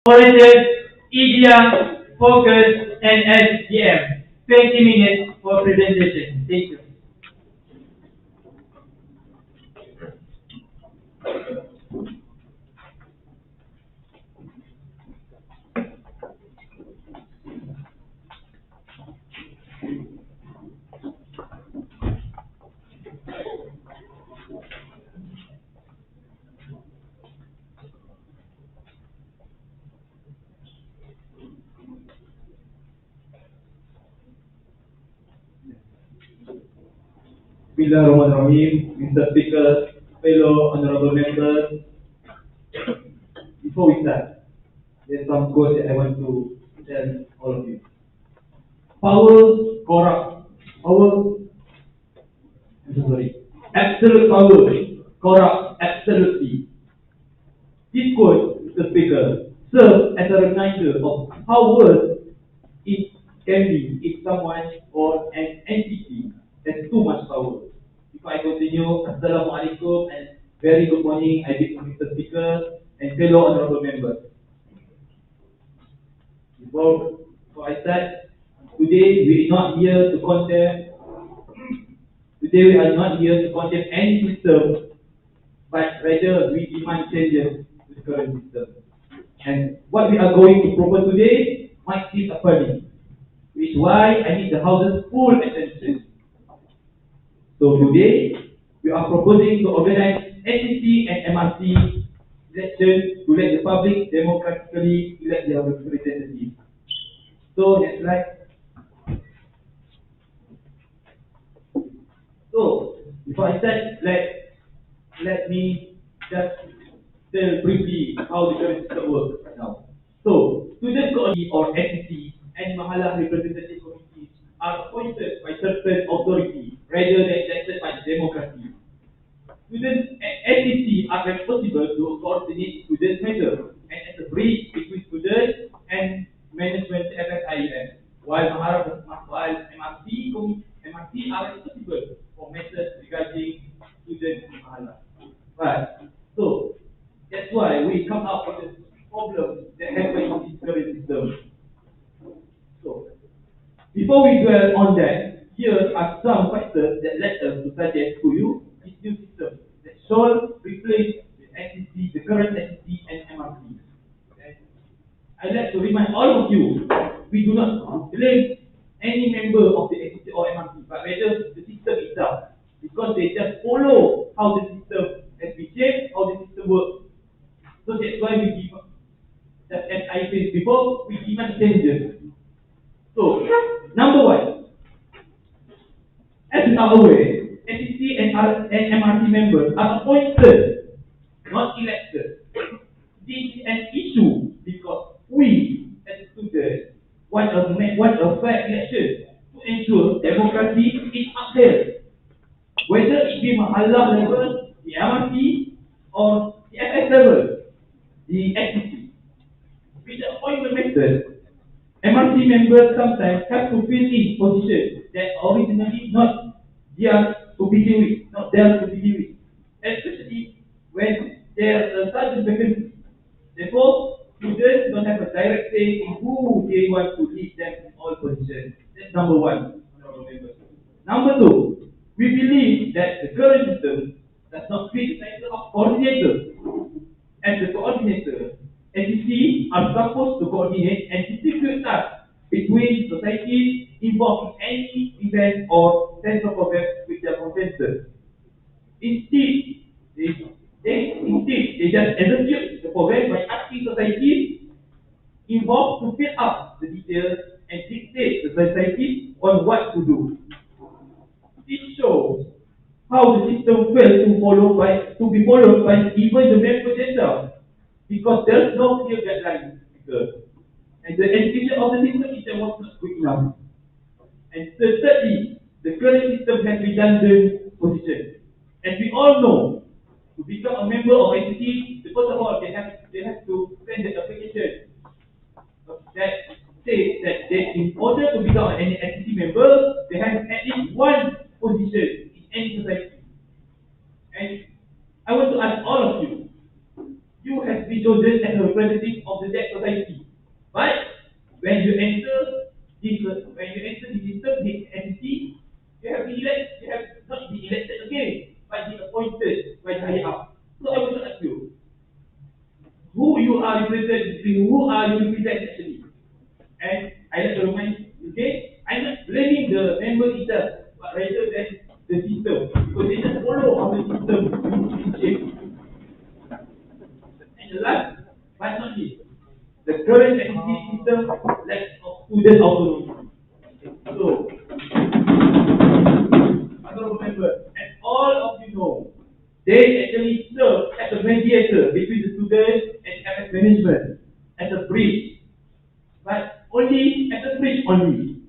Oranges, Idiom, Focus, and SGM. 20 minutes for presentation. Thank you. Bismillahirrahmanirrahim, Mr. Speaker, fellow honorable members. Before we start, there's some quotes that I want to tell all of you. Power corrupt. Power, I'm so sorry. Absolute power corrupt absolutely. This quote, Mr. Speaker, serves as a reminder of how worse it can be if someone or an entity has too much power. Before I continue, Assalamualaikum and very good morning, I bid Mr. Speaker and fellow honorable members. Before I start, today we are not here to condemn. Today we are not here to condemn any system, but rather we demand changes to the current system. And what we are going to propose today might seem appalling, which is why I need the House's full attention. So today, we are proposing to organize NCC and MRC elections to let the public democratically elect their representatives. So next slide. So before I start, let me just tell briefly how the current system works right now. So student committee or NCC and Mahala representative committees are appointed by certain authority rather than elected by democracy. Students at NCC are responsible to coordinate student matters and as a bridge between students and management Cfs Iium, while MRC are responsible for matters regarding student Mahala. Right. So that's why we come up with the problem that happen in this current system. So before we dwell on that, here are some factors that led us to suggest to you this new system that shall replace the NCC, the current NCC and MRC. Okay? I'd like to remind all of you, we do not blame any member of the NCC or MRC, but rather the system itself, because they just follow how the system has been shaped, how the system works. So that's why we give, as I said before, we demand changes. So, number one, as you are aware, NCC and MRC members are appointed, not elected. This is an issue because we, as students, want a fair election to ensure democracy is upheld. Whether it be Mahallah level, the MRC, or the FS level, the NCC. With the appointment method, MRC members sometimes have to fill in positions that originally not theirs to begin with, especially when there are such vacancies. Therefore, students don't have a direct say in who they want to lead them in all positions. That's number one. Number two, we believe that the current system does not fit the title of coordinator. As the coordinator, NCC are supposed to coordinate and distribute tasks between societies involved in any event or central program with their professors. Instead, they just execute the program by asking societies involved to fill up the details and dictate the societies on what to do. This shows how the system fails to be followed by even the members themselves, because there's no clear guidelines, and the education of the system was not quick enough. And thirdly, the current system has redundant positions. As we all know, to become a member of ICT, first of all, they have to send the application that says that in order to become an ICT member, they have at least one position in any society. And I want to ask all of you, you have been chosen as a representative of the deaf society. basically, who are you represent actually? And I like to remind, okay, I'm not blaming the member itself, but rather than the system, because they just follow how the system is shaped. And the last, but not least, the current education system lacks of student autonomy. So, honorable member, and all of you know, they actually serve as a mediator between the students and MS management, as a bridge, but only as a bridge only.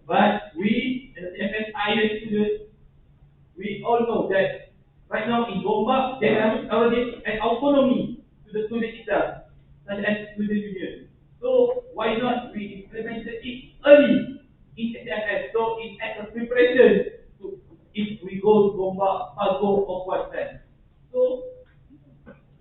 But we, as Cfs Iium students, we all know that right now in Gombak, they have already an autonomy to the student itself, such as student union. So why not we implement it early in SFS, so it as a preparation to if we go to Gombak, Pago or Kuantan. So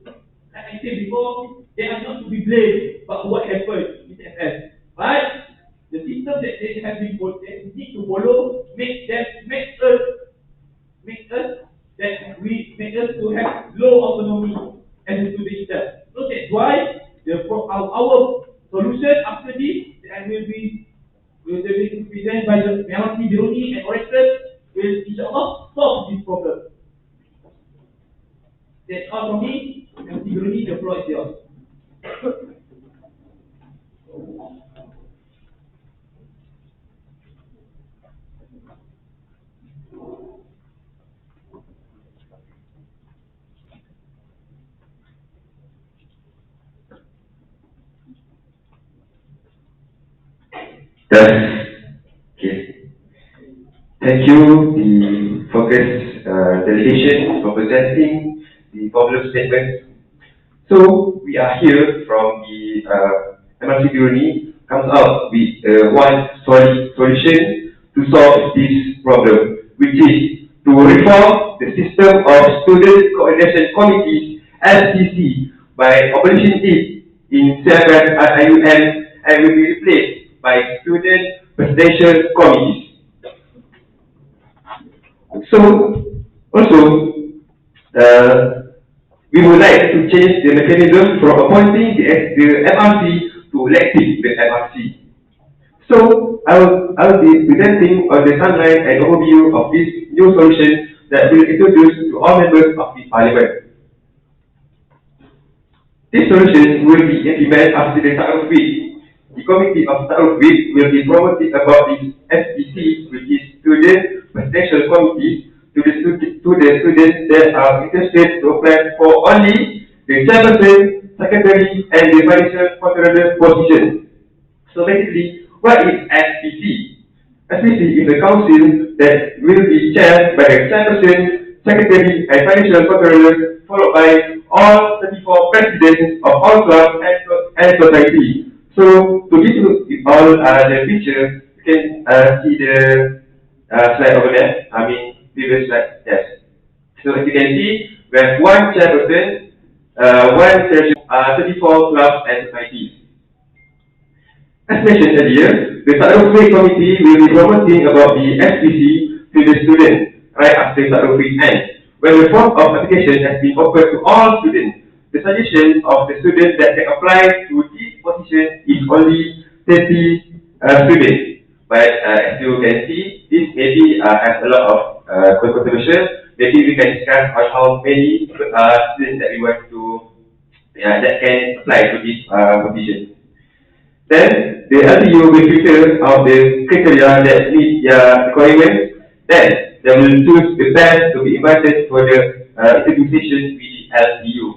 like I said before, they are not to be blamed but what happened in SFS. But the system that they have been they need to follow make us that we make us to have low autonomy as a student itself. So that's why our solution after this and will be presented by the Melati Biruni and orators will inshallah solve this problem. That's all from me. Melati Biruni, the floor is yours. Yes. Okay. Thank you, the focus delegation, for presenting the problem statement. So we are here from the MRC Bureau comes out with one solution to solve this problem, which is to reform the system of student coordination committees (SCC) by abolishing it in Cfs Iium and will be replaced by student presidential committees. So also uh, we would like to change the mechanism from appointing the MRC to electing the MRC. So I will be presenting on the timeline and overview of this new solution that will introduce to all members of the Parliament. This solution will be implemented after the start of week. The committee of start of week will be promoting about this SPC, which is Student Presidential Committee, to the students that are interested to apply for only the chairperson, secretary, and the financial controller position. So basically, what is SPC? SPC is a council that will be chaired by the chairperson, secretary, and financial controller, followed by all 34 presidents of all clubs and society. So to give you all the picture, you can see the slide over there. I mean, previous slide. Yes. So as you can see, we have one chairperson, one session, 34 clubs and societies. As mentioned earlier, the Tarufi committee will be promoting about the SPC to the students right after Tarufi ends. When the form of application has been offered to all students, the suggestion of the students that can apply to this position is only 30 students. But as you can see, this maybe has a lot of controversial. Maybe we can discuss on how many students that we want to that can apply to this position. Then the LTU will filter out the criteria that meet their requirements. Then they will choose the best to be invited for the interview session with the LTU.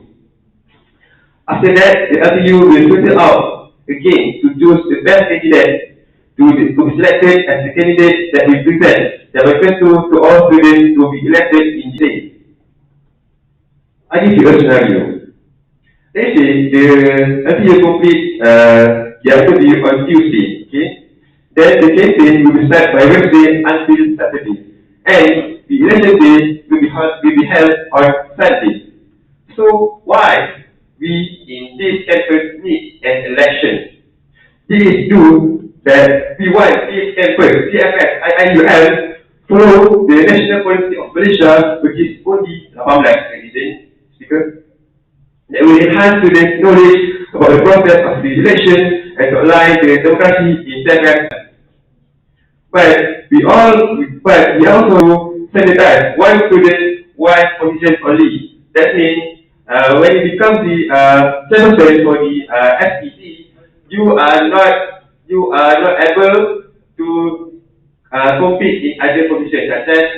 After that, the LTU will filter out again to choose the best candidate to be selected as the candidate that we present. They will refer to all students to be elected in the day. I give you a scenario. Let's say the LTU complete the interview on Tuesday, okay? Then the campaign will be start by Wednesday until Saturday. And the election day will be held on Sunday. So why we in this campus need an election? This is due that we want this campus, Cfs Iium, follow the national policy of Malaysia, which is only 18 speaker. that will enhance students' knowledge about the process of the election and to align the democracy in Telegram. But we also standardize one student, one position only. That means when it becomes the selection for the FEC, you are not able to compete in other positions such as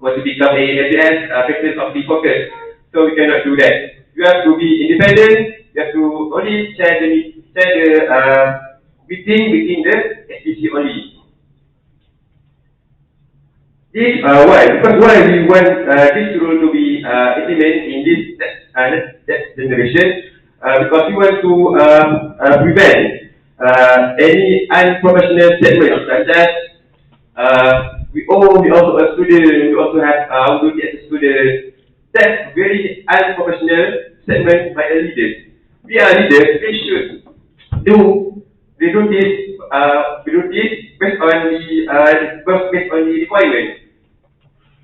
want to become a SBS president of the focus. So we cannot do that. You have to be independent. You have to only share the meeting between the SPC only. This why? Because why we want this rule to be implemented in this next generation? Because we want to prevent any unprofessional statements such as we also a student, we also have duty as a student. That's very unprofessional statement by the leaders. We are leaders. We should do this. We do this based on the requirement.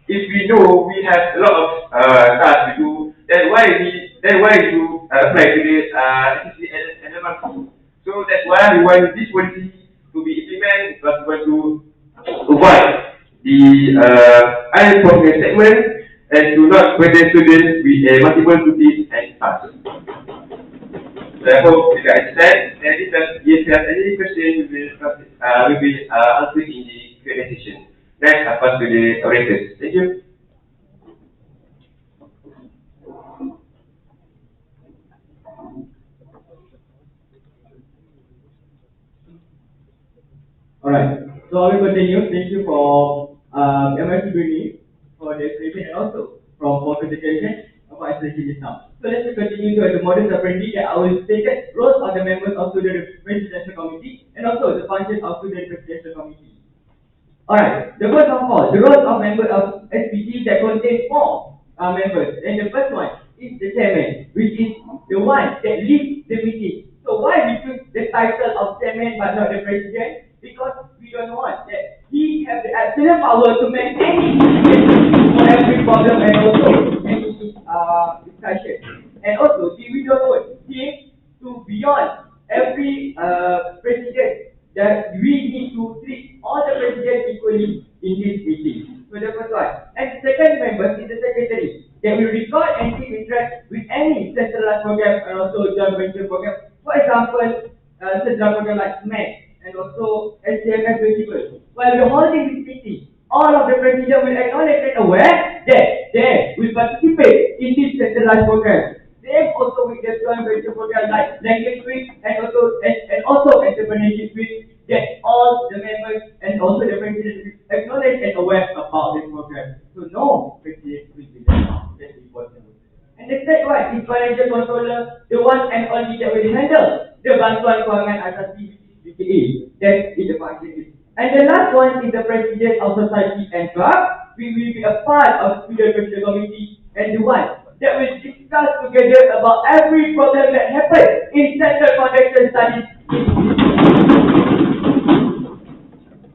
If we know we have a lot of tasks to do, then why you apply to the SEC and MRC? So that's why we want this policy to be implemented because we want to avoid the unprofessional statement and to not present students with multiple duties and tasks. So I hope you guys understand. And if you have any questions, we will answer in the Q&A session. Next, I pass to the orators. Thank you. Alright, so I will continue. Thank you for MSc Brini for the explanation and also for presentation of our explanation just now. So let me continue to the modus operandi that I will state roles of the members of student presidential committee and also the functions of student presidential committee. Alright, the first of all, the roles of members of SPC that contain four members. And the first one is the chairman, which is the one that leads the meeting. So why we choose the title of chairman but not the president? Because we don't want that he have the absolute power to make any decision for every problem and also any discussion. And also, we don't want him to beyond every president that we need to treat all the presidents equally in this meeting. So the first one. And the second member is the secretary that will record and keep in track with any centralized program and also joint venture program. For example, central program like SMAC and also SCMS principles. While we're holding this meeting, all of the presidents will acknowledge and aware that they will participate in this centralized program. Same also with the joint venture program like language week and also entrepreneurship week, that all the members and also the president will acknowledge and aware about this program. So no president will be left out. That's important. And the third one is financial controller, the one and only that will handle the bantuan kewangan asasi BKA. That is the function. And the last one is the president of society and club. We will be a part of student presidential committee and the one that will discuss together about every problem that happens in Central Foundation Studies.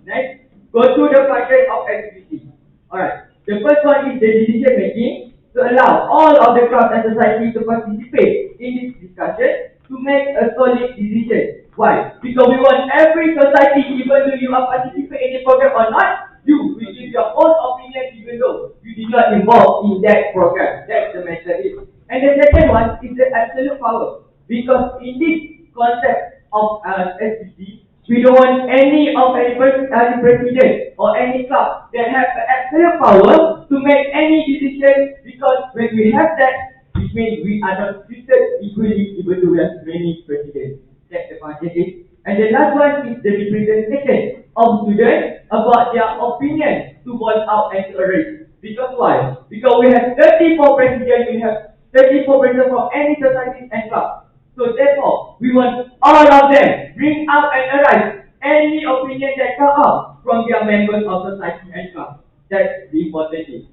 Next, go to the function of activity. Alright, the first one is the decision making to allow all of the clubs and society to participate in this discussion to make a solid decision. Why? Because we want every society, even though you are participating in the program or not, you will give your own opinion even though you did not involve in that program. That's the method. And the second one is the absolute power. Because in this concept of SPC, we don't want any president or any club that have the absolute power to make any decision, because when we have that, it means we are not treated equally even though we have many presidents. That's the function. And the last one is the representation of students about their opinion to voice out and to arrange. Because why? Because we have 34 presidents, we have 34 presidents from any society and club. So therefore, we want all of them bring out and arise any opinion that come out from their members of society and club. That's the important thing.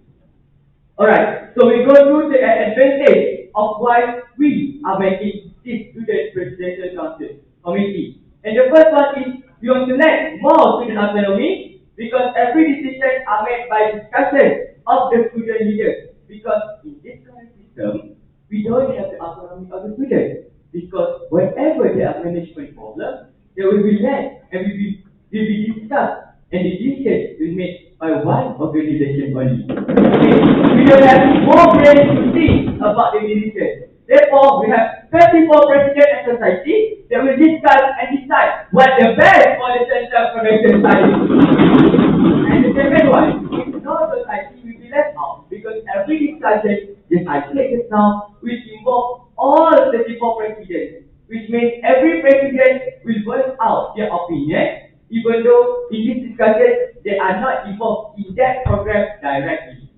Alright, so we go through the advantage of why we are making this student presidential council committee. And the first one is we want to let more student autonomy, because every decision are made by discussion of the student leaders. Because in this current system, we don't have the autonomy of the student. Because whenever there are management problems, there will be led and will be discussed and the decision will be made by one organization only. Okay? We don't have more brains to think about the decision. Therefore, we have 34 president and society that will discuss and decide what the best for the Central Production Study. And the second one, if no society will be left out because every discussion, just I said just now, will involve all 34 presidents, which means every president will voice out their opinion, even though in this discussion they are not involved in that program directly.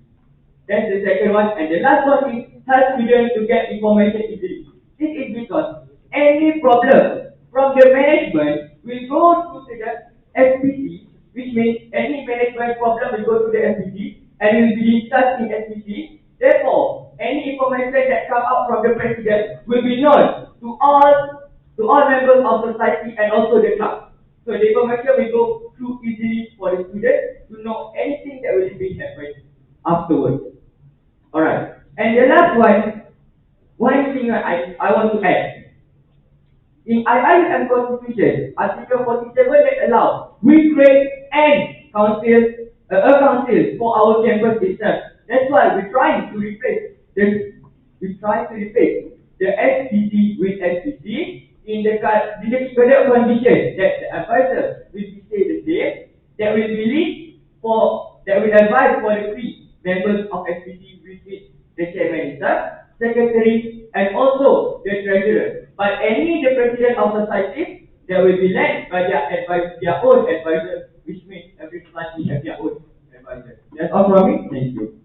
That's the second one. And the last one is help students to get information easily. This is because any problem from the management will go through to the SPC, which means any management problem will go to the SPC and will be discussed in SPC. Therefore, any information that comes out from the president will be known to all members of society and also the club. So the information will go through easily for the students to know anything that will be happening afterwards. Alright. And the last one thing I want to add. In IIM Constitution, Article 47 that allows we create a council for our campus itself. That's why we're trying to replace the SPC with SPC in the condition that the advisor will be stay the same, that will be that will advise for the three members of SPC, which is the chairman itself, secretary, and also the treasurer. But the president of society, they will be led by their own advisor, which means every society has their own advisor. That's all from me. Thank you.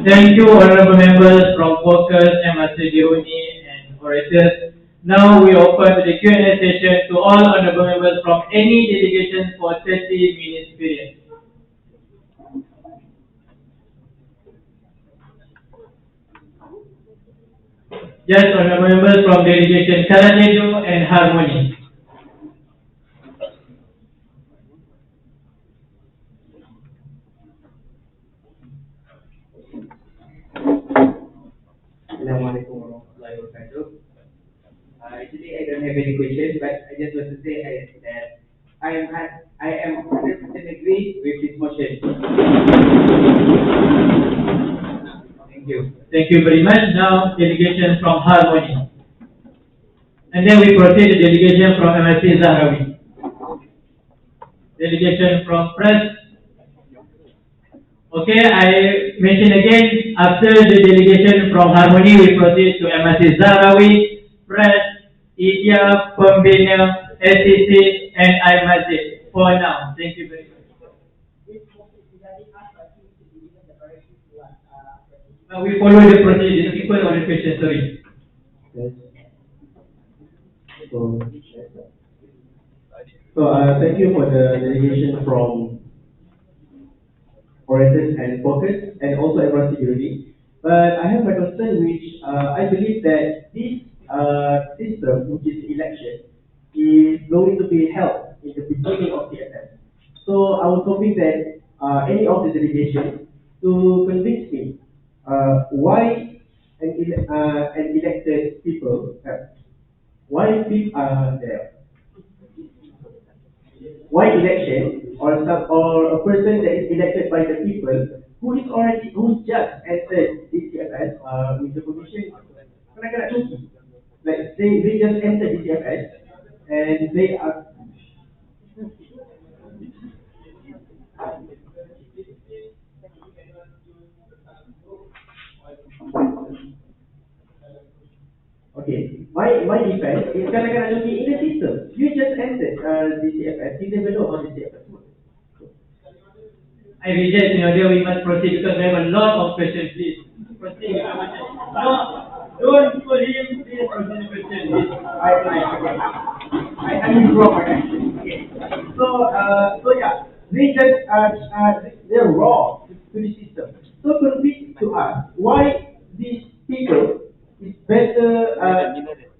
Thank you, honorable members from Focus, MRC Diruni, and orators. Now we open to the Q&A session to all honorable members from any delegation for 30 minutes period. Yes, honorable members from delegation Karatedo and Harmony. Assalamualaikum warahmatullahi wabarakatuh. Actually, I don't have any questions, but I just want to say that I am 100% agree with this motion. Thank you. Thank you very much. Now, delegation from Harmony. And then we proceed to delegation from MSC Zahrawi. Delegation from Press. Okay, I mention again, after the delegation from Harmony, we proceed to MSC Zahrawi, Press, Idia, Pembina, SCC, and IMAZID for now. Thank you very much. We follow the procedure. People on the question, sorry. Thank you for the delegation from orators and focus, and also everyone security. But I have a concern which I believe that this system, which is election, is going to be held in the beginning of the attempt. So I was hoping that any of the delegation to convince me why an elected people, why people are there. Why election or a person that is elected by the people who just entered DCFS with the commission, like they just entered DCFS and they are. Okay, my defense is kadang-kadang looking in the system. You just entered DCFS, you never know how DCFS works. I reject, we must proceed because we have a lot of questions, please. Proceed. No, don't put him, please proceed the question, please. I withdraw my action. Okay. So yeah, they just they're raw to the system. So convince to us why these people is better.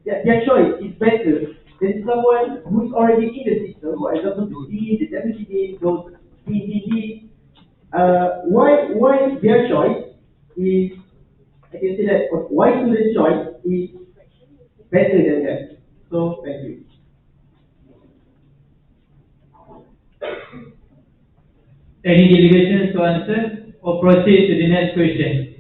Their choice is better than someone who is already in the system. For example, the dean, the deputy dean, those dean. Why their choice is, I can say that why student choice is better than that. So thank you. Any delegations to answer or proceed to the next question?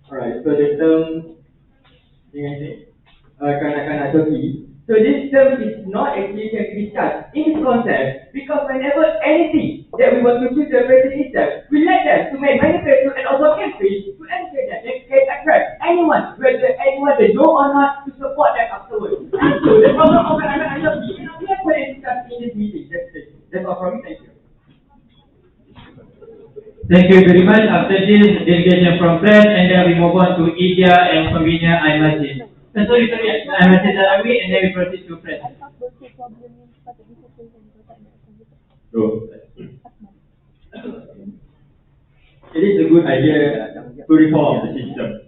Alright, so the term, kanak-kanak Turkey. So this term is not actually can be discussed in this concept because whenever anything that we want to choose the president itself, we like them to make manifesto and also campaign to ensure that they can attract anyone, whether anyone they know or not, to support them afterwards. And so the problem of kanak-kanak Turkey cannot be actually discussed in this meeting. That's all from me. Thank you. Thank you very much. After this delegation from press, and then we move on to India and Pembina Al-Masjid. Sorry, Al-Masjid Zarawi, and then we proceed to press. So, it is a good idea to reform the system.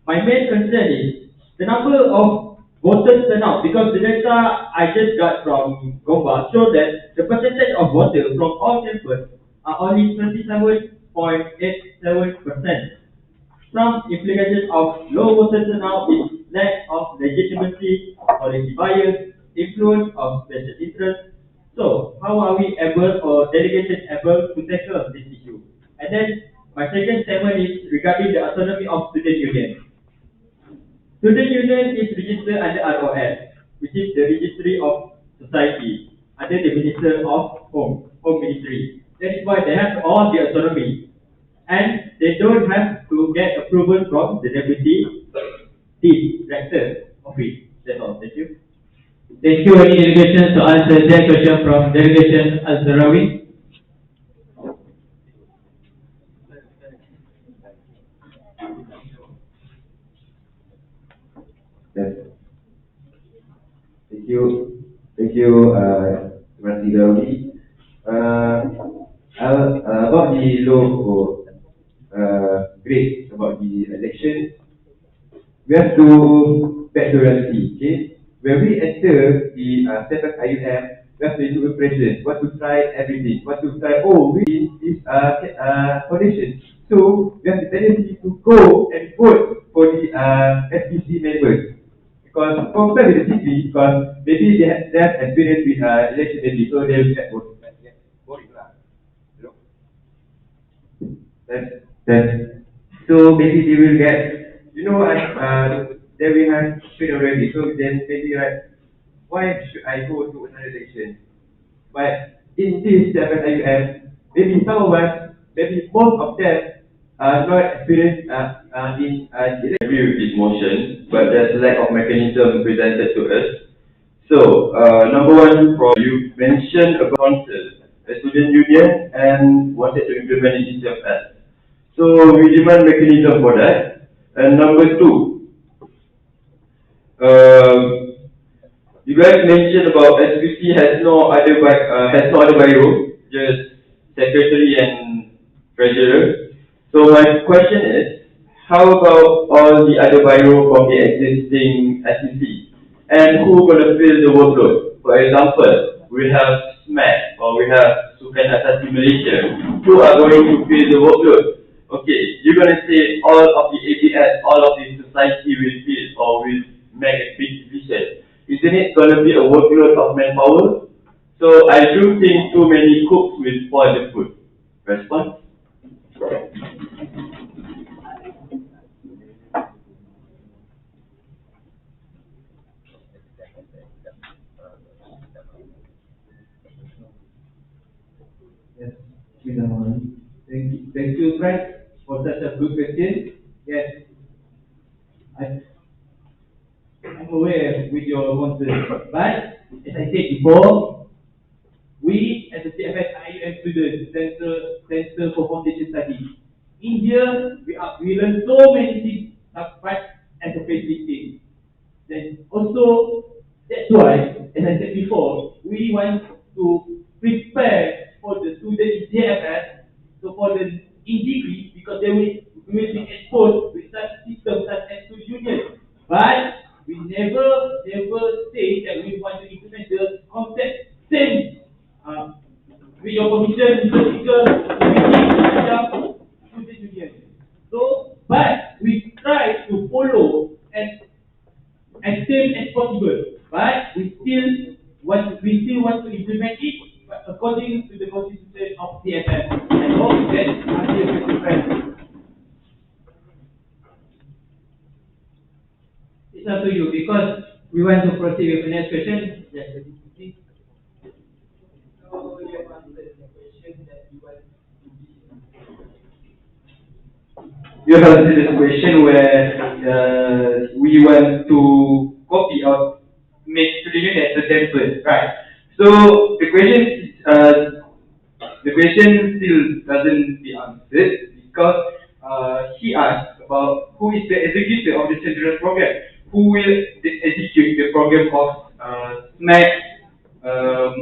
My main concern is the number of voters turnout because the data I just got from Gomba show that the percentage of voters from all campus are only 27.87%. Some implications of low voter turnout is lack of legitimacy, policy bias, influence of special interest. So, how are we able or delegation able to tackle this issue? And then my second statement is regarding the autonomy of student union. Student union is registered under ROS, which is the Registry of Society, under the Minister of Home Ministry. That is why they have all the autonomy, and they don't have to get approval from the Deputy Director of it. That's all. Thank you. Thank you. Any delegations to answer that question from delegation Al-Zarawi? Yes. Thank you, Mr. Gaudi. About the low grade about the election, we have to back to reality, okay? When we enter the Cfs Ium, we have to do impression, want to try everything, want to try, we this foundation. So, we have the tendency to go and vote for the SPC members. Because compared with the city, because maybe they have experience with election maybe, so they will get voting lah. You know? That's so maybe they will get, they will have experience already, so then maybe like, why should I go to another election? But in this Ium, maybe some of us, maybe most of them are not experienced in election. I agree with this motion, but there's lack of mechanism presented to us. So, number one, you mentioned about council, a student union, and wanted to implement it in CFS. So, we demand mechanism for that. And number two, you guys mentioned about SPC has no other biro, just secretary and treasurer. So my question is, how about all the other biro from the existing SPC? And who gonna fill the workload? For example, we have SMAC or we have Sukan Asasi Malaysia. Who are going to fill the workload? Okay, you're gonna say all of the ABS, all of the society will fill or will make a big decision. Isn't it gonna be a workload of manpower? So I do think too many cooks will spoil the food. Response? Yes, thank you, Frank, for such a good question. Yes, I'm aware with your concern, but as I said before, we as a Cfs Ium students, Center for Foundation Studies, in here we learn so many things, but as a basic thing. Then also, that's why, as I said before, we want to prepare for the student in JFS, so for the in degree, because they will be exposed with such systems such as student union. But we never say that we want to implement the proceed with the next question. Yes, please. So you have answered the question that you want to be. You have answered this question where we want to copy or make to the unit as a template, right? So the question still doesn't be answered because he asked about who is the executor of the centralized program, who will execute the program of SMAC,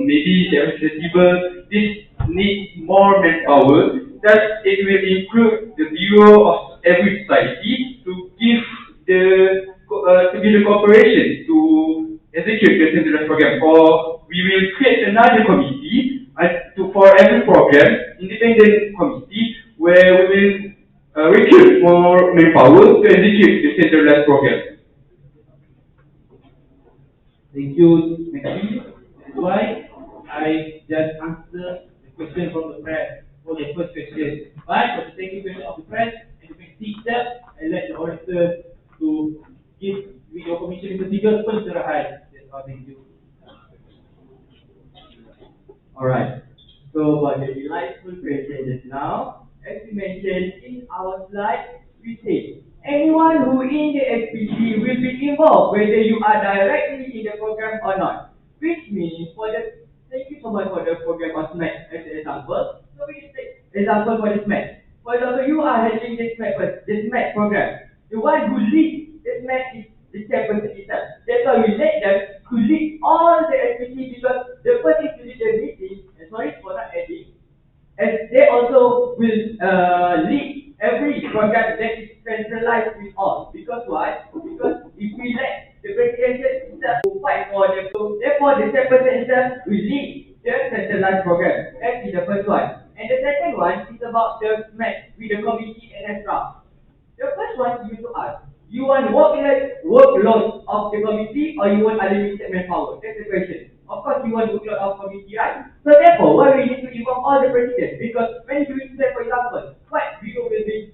maybe the accessible. This needs more manpower. Thus, it will include the bureau of every society to give the cooperation to execute the centralized program. Or we will create another committee for every program, independent committee, where we will recruit more manpower to execute the centralized program. Thank you, Mackie. That's why I just answer the question from the press for the first question. But for the second question of the press, and the next step, I let the auditor to give your commission the figure pencerahan. That's all. Thank you. Alright. So about the delightful question just now, as we mentioned in our slide, we say anyone who in the SPC will be involved, whether you are directly in the program or not. Which means for the thank you so much for the program of SMAC as an example. So we take example for the SMAC. For example, you are handling the SMAC program. The one who leads the SMAC is the chairperson itself. That's why we let them to lead all the SPC because the person to lead the meeting, and sorry for not adding, and they also will lead every program that is centralized with all. Because why? Because if we let the president itself to fight for them, so therefore the chairperson itself will lead the centralized program. That is the first one. And the second one is about the match with the committee and extra. The first one you to ask, you want workload of the committee or you want unlimited manpower? That's the question. Of course, you want workload of committee, right? So therefore, why we need to involve all the presidents? Because when you say, for example, what bureau will be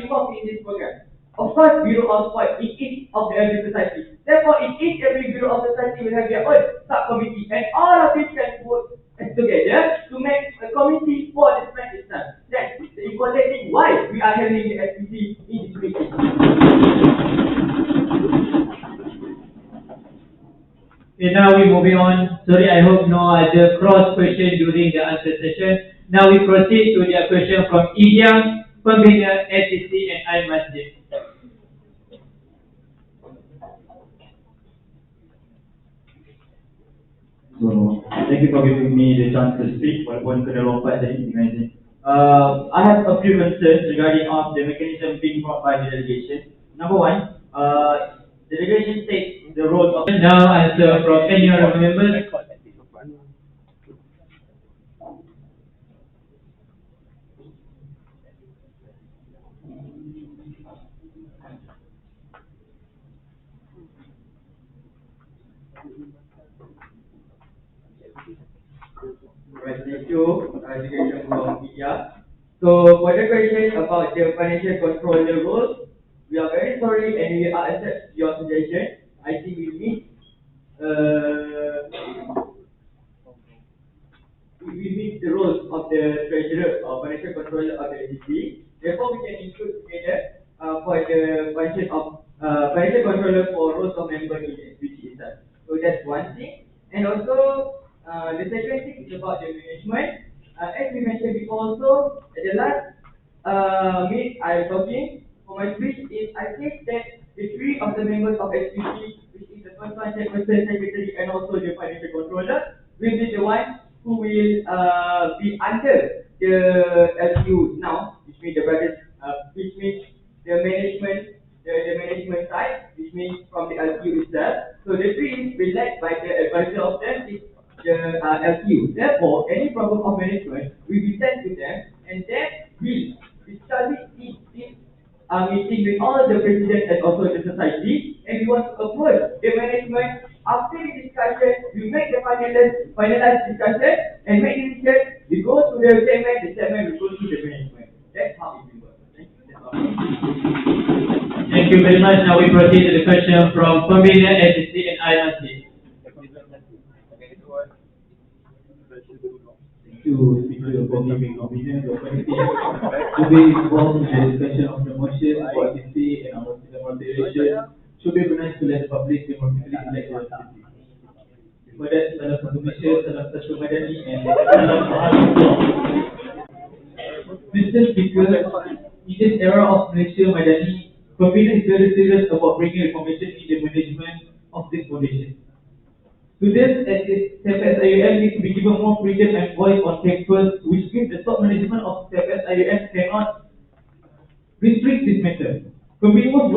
involved in this program? Of course, bureau of what? In each of the every society. Therefore, in each every bureau of society will have their own subcommittee, and all of this can work together to make a committee for the smack itself. That's the important thing why we are having the SPC in this meeting. Okay, now we're moving on. Sorry, I hope no other cross question during the answer session. Now we proceed to the question from Iium, Pembina, SCC, and Al-Masjid. So, thank you for giving me the chance to speak, walaupun kena lompat tadi, imagine. I have a few concerns regarding of the mechanism being brought by the delegation. Number one, the delegation takes the role of Now answer from any other members. right, thank you, delegation from India. So for the question about the financial controller role, we are very sorry and we are accept your suggestion. I think we meet we meet the roles of the treasurer or financial controller of the agency. Therefore, we can include together for the function of financial controller for roles of member in the SPC itself. So that's one thing. And also, the second thing is about the management. As we mentioned before, also at the last meet I am talking for my speech is I think that the three of the members of SPC, which is the first one, chairperson, secretary, and also the financial controller, will be the one who will be under the LQ now, which means the budget, which means the management, the management side, which means from the LQ itself. So the three will be led by the advisor of them is the LQ. Therefore, any problem of management will be sent to them, and then will discuss it in this meeting with all the presidents and also the society, and we want to approach the management. After the discussion, we make the finalized discussion and make the decision. We go to the chairman will go to the management. That's how it will work. Thank you. That's all. Thank you very much. Now we proceed to the question from Pembina, SCC, and Al-Masjid. to Speaker for giving opinion or anything to be involved in the discussion of the motion for SCC and our system moderation should be organized to let the public democratically elect the SCC. Before that, salam satu Malaysia, salam satu Madani, and salam Allah. Mr. Speaker, in this era of Malaysia Madani, Pembina is very serious about bringing reformation in the management of this foundation. Students at the Cfs Ium need to be given more freedom and voice on campus, which means the top management of Cfs Ium cannot restrict this matter. Pembina was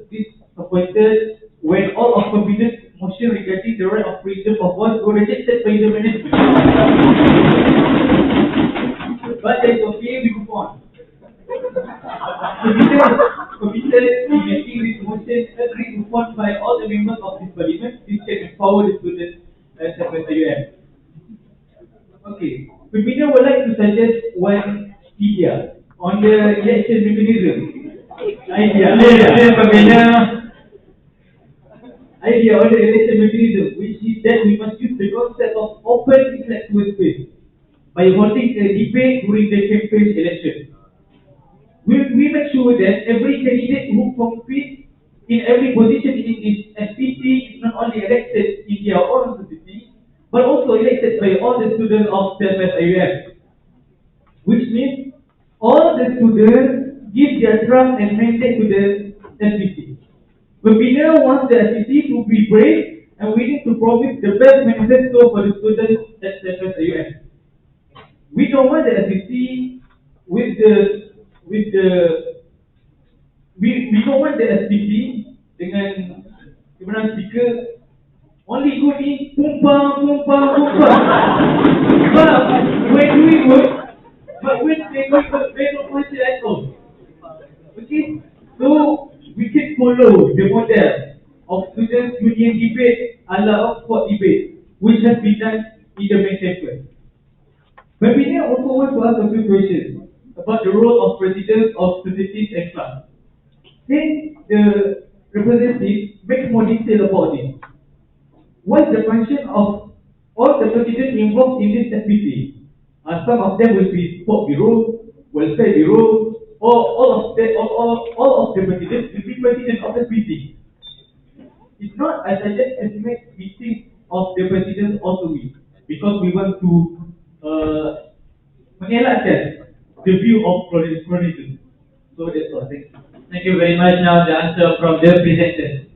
disappointed when all of Pembina's motion regarding the right of freedom of voice were rejected by the management. But it's okay, we move on. Committed in making this motion agreed upon by all the members of this parliament. This can empower the students at Cfs Ium. Okay, Pembina would like to suggest one idea on the election mechanism. Idea on the election mechanism, which is that we must use the concept of open intellectual space by holding a debate during the campaign election. We make sure that every candidate who competes in every position in this SPC is not only elected in their own society, but also elected by all the students of Cfs Ium. Which means all the students give their trust and mandate to the SPC. Pembina wants the SPC to be brave and willing to promise the best manifesto for the students at Cfs Ium. We don't want the SPC we don't want the SPC dengan kebenaran speaker only good in pumpa. But when doing work, but when they don't want it at all. Okay, so we can follow the model of students union debate ala Oxford debate, which has been done in the main campus. But we also want to ask a few questions about the role of presidents of societies and clubs. Since the representatives make more detail about this, what is the function of all the presidents involved in this SPC? Some of them will be sport bureau, welfare bureau, or all of the presidents will be president of the SPC. It's not as I just estimate meeting of the presidents also we, because we want to mengelakkan the view of cronyism. So that's all. Thank you. Thank you very much. Now the answer from the presenters.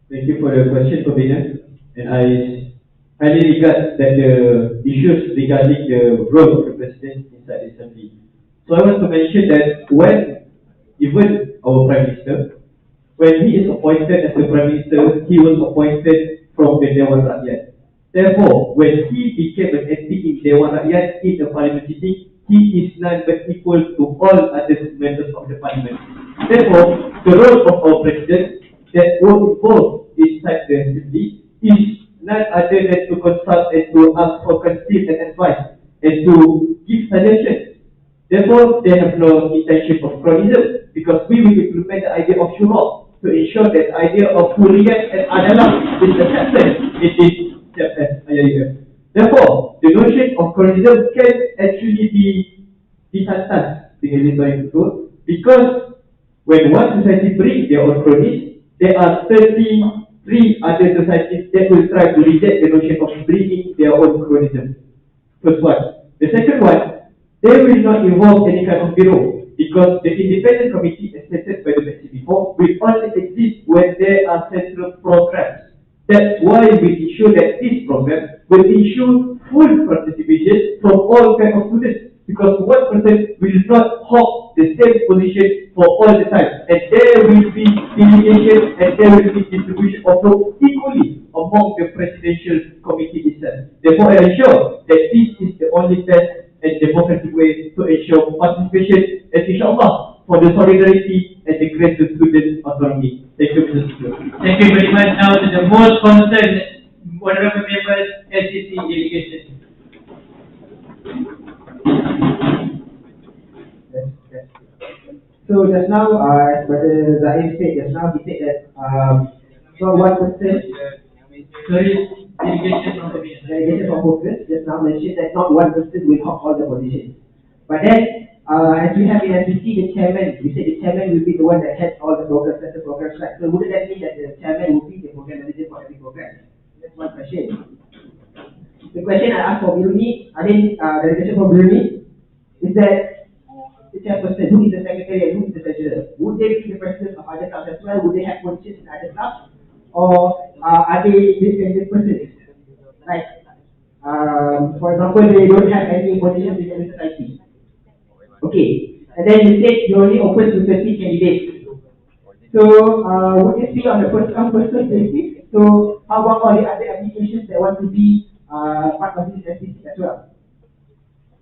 Thank you for the question, Pembina. And I highly regard that the issues regarding the role of the president inside the assembly. So I want to mention that when even our Prime Minister, when he is appointed as the Prime Minister, he was appointed from the Dewan Rakyat. Therefore, when he became an MP in Dewan Rakyat in the Parliament sitting, he is none but equal to all other members of the Parliament. Therefore, the role of our President that were involved inside the Assembly is none other than to consult and to ask for counsel and advice and to give suggestions. Therefore, they have no intention of cronyism because we will implement the idea of shura to ensure that idea of hurriyat and adalah is accepted in this Cfs Ium. Therefore, the notion of cronyism can actually be dihantar dengan lebih betul because when one society brings their own cronies, there are 33 other societies that will try to reject the notion of bringing their own cronism. First one. The second one, they will not involve any kind of bureau because the independent committee, as stated by the mentioned before, will only exist when there are central programs. That's why we ensure that this program will ensure full participation from all kinds of students because one person will not hog the same position for all the time and there will be delegation and there will be distribution of roles equally among the presidential committee itself. Therefore, I assure that this is the only best and democratic way to ensure participation and inshallah for the solidarity and the greater student autonomy. Thank you, Mr. Speaker. Thank you very much. Now to the most concerned honorable members, SCC delegation. So just now, as Brother Zaid said just now, he said that not one person, Sorry, delegation from the delegation from focus, just now mentioned that not one person will hold all the positions. But then, as we have in FCC, the chairman, we said the chairman will be the one that heads all the programs, sets the programs right. So wouldn't that mean that the chairman will be the program manager for every program? That's one question. The question I asked for Biruni, delegation for Biruni, is that the chairperson, who is the secretary and who is the treasurer? Would they be the president of other clubs as well? Would they have positions in other clubs? Or are they independent persons? Like, for example, they don't have any positions in any society. Okay. And then you said you only open to 30 candidates. So, would it be on the first come, first served basis? So, how about all the other applications that want to be part of this SPC as well?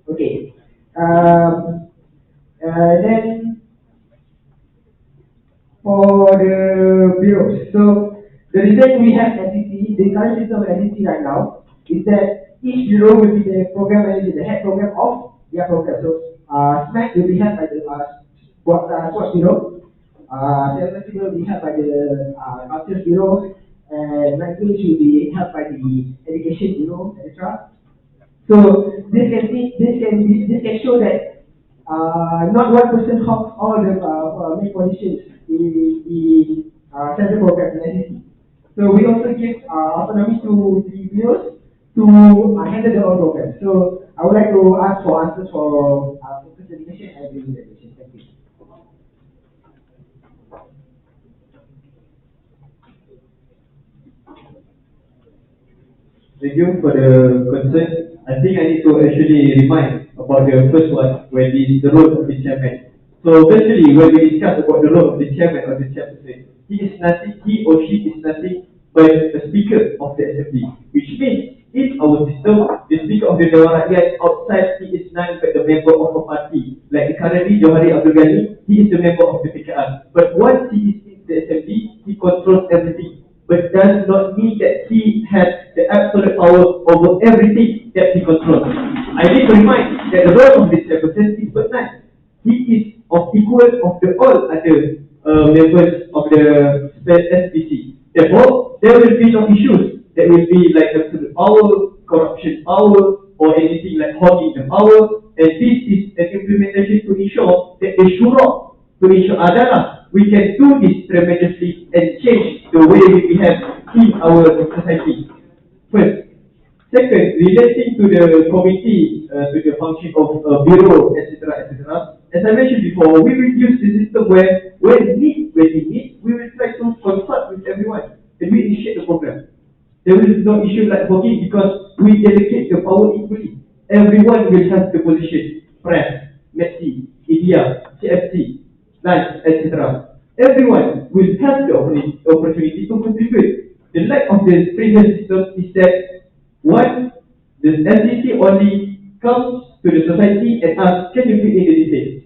Okay. Then for the bureaus, so the reason we have NCC, the current system of NCC right now, is that each bureau will be the program manager, the head program of their program. So SMAC will be held by the sports bureau, celebrity will be held by the culture bureau, and language will be held by the education bureau, etc. So this can show that not one person holds all the main positions in the central program in NCC. So we also give autonomy to the bureaus to handle their own program. So I would like to ask for answers for focus education and bureau education. Thank you. Thank you for the concern. I think I need to actually remind about the first one, where the role of the chairman. So basically, when we discuss about the role of the chairman or the chairperson, he or she is nothing but a speaker of the assembly, which means in our system, the speaker of the Dewan Rakyat outside, he is none but the member of a party. Like currently, Johari Abdul Ghani, he is the member of the PKR. But once he is in the assembly, he controls everything, but does not mean that he has the absolute power over everything that he controls. I need to remind that the role of this chairperson is but none. He is of equal of the all other members of the SPC. Therefore, there will be no issues. There will be like absolute power, corruption power, or anything like hogging the power. And this is an implementation to ensure that the shura, to ensure adalah, we can do this tremendously and change the way we behave in our society. First. Second, relating to the committee, to the function of bureau, etc., etc. As I mentioned before, we will use the system where when we need, we will try to consult with everyone and we initiate the program. There is no issue like working because we delegate the power equally. Everyone will have the position, press, Messi, India, CFC, lunch, etc. Everyone will have the opportunity to contribute. The lack of the previous system is that one, the NCC only comes to the society and asks, can you fill in the details?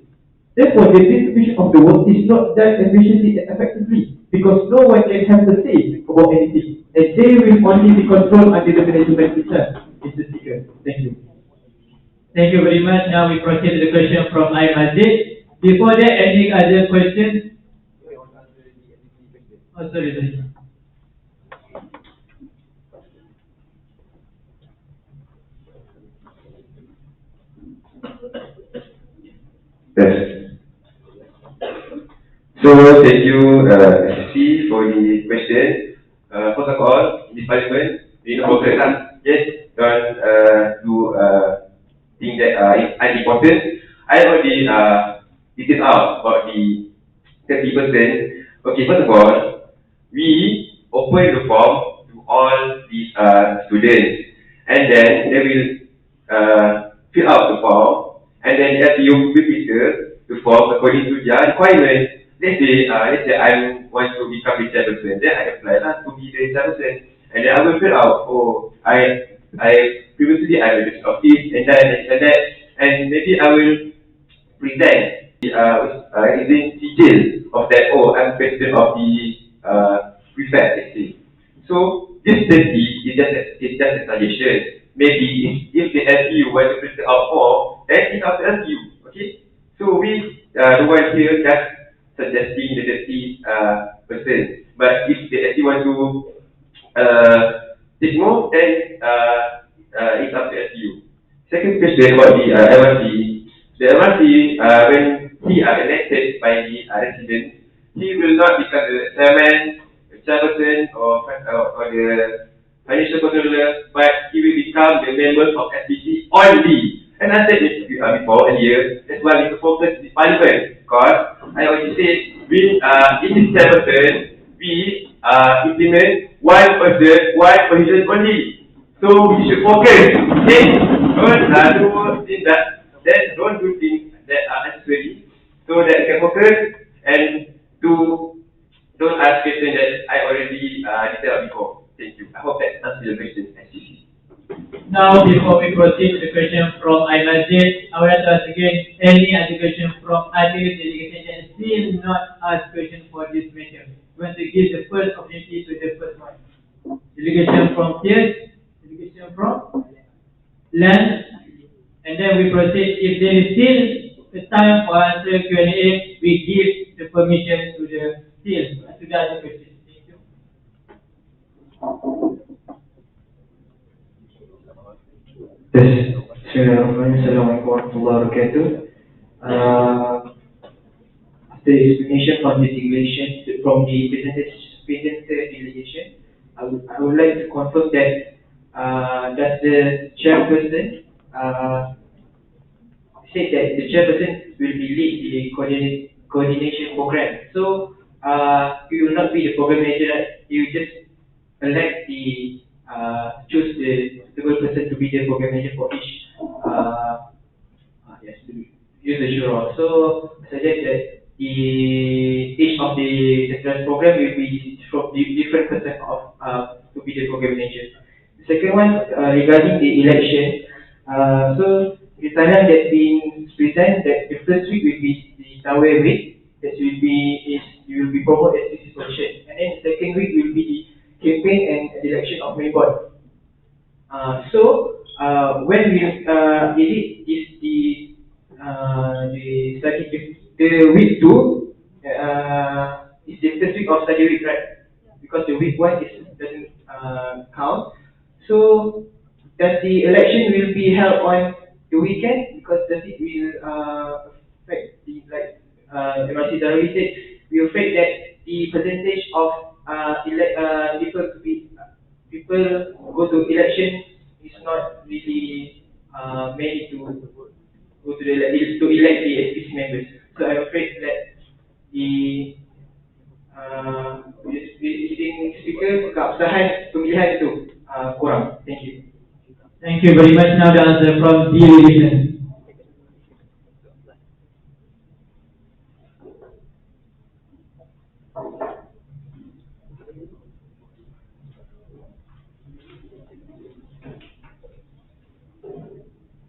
Therefore, the distribution of the work is not done efficiently and effectively because no one can have the say about anything. And they will only be controlled under the management itself. Mr. Speaker, thank you. Thank you very much. Now we proceed to the question from I Masjid. Before that, any other questions? Oh, sorry. Yes. So thank you, SC, for the question. First of all, in this parliament, we know progress. Yes, don't do things that are unimportant. I already detailed out about the 30%. Okay, first of all, we open the form to all these students, and then they will fill out the form. And then as you prepare the form according to their requirement, let's say I want to become the chairperson, then I apply to be the chairperson, and then I will fill out. Oh, I previously I was of this and that, and maybe I will present using details of that. Oh, I'm president of the prefect, let's say. So this 30 is just a suggestion. Maybe if the LPU want to print out more, then it's up to LPU. Okay. So we no one here just suggesting the dirty person. But if they actually want to take more, then it's up to SU. Second question about the MRC. The MRC, when he are elected by the residents, he will not become the chairman, the chairperson, or the financial controller, but he will become the member of SPC only. And I said this before earlier, that's why we focus in parliament, because I already said, we, in this chairperson, we implement one position only. So we should focus. Okay? Don't do things don't do things that are necessary, so that we can focus and do don't ask questions that I already detailed before. Thank you. I hope that answers your question, SCC. Now, before we proceed to the question from Imazid, I would like to ask again any other question from other delegation that still not asked question for this matter. We want to give the first opportunity to the first one. Delegation from here, delegation from land, and then we proceed. If there is still the time for answer Q&A, we give the permission to the other question. Thank you. Yes. Assalamualaikum warahmatullahi wabarakatuh. After the explanation from the delegation, from the presented delegation, I would like to confirm that does the chairperson said that the chairperson will be lead the coordination program. So you will not be the program manager, right? You just elect the choose the suitable person to be the program manager for each yes, to use the shura. So I suggest that each of the central program will be from the different person of to be the program manager. The second one regarding the election. So the timeline that being presented that the first week will be the Tawai week. That will be you will be promoted as this position, and then the second week will be the campaign and the election of main board. When we is the study the week two is the first week of study week, right? Because the week one is doesn't count. So does the election will be held on the weekend? Because does it will affect the MRC Darwi said we afraid that the percentage of people go to election is not really made to go to to elect the SPC members. So I'm afraid that the visiting speaker keabsahan pemilihan itu kurang. Thank you. Thank you very much. Now the answer from delegation.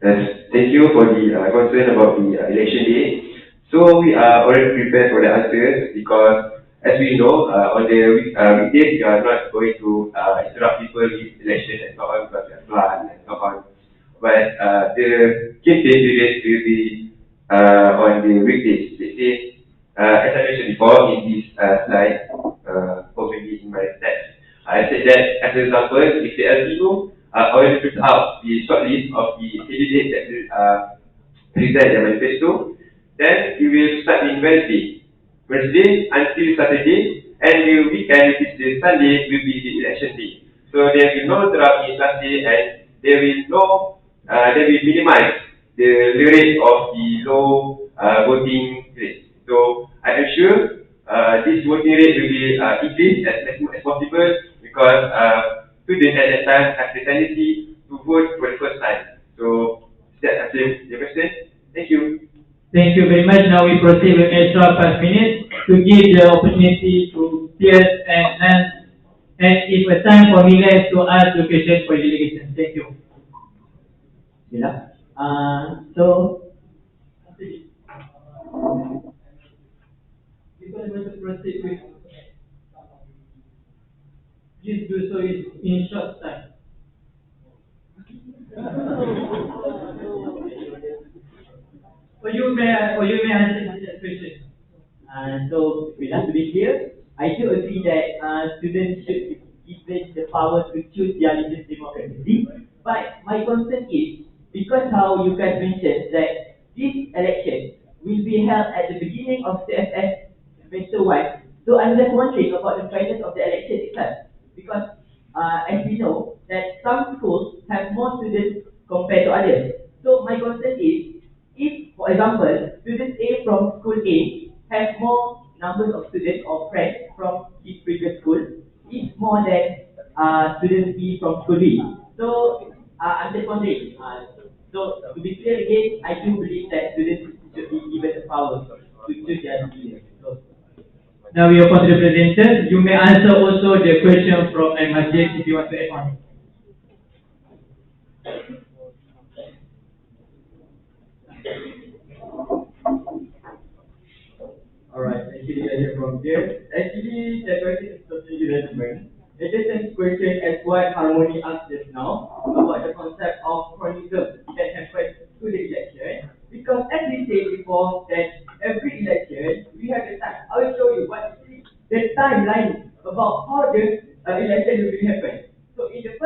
Yes, thank you for the concern about the election day. So we are already prepared for the answers because, as we know, on the weekdays we are not going to interrupt people with election and so on because we are planned and so on. But the campaign periods will be on the weekdays. Let's say, as I mentioned before in this slide, or maybe in my text, I said that as an example, if the LTO already put out the short list of the candidates that will present their manifesto, then we will start in Wednesday until Saturday, and the weekend, which is the Sunday, will be the election day. So there will no draft in Sunday, and there will minimize the rate of the low voting rate. So I am sure this voting rate will be increased as much as possible because students at that time have the tendency to vote for the first time. So that answers your question. Thank you. Thank you very much. Now we proceed with extra 5 minutes to give the opportunity to peers and if a time for me to ask the question for delegation. Thank you. Yeah. So Because I'm going to proceed with, please do so in short time. Or you may answer. next question. So, just to be clear, I do agree that students should be given the power to choose their leaders democratically. But my concern is, because how you guys mentioned that this election will be held at the beginning of CFS semester 1, so I'm just wondering about the fairness of the election itself. Because as we know, that some schools have more students compared to others. So my concern is, if, for example, student A from school A have more numbers of students or friends from his previous school, is more than student B from school B. So I'm just wondering. So to be clear again, I do believe that students should be given the power to choose their leaders. So, Now we open to the presenter. You may answer also the question from Majid if you want to add on. Alright, actually I hear from here. Actually, the question is totally relevant. It is the same question as what Harmony asked just now about the concept of chronism that happens to the election. Because as we said before, that every election we have the time. I will show you what is the timeline about how the election will happen. So in the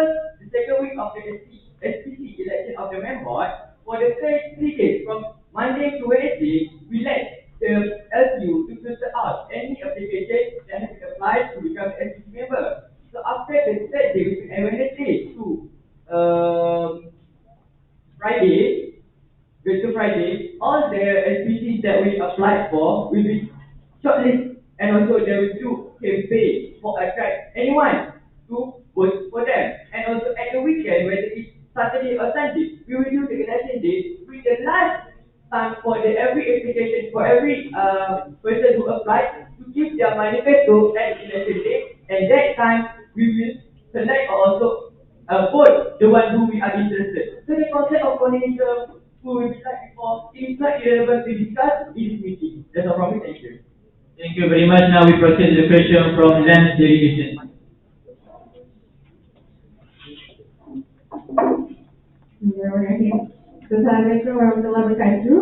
second week of the SPC election of the member, for the first 3 days from Monday to Wednesday, we let the LU to filter out any application that has been applied to become an SPC member. So after the third day, which is Wednesday to Friday, Good Friday, all the SPCs that we applied for will be shortlisted, and also they will do campaign for attract anyone to vote for them. And also at the weekend, whether it's Saturday or Sunday, we will do the election day with the last time for the every application, for every person who applied to give their manifesto at election day, and that time we will select or also vote the one who we are interested. So the concept of communism, who will be like before, is not irrelevant to discuss in this meeting. That's all from me. Thank you. Thank you very much. Now we proceed to the question from Land Delegation. So, Assalamualaikum warahmatullahi wabarakatuh.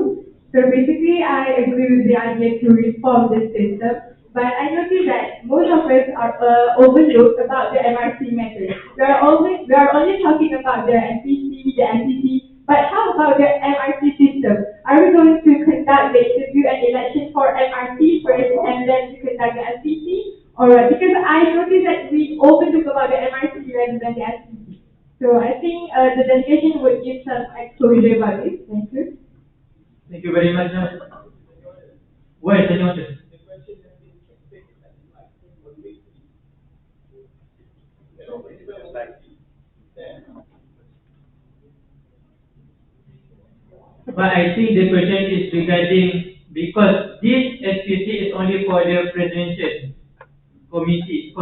So basically, I agree with the idea to reform this system, but I noticed that most of us are overlooked about the MRC method. We are only talking about the NPC, the NPC, but how about the MRC system? Are we going to conduct the interview and election for MRC first, and then to conduct the NPC? Or because I noticed that we overlook about the MRC rather than the NPC. So I think the delegation would give some exposure about this. Thank you. Thank you very much. Where is anyone? But I think the question is regarding, because this SPC is only for the presidential committee.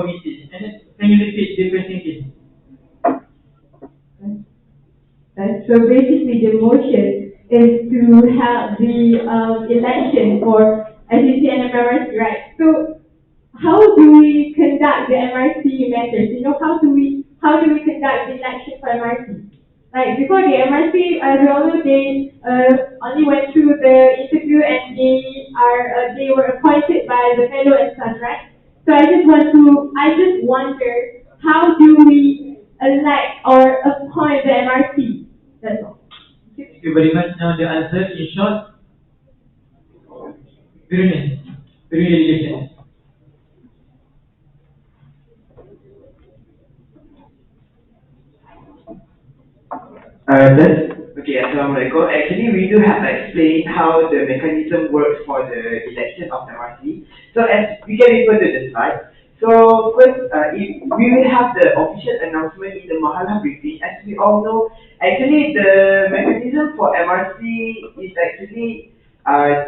And can you repeat the question, please? So basically, the motion is to have the election for SEC and MRC, right? So how do we conduct the MRC matters? How do we conduct the election for MRC? Like before the MRC, as we all know, they only went through the interview and they were appointed by the fellow and such, right? So I just wonder, how do we elect or appoint the MRC? That's all. Thank you very much. Now the answer in short. Brilliant. Delegation. Assalamualaikum. Actually, we do have to explain how the mechanism works for the election of MRC. So, as we can refer to the slide. So, first, we will have the official announcement in the Mahala briefing. As we all know, actually, the mechanism for MRC is actually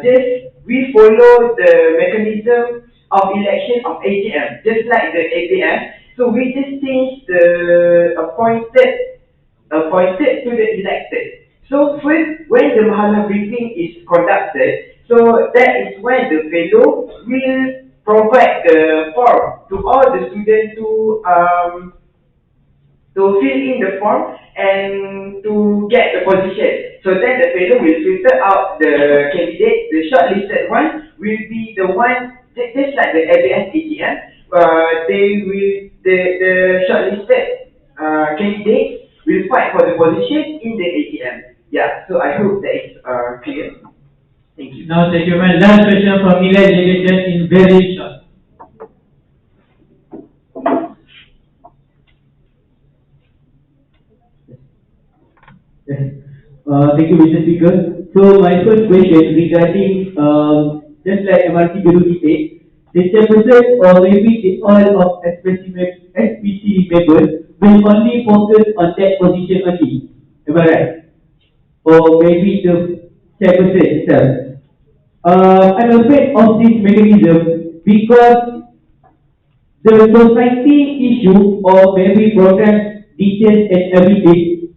just we follow the mechanism of election of AGM, just like the APM. So, we just change the appointed to the elected. So first, when the Mahala briefing is conducted, so that is when the fellow will provide the form to all the students to fill in the form and to get the position. So then the fellow will filter out the candidate. The shortlisted one will be the one just like the ABS ATM. The shortlisted candidates will fight for the position in the ATM. Yeah. So I hope that is clear. Thank you. Now, thank you, man. Last question from Eli delegation in very short. Yes. Thank you, Mr. Speaker. So my first question regarding just like MRT Guru said, the chairperson or maybe the all of SPC members will only focus on that position only. Am I right? Or maybe the chairperson itself. I'm afraid of this mechanism because the society issue or maybe program details and everything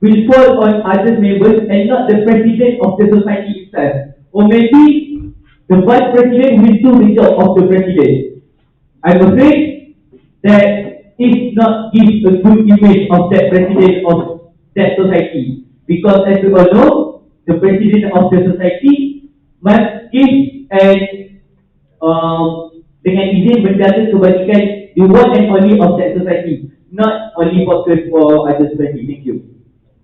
will fall on other members and not the president of the society itself. Or maybe the vice president will do the job of the president. I'm afraid that it not gives a good image of that president of that society. Because as we all know, the president of the society must give and dengan izin menjaga kebajikan the one and only of that society, not only focus for other society. Thank you.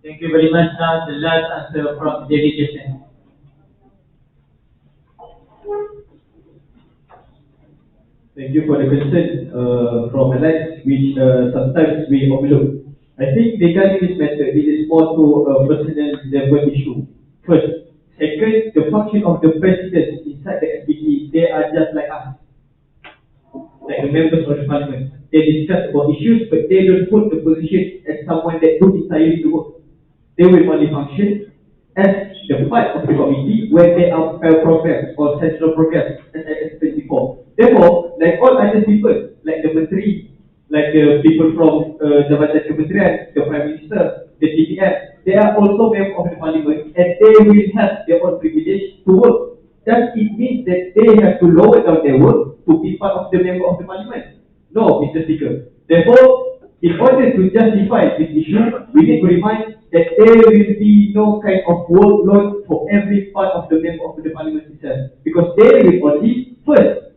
Thank you very much. Now, the last answer from delegation. Thank you for the question from Alex, which sometimes we overlook. I think regarding this matter, it is more to a personal level issue. First. Second, the function of the president inside the SPT, they are just like us, like the members of the parliament. They discuss about issues, but they don't put the position as someone that do entirely the work. They will only function as the part of the committee when there are programs or central programs, as I explained before. Therefore, like all other people, like the menteri, like the people from Jabatan Kementerian, the Prime Minister, the TPM, they are also members of the parliament and they will have their own privilege to work. Does it mean that they have to lower down their work to be part of the member of the parliament? No, Mr. Speaker. Therefore, in order to justify this issue, we need to remind that there will be no kind of workload for every part of the member of the parliament itself. Because they will only, first,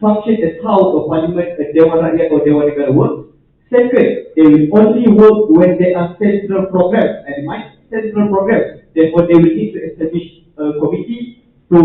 function as how a parliament, a Dewan Rakyat or Dewan Negara works. Second, they will only work when there are central programs, and my central programs. Therefore, they will need to establish a committee to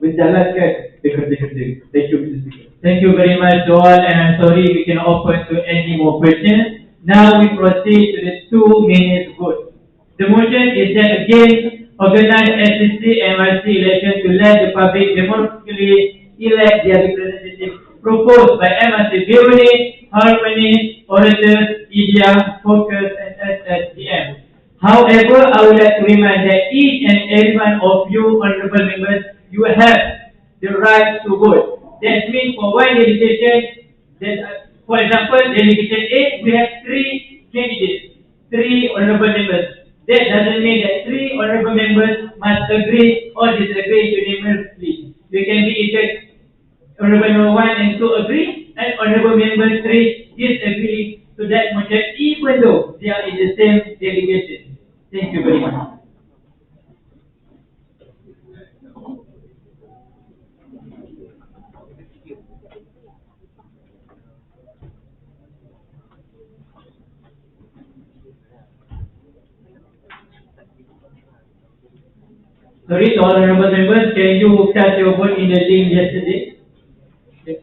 menjalankan the kerja-kerja. Thank you, Mr. Speaker. Thank you very much to all, and I'm sorry we cannot open to any more questions. Now we proceed to the 2 minutes vote. The motion is that again organize SCC MRC election to let the public democratically elect their representatives proposed by MRC Biruni, Harmony, Orators, Idiom, Focus, and SSDM. However, I would like to remind that each and every one of you honorable members, you have the right to vote. That means for one delegation, for example, delegation A, we have 3 candidates, 3 honorable members. That doesn't mean that 3 honorable members must agree or disagree unanimously. They can be either honorable number 1 and 2 agree, and honorable member 3 disagree to that motion, even though they are in the same delegation. Thank you very much. Sorry, to all honorable members, can you cast your vote in the link yesterday? Yes.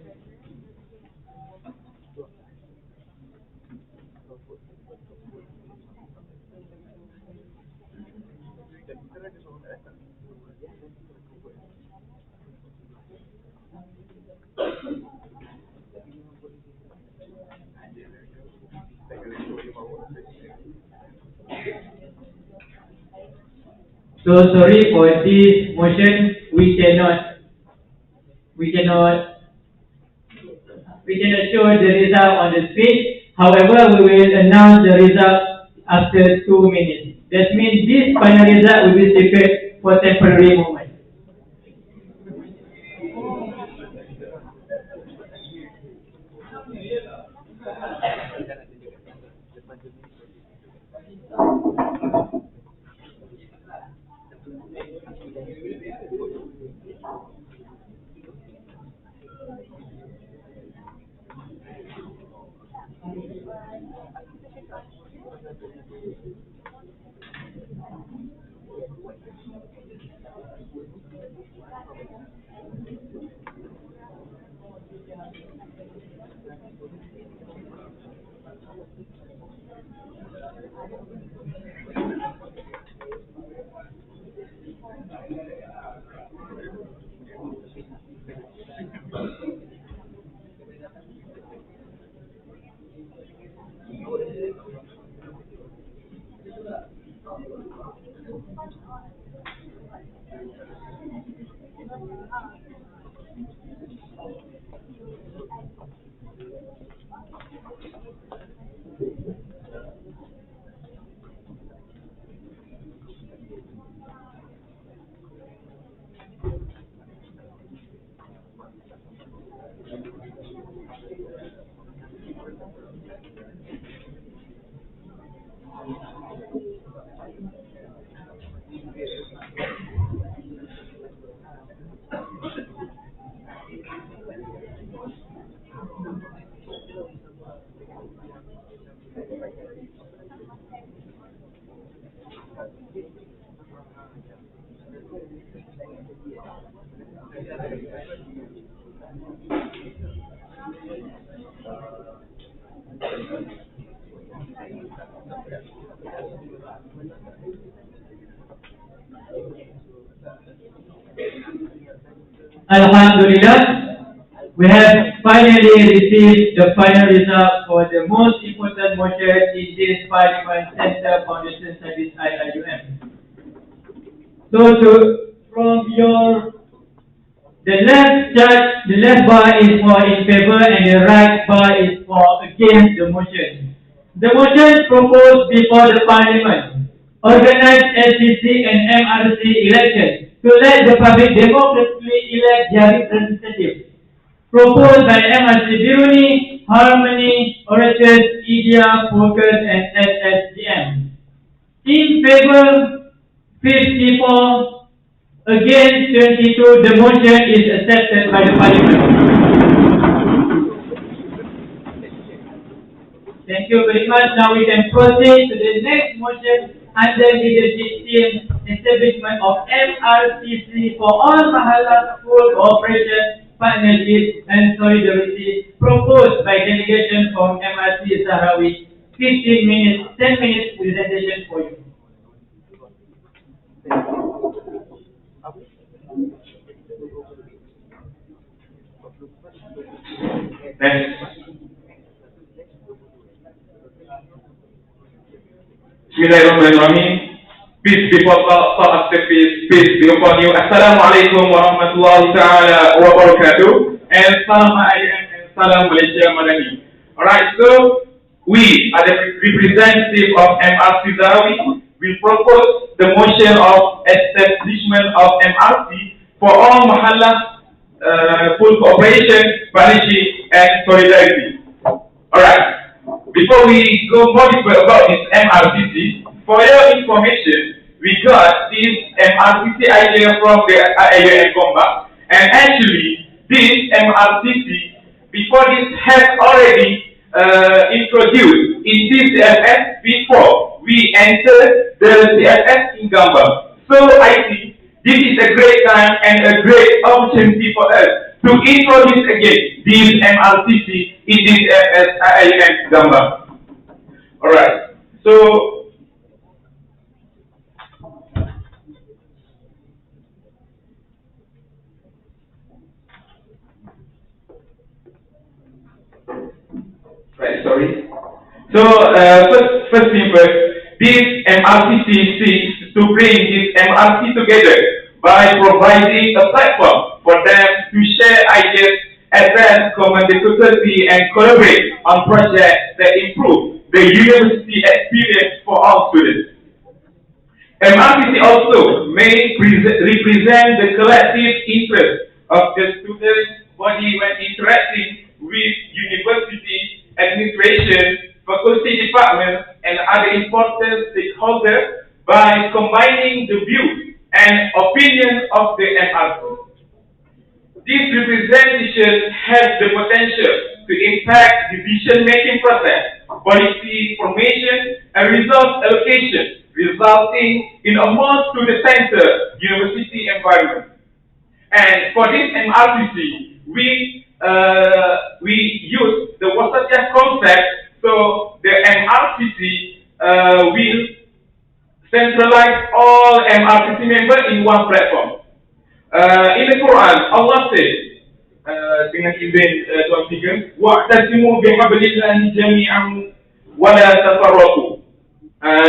So sorry for this motion, we cannot show the result on the screen. However, we will announce the result after 2 minutes. That means this final result will be secret for temporary moment. Alhamdulillah, we have finally received the final result for the most important motion in this Parliament Center Foundation Service IIUM. From the left chart, the left bar is for in favor and the right bar is for against the motion. The motion proposed before the Parliament organize SCC and MRC elections to let the public democratically elect their representatives. Proposed by MRC Biruni, Harmony, Orators, IDEA, Focus, and SSGM. In favor, 54. Against 22, the motion is accepted by the Parliament. Thank you very much. Now we can proceed to the next motion under leadership team, establishment of MRCC for all Mahala School Cooperation, Partnership and Solidarity, proposed by delegation from MRC Sahrawi. 15 minutes, 10 minutes presentation for you. Thanks. Bismillahirrahmanirrahim. Peace be upon Allah, after peace be upon you. Assalamualaikum warahmatullahi ta'ala wabarakatuh. And salam IIM and salam Malaysia Madani. Alright, so we are the representative of MRC Zarawi. We propose the motion of establishment of MRC for all Mahalla full cooperation, partnership, and solidarity. Alright. Before we go more deeper about this MRCC, for your information, we got this MRCC idea from the IIM Gombak, and actually, this MRCC, before this has already introduced in this CFS before we entered the CFS in Gamba. So I think this is a great time and a great opportunity for us to introduce again this MRCC in this IIM Gamba. Alright, so sorry. So first thing first, this MRCC seeks to bring this MRC together by providing a platform for them to share ideas, advance common difficulty, and collaborate on projects that improve the university experience for all students. MRCC also may represent the collective interest of the student body when interacting with university administration, faculty departments, other important stakeholders by combining the views and opinions of the MRC. This representation has the potential to impact decision-making process, policy formation, and resource allocation, resulting in a more student-centered university environment. And for this MRCC, we use the Wasatiyah concept. So the MRCC will centralize all MRCC members in one platform. In the Quran, Allah says, dengan izin Tuan Speaker, wa'tasimu bihablillahi jami'an wa la tafarraqu.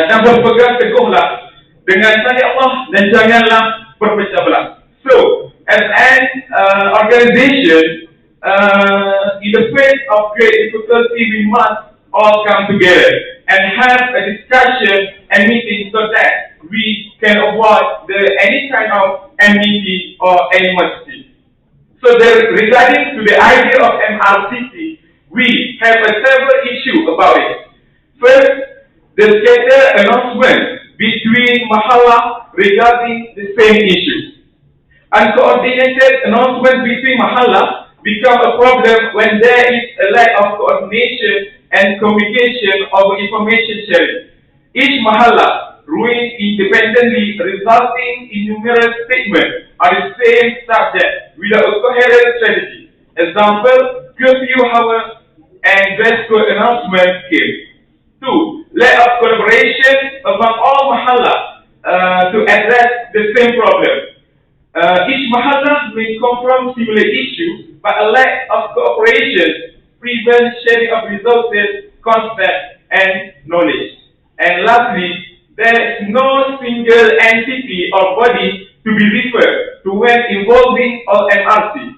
Dan berpegang teguhlah dengan tali Allah dan janganlah berpecah belah. So, as an organization, in the face of great difficulty, we must all come together and have a discussion and meeting so that we can avoid any kind of enmity or animosity. So regarding to the idea of MRCC, we have several issues about it. First, the scattered announcement between Mahalla regarding the same issue. Uncoordinated announcement between Mahalla become a problem when there is a lack of coordination and communication of information sharing. Each Mahalla ruling independently, resulting in numerous statements on the same subject without a coherent strategy. Example, curfew hours and dress code announcement came. 2. Lack of collaboration among all Mahalla to address the same problem. Each Mahalla may confront similar issues, but a lack of cooperation prevents sharing of resources, concepts, and knowledge. And lastly, there is no single entity or body to be referred to when involving all MRC.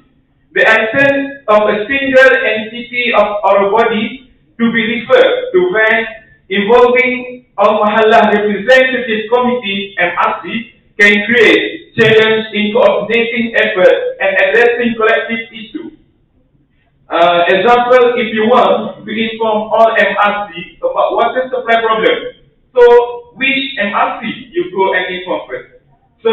The absence of a single entity or body to be referred to when involving all Mahalla Representative Committee MRC can create challenge in coordinating efforts and addressing collective issues. Example, if you want to inform all MRC about water supply problem, so which MRC you go and inform first? So,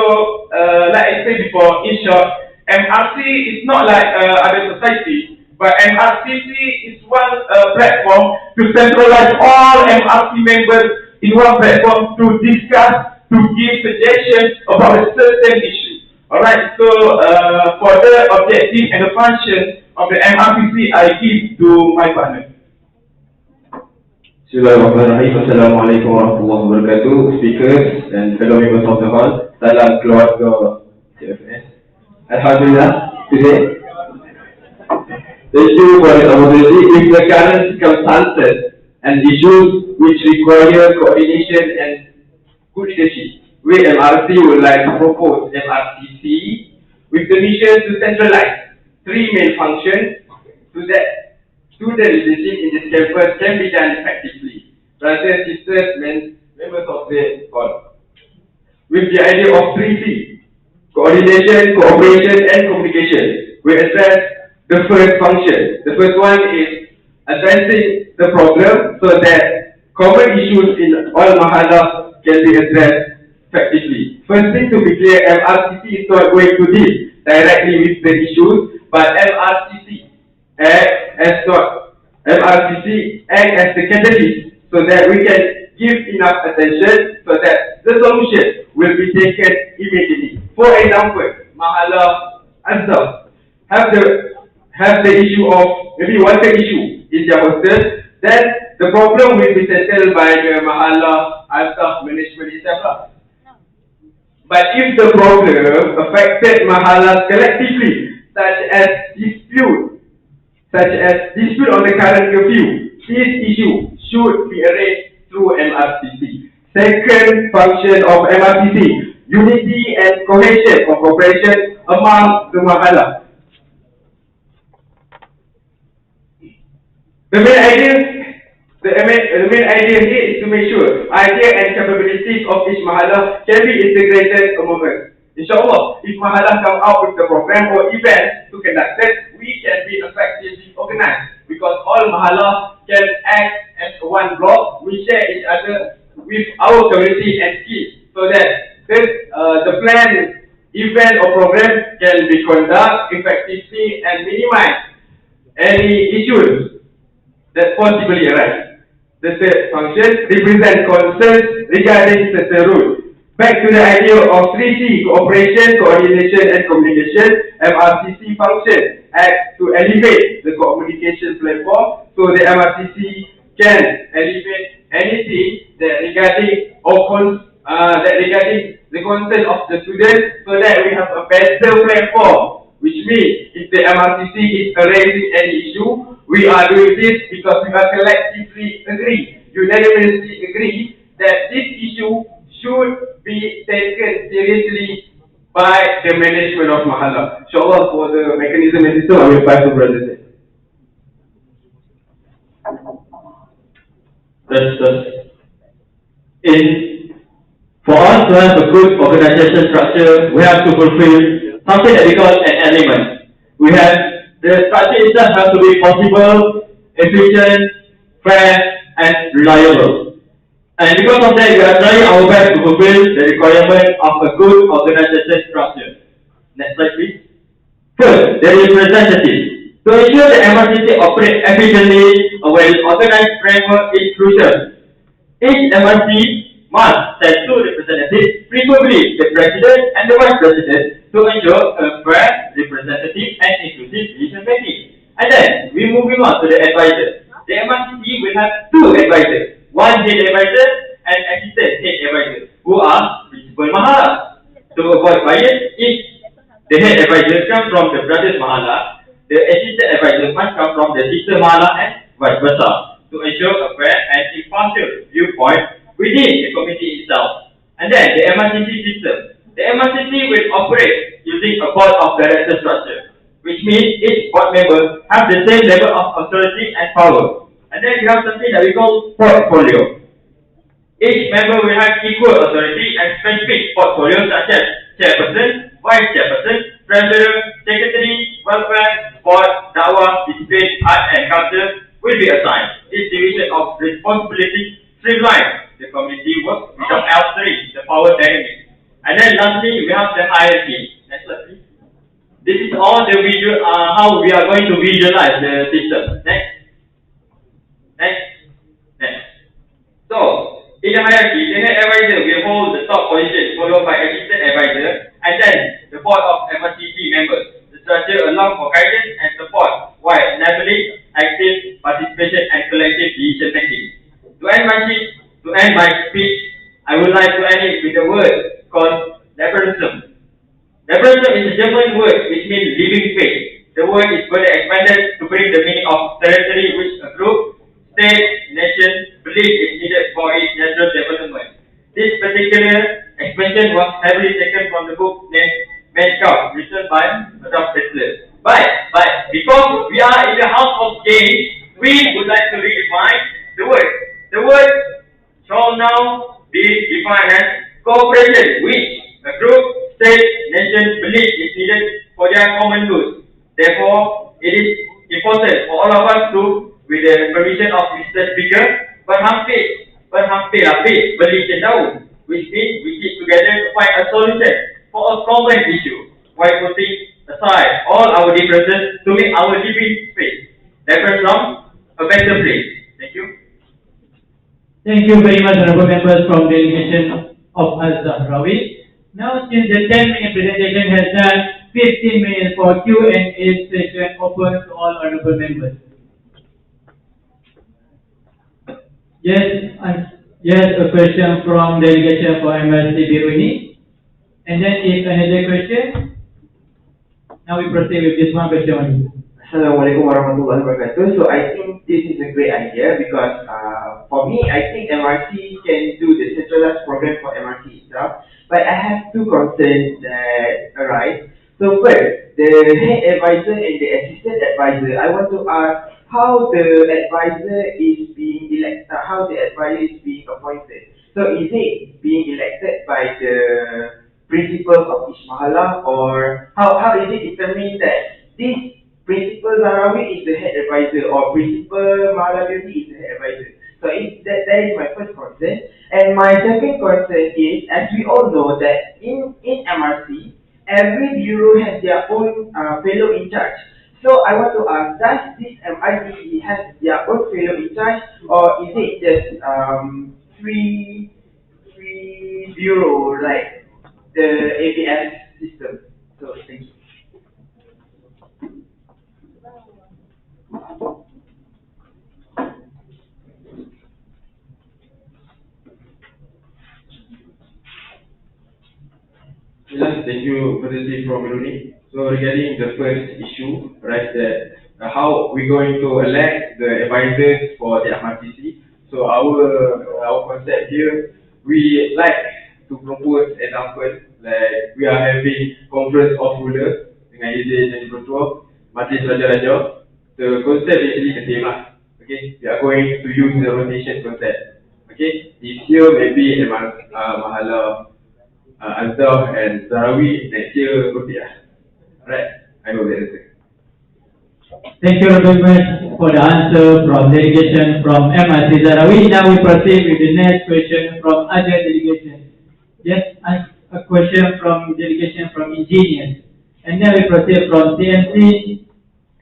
like I said before, in short, MRC is not like other society, but MRCC is one platform to centralize all MRC members in one platform to discuss, to give suggestions about a certain issue. Alright, so for the objective and the function of the MRCC, I give to my partner. Bismillahirrahmanirrahim. Assalamualaikum warahmatullahi wabarakatuh. Speakers and fellow members of the hall. Salam keluarga Cfs. Alhamdulillah. Today, thank you for the opportunity. With the current circumstances and issues which require coordination and good leadership, we MRC would like to propose MRCC with the mission to centralize three main functions so that student leadership in this campus can be done effectively. Brothers, sisters, members of the hall. With the idea of 3C, coordination, cooperation, and communication, we address the first function. The first one is addressing the problem so that common issues in all Mahalla can be addressed effectively. First thing to be clear, MRCC is not going to deal directly with the issues, but MRCC acts as the catalyst so that we can give enough attention so that the solution will be taken immediately. For example, Mahalla Ansar have the issue of maybe water issue in their hostel, then the problem will be settled by the Mahalla Ansar management itself. But if the problem affected Mahallas collectively, such as dispute on the current curfew, this issue should be arranged through MRCC. Second function of MRCC, unity and cohesion or cooperation among the Mahalla. The main idea here is to make sure idea and capabilities of each Mahalla can be integrated among us. Inshallah, if Mahalla come out with the program or event to conduct it, we can be effectively organized because all Mahalla can act as one block, we share each other with our community and kids so that the planned event or program can be conducted effectively and minimize any issues that possibly arise. The third function represents concerns regarding certain rules. Back to the idea of 3C, cooperation, coordination, and communication, MRCC function acts to elevate the communication platform so the MRCC can elevate anything that regarding that regarding the concern of the students so that we have a better platform. Which means if the MRCC is raising any issue, we are doing this because we are collectively unanimously agree that this issue should be taken seriously by the management of Mahala. Inshallah, for the mechanism and system, I will pass to Brother. That's in for us to have a good organization structure, we have to fulfill something that we call an element. We have the structure itself has to be possible, efficient, fair, and reliable. And because of that, we are trying our best to fulfill the requirement of a good organization structure. Next slide, please. First, the representative. To ensure the MRCC operates efficiently, a well-organized framework is crucial. Each MRC must send two representatives, preferably the president and the vice president, to ensure a fair, representative, and inclusive decision making. And then, we're moving on to the advisors. The MRCC will have two advisors, one head advisor and assistant head advisor, who are principal Mahala. To avoid bias, if the head advisors come from the brothers Mahala, the assistant advisors must come from the sister Mahala and vice versa, to ensure a fair and impartial viewpoint within the committee itself. And then the MRCC system. The MRCC will operate using a board of director structure, which means each board member have the same level of authority and power. And then we have something that we call portfolio. Each member will have equal authority and specific portfolios such as chairperson, vice chairperson, treasurer, secretary, welfare, sport, dawah, discipline, art and culture will be assigned. This division of responsibility streamlines the community work without altering the power dynamics. And then lastly, we have the hierarchy. Next slide, please. This is all the visual, how we are going to visualize the system. Next. So, in the hierarchy, the head advisor will hold the top position, followed by assistant advisor, and then the board of MRCC members. The structure allows for guidance and support, while enabling active participation and collective decision making. To end my speech, I would like to end it with a word called liberalism. Liberalism is a German word which means living space. The word is further expanded to bring the meaning of territory which a group, state, nation believe is needed for its natural development. This particular expansion was heavily taken from the book named Mankind, written by Adolf Hitler. But because we are in the house of change, we would like to redefine the word. The word shall now be defined as cooperation, which a group, state, nation believe is needed for their common good. Therefore, it is important for all of us to, with the permission of Mr. Speaker, berhampir berlincin daun, which means we sit together to find a solution for a common issue, while putting aside all our differences to make our living space different from a better place. Thank you. Thank you very much, honorable members from delegation of Al-Zahrawi. Now, since the 10-minute presentation has done, 15 minutes for Q&A session open to all honorable members. Yes, a question from delegation for MRC Biruni. And then if another question, now we proceed with this one question only. Assalamualaikum warahmatullahi wabarakatuh. So I think this is a great idea because for me, I think MRC can do the centralized program for MRC itself. But I have two concerns that arise. So first, the head advisor and the assistant advisor, I want to ask how the advisor is being elected, how the advisor is being appointed. So is it being elected by the principal of each mahala, or how is it determined that this Principal Zahrawi is the head advisor or Principal Mahala Beauty is the head advisor? that is my first concern. And my second concern is, as we all know that in MRC, every bureau has their own fellow in charge. So I want to ask, does this MIDE has their own fellow in charge, or is it just free bureau like the ABS system? So thank you. Yes, thank you, President from Brunei. So regarding the first issue, right, that how we going to elect the advisors for the MRTC. So our concept here, we like to propose example like we are having conference of rulers dengan izin yang bertua, majlis raja-raja. The concept is actually the same lah. Okay, we are going to use the rotation concept. Okay, this year maybe Mahala Azhar and Zarawi next year Rupiah. Alright, I hope that is it. Thank you very much for the answer from delegation from MRC Zarawi. Now we proceed with the next question from other delegation. Yes, a question from delegation from engineers. And then we proceed from CMC.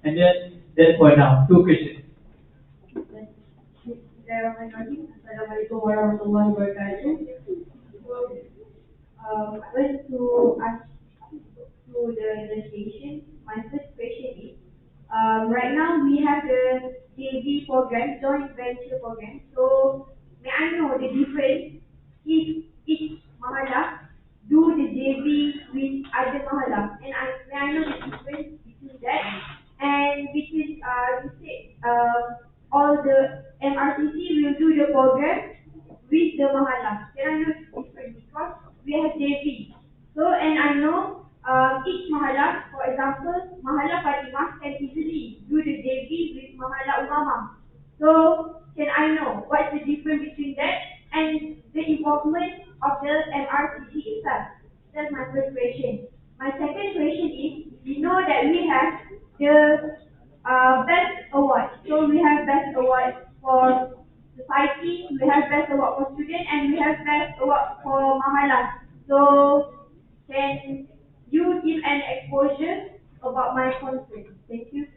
And then that's for now. Two questions. Assalamualaikum warahmatullahi wabarakatuh. I want to ask to the delegation. My first question is, right now we have the JV program, joint venture program. So may I know the difference if each mahala do the JV with other mahala, and may I know the difference between that and between you said all the MRTC will do the program with the mahala. Can I know the difference because we have JV. So and I know each mahala, for example, mahala Fatimah can easily do the JV with mahala Umamah. So can I know what's the difference between that and the involvement of the MRTC itself? That's my first question. My second question is, we know that we have the best award. So we have best award for society, we have best award for student, and we have best award for mahala. So can you give an exposure about my concern? Thank you.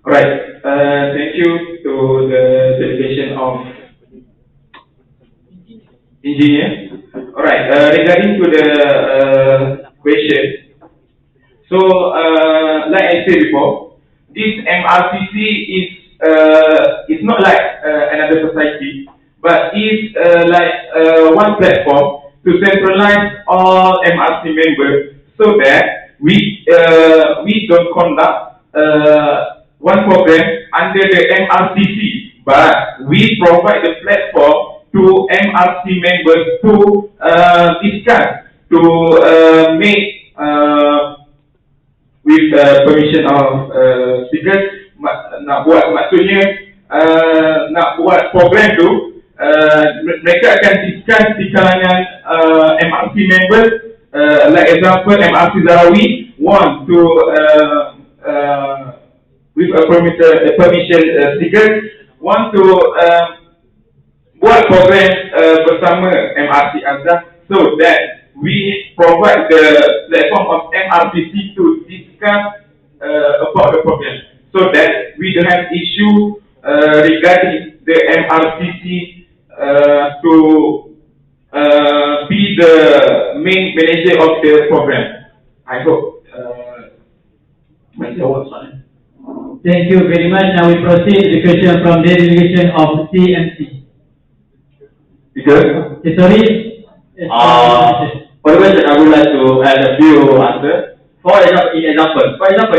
Alright, thank you to the delegation of engineers. Alright, regarding to the question, so like I said before, this MRCC is not like another society, but is like one platform to centralize all MRC members so that we don't conduct one program under the MRCC, but we provide the platform to MRC members to discuss, to make with permission of speakers, nak buat maksudnya nak buat program tu, mereka akan discuss di kalangan MRC members, like example MRC Zarawi want to with a permission speaker want to buat program bersama MRC Azhar so that we provide the platform of MRCC to discuss about the program so that we don't have issue regarding the MRCC to be the main manager of the program. I hope my thoughts on it. Thank you very much. Now we proceed with the question from the delegation of CMC. Because Sorry. for the question, I would like to add a few answers. For example,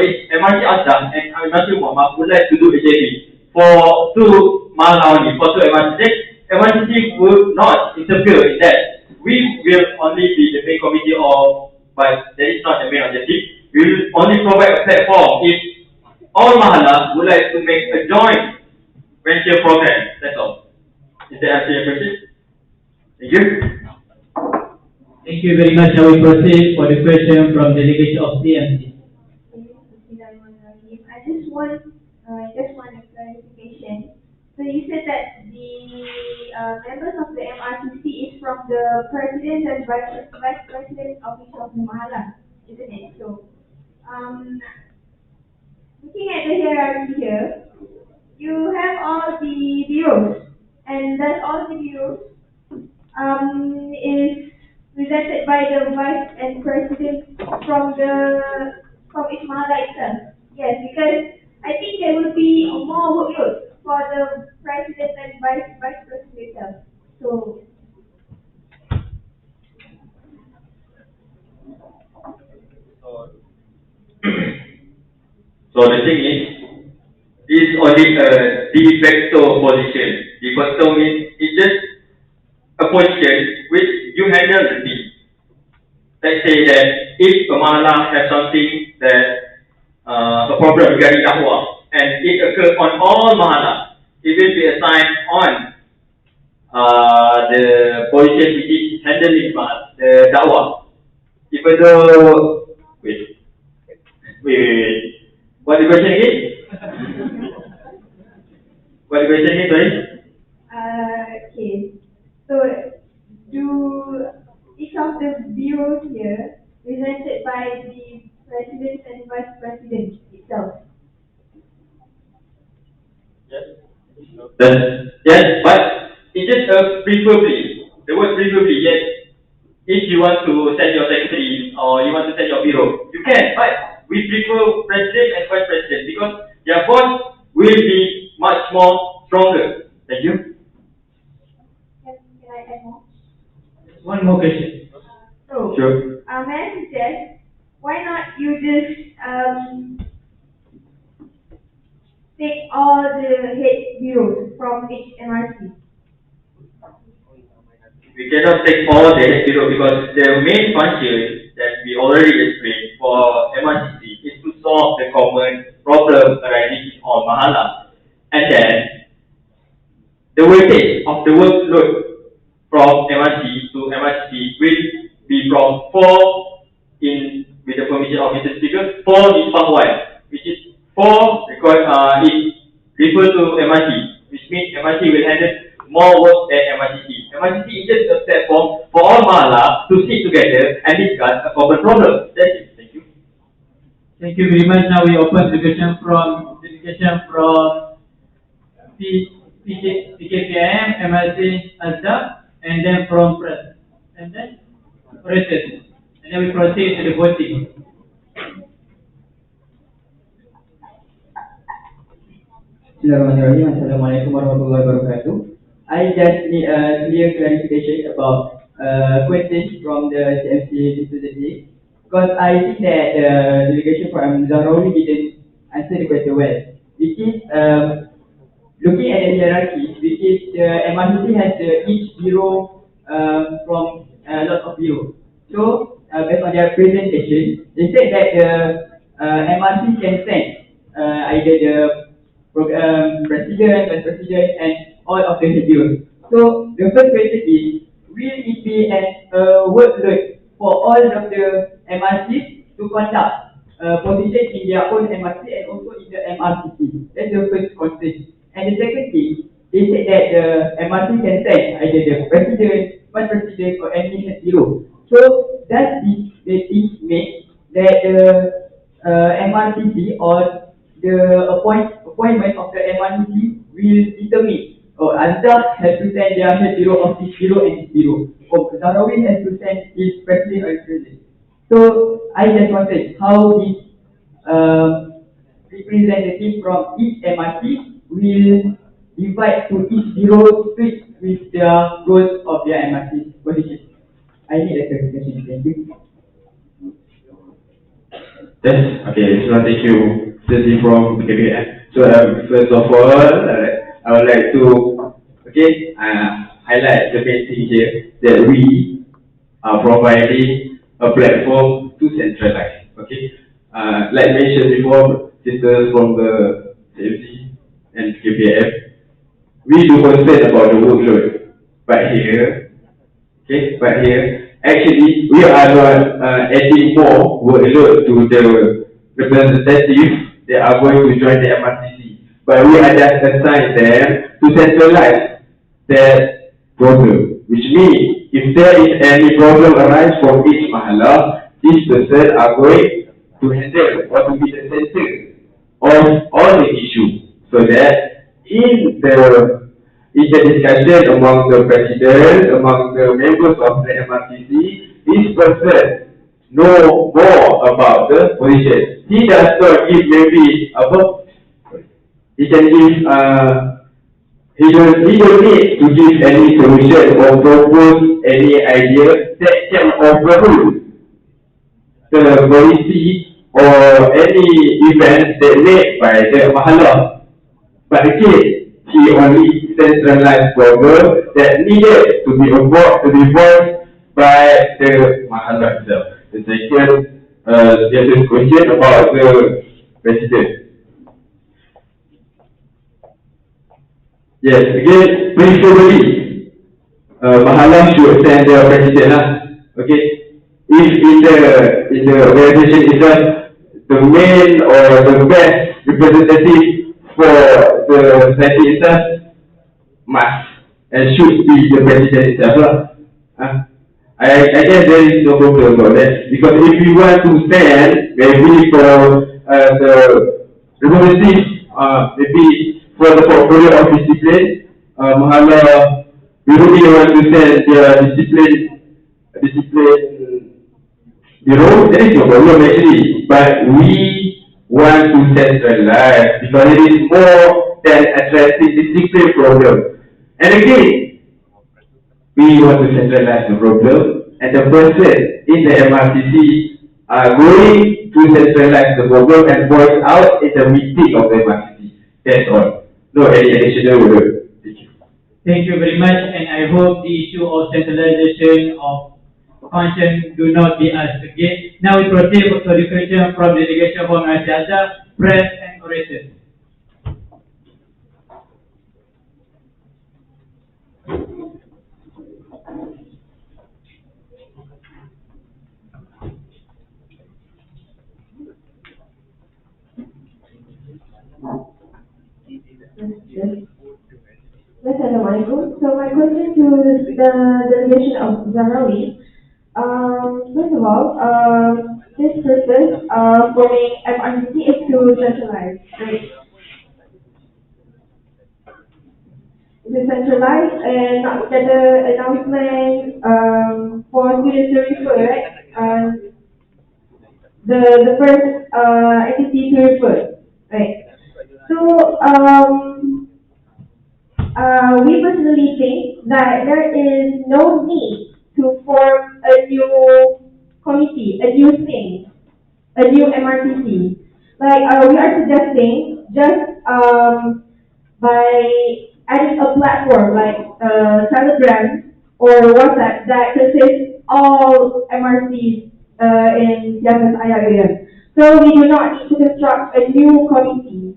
if MRC Azhar and MRC Muhammad would like to do a JV for two Mahala only, for two MRC, MRCC would not interfere in that. We will only be the main committee but that is not the main objective. We will only provide a platform if all Mahala would like to make a joint venture program. That's all. Is that answer your question? Thank you. Thank you very much. Now we proceed for the question from delegation of CMC. Bismillahirrahmanirrahim. I just want a clarification. So you said that the members of the MRCC is from the president and vice president of each of the mahala, isn't it? So, looking at the hierarchy here, you have all the bureaus, and thus all the bureaus is presented by the vice and president from each mahala itself. Yes, because I think there will be more workload for the president and vice president itself. So So the thing is only a de facto position. De facto means it's just a position which you handle the team. Let's say that if a mahala has something that a problem regarding dakwah and it occurs on all mahala, it will be assigned on the position which is handling the dakwah. Even though wait. What the question again? What the question again, sorry? okay. So do each of the bureaus here presented by the president and vice president itself? Yes, but it is preferably. The word preferably, yes. If you want to send your secretary or you want to send your bureau, you can. But we prefer president and vice president because their voice will be much more stronger. Thank you. Can I add more? One more question. So, Sure. may I suggest, why not you just take all the head bureaus from each MRC? We cannot take all the head bureau because the main function that we already explained for MRCC is to solve the common problem arising in all mahala. And then the weightage of the workload from MRC to MRCC will be from 4 in with the permission of Mr. Speaker, 4 is part 1, which is 4 because it refers to MRC, which means MRC will handle more work than MRCC. MRCC is just a platform for all mahala to sit together and discuss a common problem. That's it. Thank you. Thank you very much. Now we open the question from delegation from PKPIM, MLC, ASDA, and then from press, and then presses. And then we proceed to the voting. Bismillahirrahmanirrahim. Assalamualaikum warahmatullahi wabarakatuh. I just need a clear clarification about questions from the CMC representative because I think that the delegation from Zahrawi didn't answer the question well. Which is looking at the hierarchy, which is the MRCC has each bureau from a lot of bureaus. So based on their presentation, they said that the MRC can send either the president, vice president, and all of the bureaus. So the first question is, will it be a workload for all of the MRCs to conduct position in their own MRC and also in the MRCC? That's the first concern. And the second thing, they said that the MRC can send either the president, vice president, or any head bureau. So does this mean that the MRCC or the appointment of the MRCC will determine or ASDA has to send their head bureau of this bureau and this bureau, or Zahrawi has to send his president or his president. So I just wondered how this representative from each MRC will divide to each bureau switch with their goals of their MRC position. I need a clarification. Thank you. Yes, okay, so thank you, Ceci from KBN. So first of all, I would like to, highlight the main thing here, that we are providing a platform to centralize, okay? Like mentioned before, sisters from the CFC and KPF, we do concern about the workload, but here, Okay, but here, actually, we are not adding more workload to the representatives that are going to join the MRTC. But we are just assign them to centralize that problem. Which means, if there is any problem arise from each mahala, this person are going to handle or to be the center of all the issue. So that in the discussion among the president, among the members of the MRTC, this person know more about the position. He does not give maybe he can give he don't need to give any solution or propose any idea that can overrule the policy or any event that made by the mahala. But again, he only centralized problem that needed to be voiced by the mahala itself. The second, there's a question about the president. Yes, again, preferably, mahala should send the president lah. Okay, if in the organization itself, the main or the best representative for the society itself must and should be the president itself lah. I guess there is no problem about that because if we want to stand maybe for the representative, maybe for the portfolio of discipline, mahala we really want to send their discipline bureau. There is no problem actually, but we want to centralize because it is more than addressing discipline problem. And again, we want to centralize the problem, and the person in the MRTC are going to centralize the problem and voice out in the meeting of the MRTC. That's all. No any additional word. Thank you. Thank you very much, and I hope the issue of centralization of function do not be asked again. Now we proceed to the question from the delegation from Asia, press and orators. Assalamualaikum. So my question to the delegation of Zahrawi, first of all, this purpose forming MRCC is to centralize, right? To centralize and not get the announcement for students to refer, right? The first entity to refer, right? So we personally think that there is no need to form a new committee, a new thing, a new MRTC. Like we are suggesting just by adding a platform like Telegram or WhatsApp that consists all MRCs in Cfs Iium. So we do not need to construct a new committee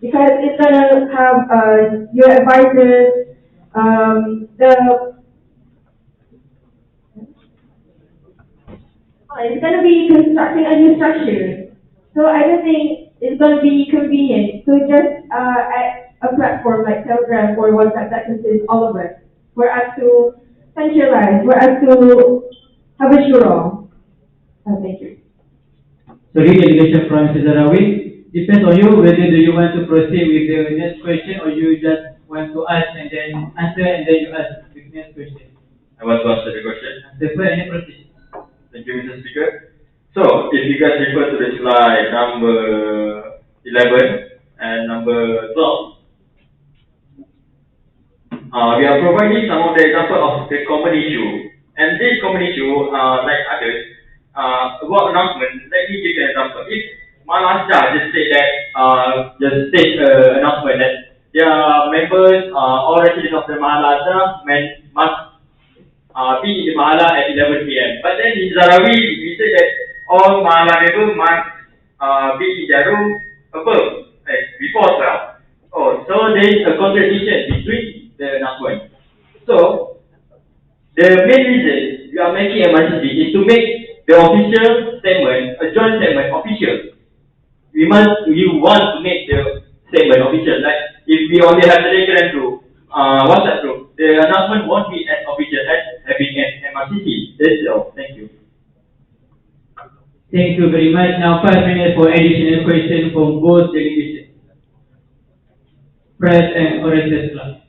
because it's gonna have your advisors, it's gonna be constructing a new structure. So I don't think it's gonna be convenient to just add a platform like Telegram or WhatsApp that consists all of us for us to centralize, for us to have a shura. Thank you. So the delegation from Zahrawi, depends on you whether do you want to proceed with the next question or you just want to ask and then answer and then you ask the next question. I want to answer the question. Answer first and then proceed. Thank you, Mr. Speaker. So, if you guys refer to the slide number 11 and number 12, we are providing some of the example of the common issue. And this common issue, like others, about announcement, let me give you an example. If Malaysia just say that, just state announcement that their members, all residents of the Malaysia must be in the Mahala at 11 p.m. But then in Zahrawi, we say that all Mahala members must be in their room above, before 12. Oh, so there is a contradiction between the announcement. So, The main reason we are making MRCC is to make the official statement, a joint statement, official. We want to make the statement official. Like if we only have Telegram group, WhatsApp group, the announcement won't be as official as having an MRCC. That's all. Thank you. Thank you very much. Now 5 minutes for additional question from both delegations. Press and orators class.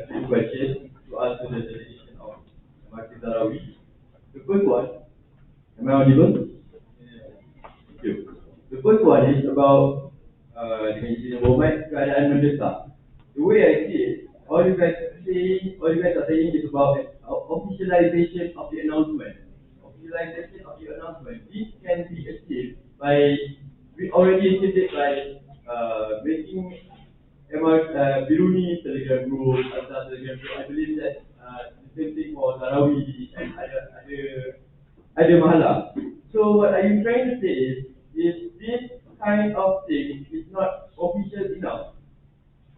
Two questions to answer the delegation of Martin Tarawi. The first one, am I audible? Thank you. The first one is about dengan Engineer Muhammad, keadaan mendesak. The way I see it, all you guys are saying is about officialization of the announcement. Officialization of the announcement. This can be achieved by, we already achieved it by making Biruni Telegram group, Asal Telegram group. I believe that the same thing for Tarawi and other mahala. So what are you trying to say is this kind of thing is not official enough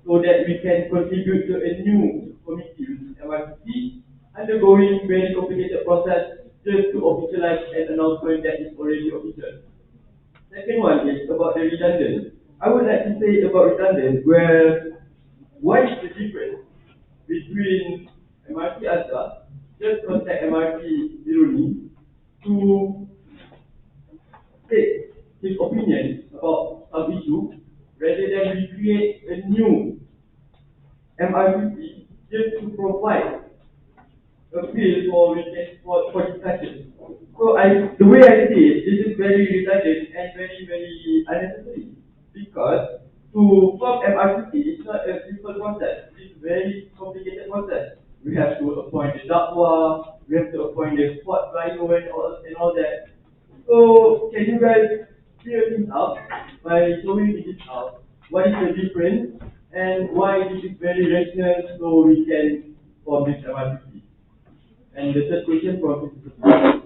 so that we can contribute to a new committee, which is MRCC, undergoing very complicated process just to officialize an announcement that is already official. Second one is about the redundant. I would like to say about redundant, where what is the difference between MRT Azhar, just contact MRT Biruni to state his opinion about some issue, rather than we create a new MRCC just to provide a field for discussion. So the way I see it, this is very redundant and very unnecessary, because to form MRCC is not a simple process. It's a very complicated process. We have to appoint the dakwa, we have to appoint the sport bio and all that. So can you guys clear things up by showing me this out? What is the difference and why this is very rational so we can form this MRCC? And the third question from Mr.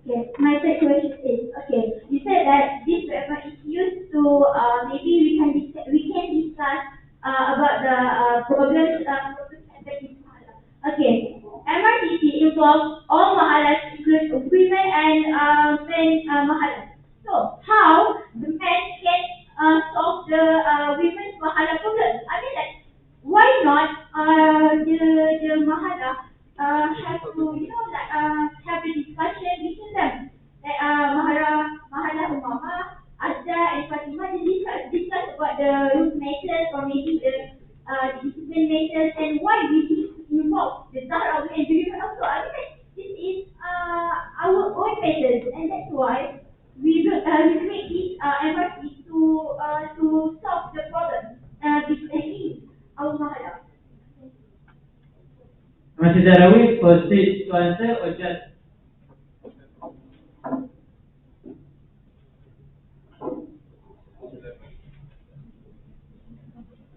Okay, my third question is, okay, you said that this paper is used to, maybe we can discuss about the problems affecting mahala. Okay, MRTC involves all mahalas, including women and men mahalas. So, how the men can solve the women's mahala problems? I mean, like, why not the mahala have to, have a discussion between them. Like, Mahala Umama, Azza and Fatima, they discuss about the root matters or maybe the decision matters and why we need to involve the Zahra and Biruni also. I mean, this is our own matters, and that's why we create this MRC to solve the problem between our Mahala. Mr. Tarawi, proceed to answer or just?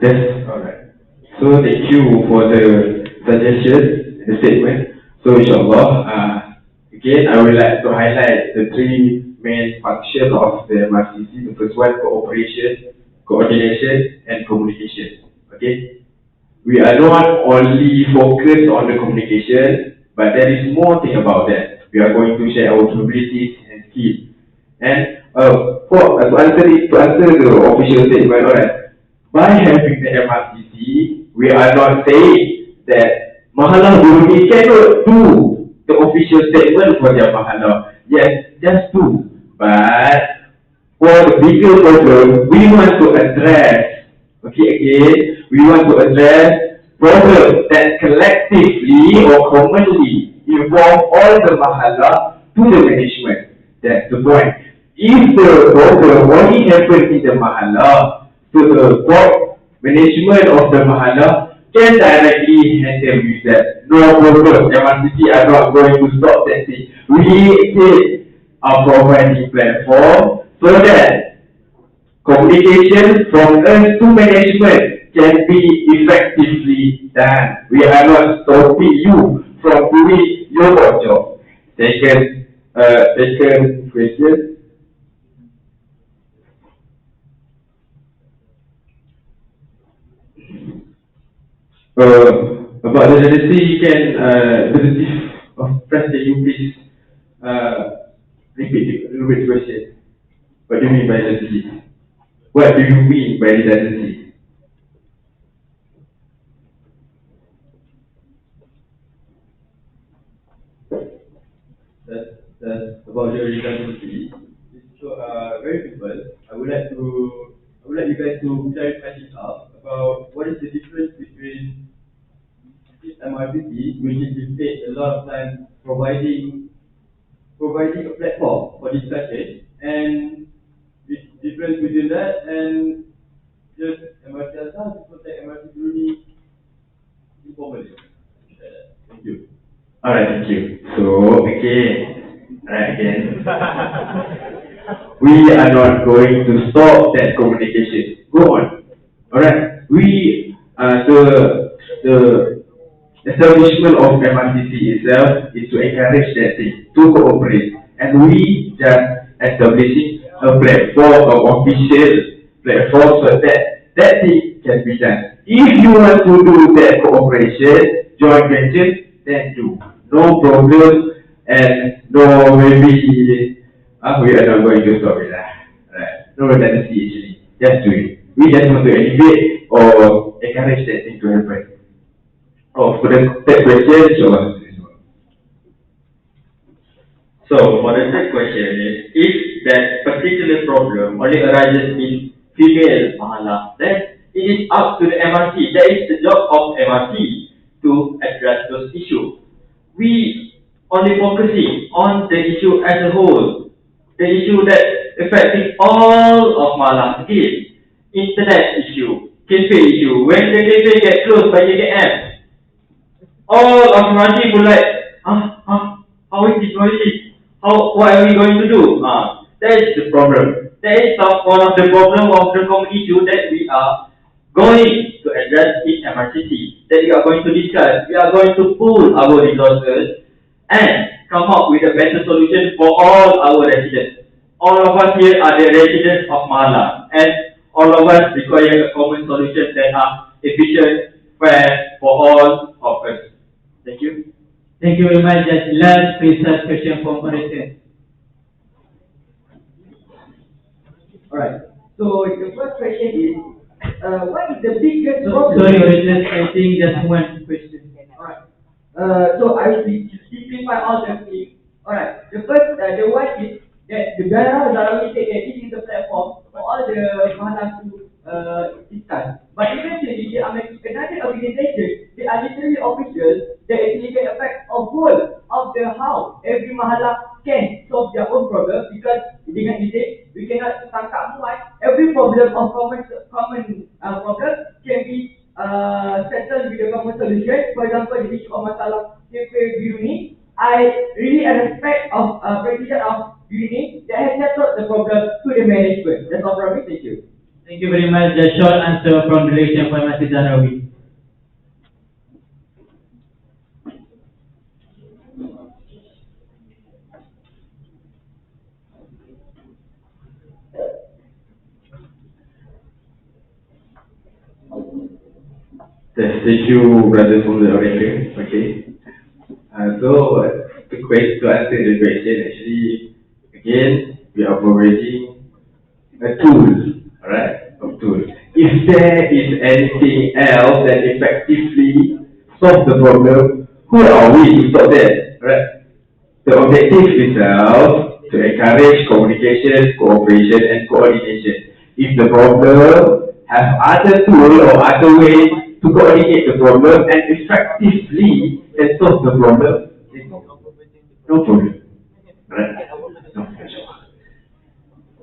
Yes, alright. So thank you for the suggestion, the statement. So inshallah, again I would like to highlight the three main functions of the MRCC. The first one, cooperation, coordination, and communication. Okay? We are not only focused on the communication, but there is more thing about that. We are going to share our capabilities and skills. And to answer the official statement, alright, by having the MRCC, we are not saying that Mahala Biruni cannot do the official statement for their Mahala. Yes, just do. But for the bigger problem, we want to address, okay, again, we want to address problems that collectively or commonly involve all the mahala to the management. That's the point. If the problem only happens in the mahala, so the top management of the mahala can directly handle with that. No problem. MRCC are not going to stop that thing. We are providing platform so that communication from us to management can be effectively done. We are not stopping you from doing your job. Second question. About the redundancy, can the chief of press, can you please repeat a little bit the question? What do you mean by redundancy? What do you mean by redundancy? That's about the redundancy. So, very simple. I would like you guys to clarify this up about what is the difference between this MRPC, which is we spent a lot of time providing a platform for discussion, and the difference between that and just MRC asal to protect MRC dulu informally. Thank you. Alright, thank you. So, again, alright, again. We are not going to stop that communication. Go on. Alright, the establishment of MRCC itself is to encourage that thing, to cooperate. And we just establishing a platform, an official platform so that thing can be done. If you want to do that cooperation, joint venture, then do. No problem, and no maybe we are not going to stop it. Right. No redundancy actually. Just do it. We just want to elevate or encourage that thing to happen. Oh, for the third question, so for the third question is, if that particular problem only arises in female mahala, then it is up to the MRC. That is the job of MRC to address those issues. We only focusing on the issue as a whole, the issue that affecting all of mahala. Again, internet issue, cafe issue. When the cafe get closed by JKM, all of humanity would like, how is it going? What are we going to do? That is the problem. That is one of the problem of the common issue that we are going to address in MRCC. That we are going to discuss. We are going to pool our resources and come up with a better solution for all our residents. All of us here are the residents of Mala, and all of us require a common solution that are efficient, fair for all of us. Thank you. Thank you very much. Just last precise question from Mauritius. Alright. So the first question is, what is the biggest problem? Sorry, Mauritius, I think just one question. Alright. So I will simplify all the things. Alright. The first, the one is that the Dara Zarawi said that this is the platform for all the Mahalas to discuss. But eventually, they are making another organization. They are literally officials that actually can affect a whole of the how every Mahala can solve their own problem, because dengan ini we cannot tangkap muat. Every problem of common problem can be settled with a common solution. For example, the issue of masalah cafe biru ni, I really respect of president of biru ni that has settled the problem to the management. That's all from me. Thank you. Thank you very much. The short answer from the relation for Masjid Zahrawi. Thank you, brother from the orator. Okay. To answer the question, actually, again, we are providing a tool, alright, a tool. If there is anything else that effectively solve the problem, who are we to stop that, right? The objective itself to encourage communication, cooperation, and coordination. If the problem have other tool or other way to coordinate the problem and effectively and solve the problem, no problem. Right? No.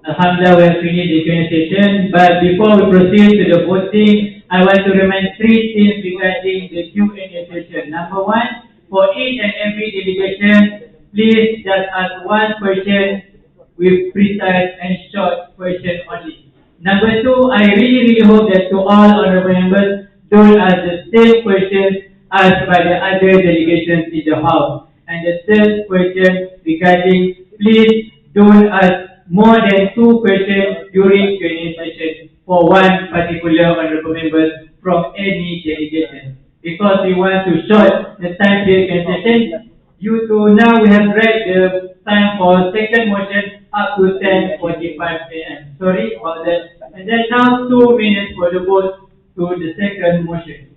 Alhamdulillah, we have finished the Q&A session. But before we proceed to the voting, I want to remind three things regarding the Q&A session. Number one, for each and every delegation, please just ask one question with precise and short question only. Number two, I really hope that to all honorable members don't ask the same questions asked by the other delegations in the House. And the third question regarding, please don't ask more than two questions during Q&A session for one particular honorable member from any delegation. Because we want to short the time period session. Due to now we have read the time for second motion up to 10:45 a.m. Sorry about that. And then now 2 minutes for the vote to the second motion.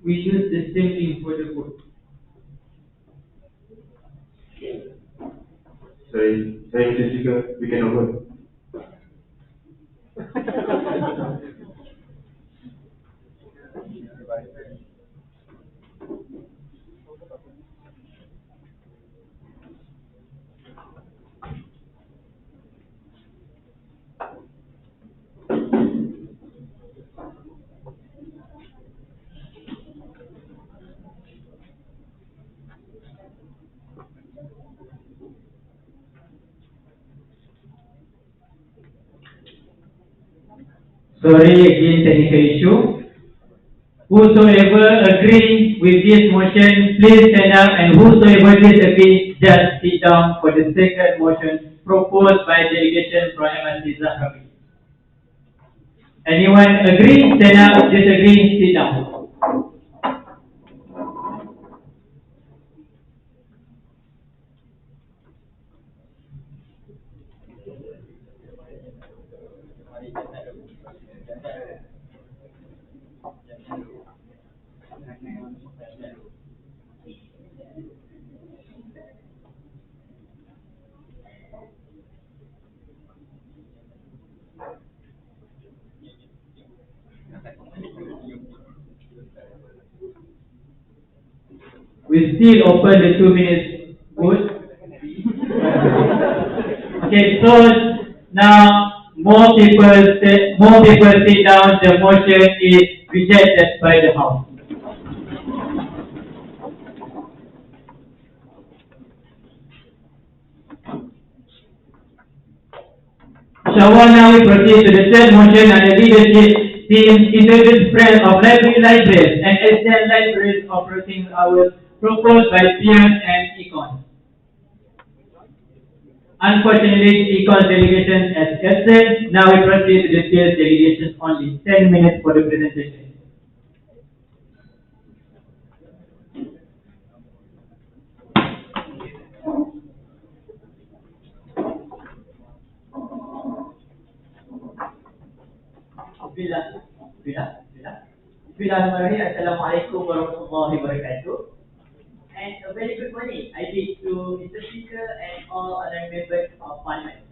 We use the same link for the vote. Sorry, Mr. Speaker, we cannot vote. Sorry again, technical issue. Whosoever agree with this motion, please stand up, and whosoever disagree, just sit down for the second motion proposed by delegation from MRC Zahrawi. Anyone agree? Stand up. Disagree? Sit down. We still open the 2 minutes vote. Okay, so now more people sit down. The motion is rejected by the House. Inshallah, now we proceed to the third motion and the leadership team introduce spread of libraries and extend libraries operating hours proposed by Pian and Econ. Unfortunately, Econ delegation has absent. Now we proceed to the PS delegation only. 10 minutes for the presentation. Bismillahirrahmanirrahim. Assalamualaikum warahmatullahi wabarakatuh. And a very good morning, I bid to Mr. Speaker and all other members of Parliament.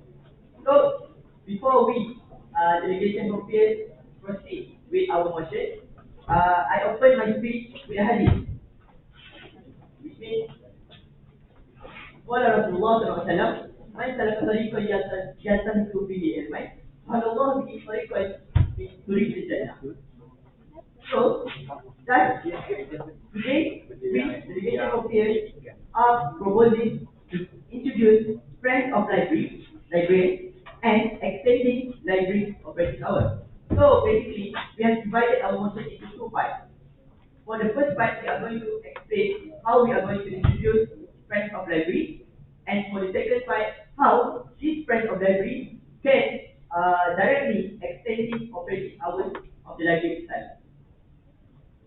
So, before we, delegation from PS, proceed with our motion, I open my speech with a hadith, which means, Qala Rasulullah sallallahu alaihi wasallam, Man salaka tariqan yaltamisu fihi ilman, Allah bihi tariqan min turuqil jannah. So, that today, we, the delegation of PS, are proposing to introduce Friends of Library, and extending library operating hours. So, basically, we have divided our motion into two parts. For the first part, we are going to explain how we are going to introduce Friends of Library, and for the second part, how these Friends of Library can directly extending operating hours of the library itself.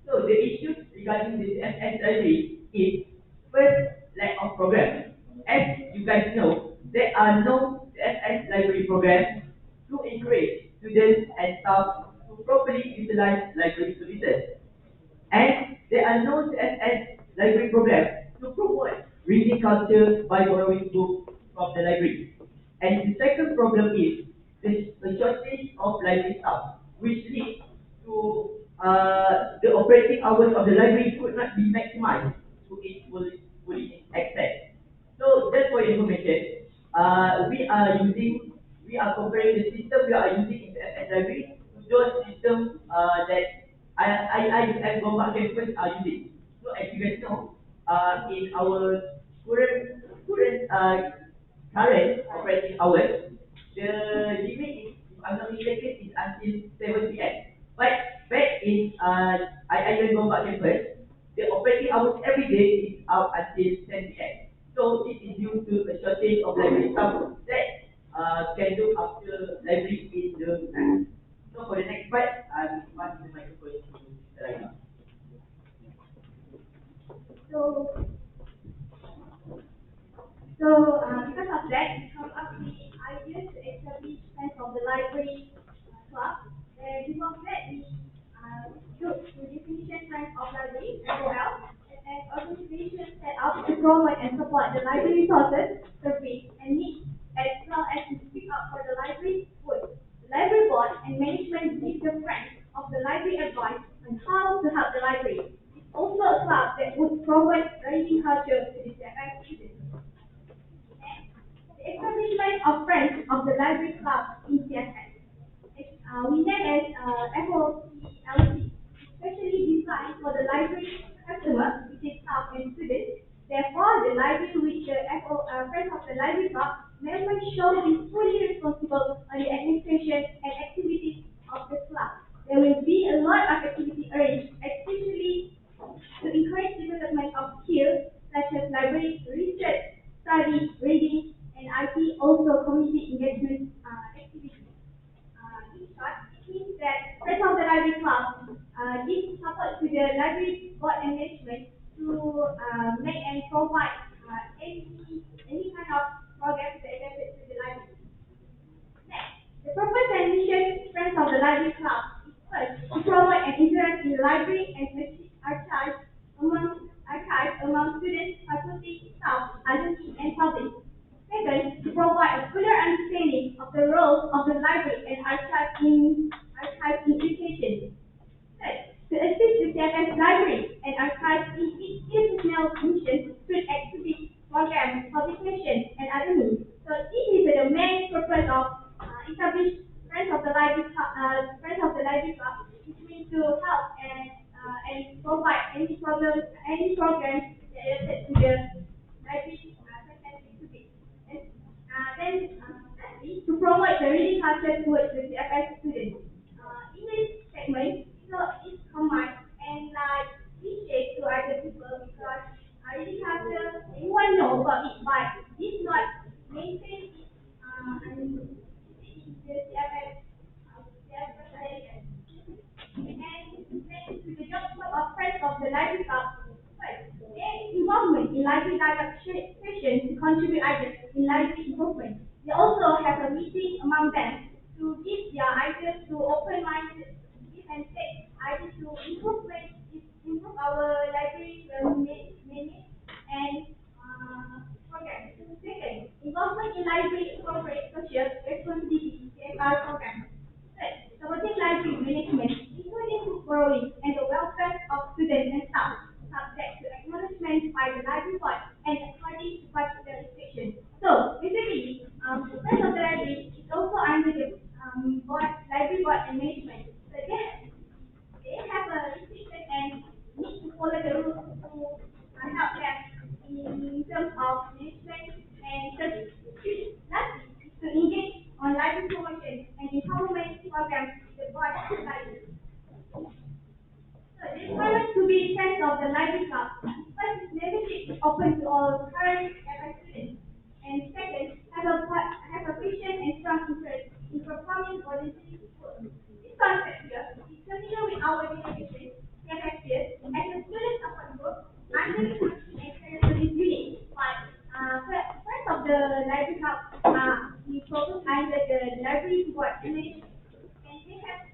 So the issues regarding this FS library is first, lack of program. As you guys know, there are no FS library programs to encourage staff to properly utilize library services. And there are no CFS library programs to promote reading culture by borrowing books from the library. And the second problem is the shortage of library staff, which leads to the operating hours of the library could not be maximized to its full extent. So just for your information, we are comparing the system we are using in the FS library to those systems that I Gombak campus are using. So as you guys know, in our current operating hours, the limit is, if I'm not mistaken, is until 7 p.m. But back in Gombak campus, the operating hours every day is up until 10 p.m. So this is due to a shortage of library staff that can look after library in the night. So for the next part, I will pass the microphone to Mr. Raina. So, because of that, we come up with the idea to establish friends of the library club. And before that, we look to definition friends of library, FOL, as an organization set up to promote and support the library resources, service, and needs, as well as to speak up for the library good. The library board and management give the friends of the library advice on how to help the library. It's also a club that would promote reading culture to the CFS students. The establishment of Friends of the Library Club in CFS. We name as FOCLC, especially designed for the library customer, which is staff and students. Therefore, the library to which the Friends of the Library Club members shall be fully responsible on the administration and activities of the club. There will be a lot of activity arranged, especially to encourage development of skills such as library research, study, reading, and IT, also community engagement activities. In short, it means that Friends of the Library Club gives support to the library board and management to make and provide any kind of programs that related to the library. Next, the purpose and mission Friends of the Library Club is first to promote and interact in the library and archives among students, faculty, staff, alumni, and public. Second, to provide a fuller understanding of the roles of the library and archive in education. Third, to assist the CFS library and archives in its institutional mission through exhibits, programs, publications, and other means. So this is the main purpose of establish Friends of the Library Club, which means to help and provide any programs related to the library activities. Lastly, to promote the reading culture towards the CFS students. In this segment, it's combined and like cliche to other people because reading culture, everyone know about it, but it's not maintained and the CFS and next to the job scope of Friends of the Library Club. First, their involvement in library dialogue sessions to contribute ideas in library improvement. They also have a meeting among them to give their ideas to open-minded, give and take ideas to improve our library management and program. Second, involvement in library corporate social responsibility CSR program. Third, supporting library management, including book borrowing and the welfare of students and staff, subject to acknowledgement by the library board and according to particular restrictions. So basically, Friends of the Library is also under the library board and management. So they have a restriction and need to follow the rules to help them in terms of management and service. Lastly, is to engage on library promotion and empowerment programs with the board of the library. So the requirement to be friends of the library club. First, membership is open to all current and students. And second, have a patient and strong interest in performing voluntary work. This concept here is familiar with our dedication, CFS, as a student support group under the Country and Territories Unit. But first of the library club, we focus under the library board and management. And they have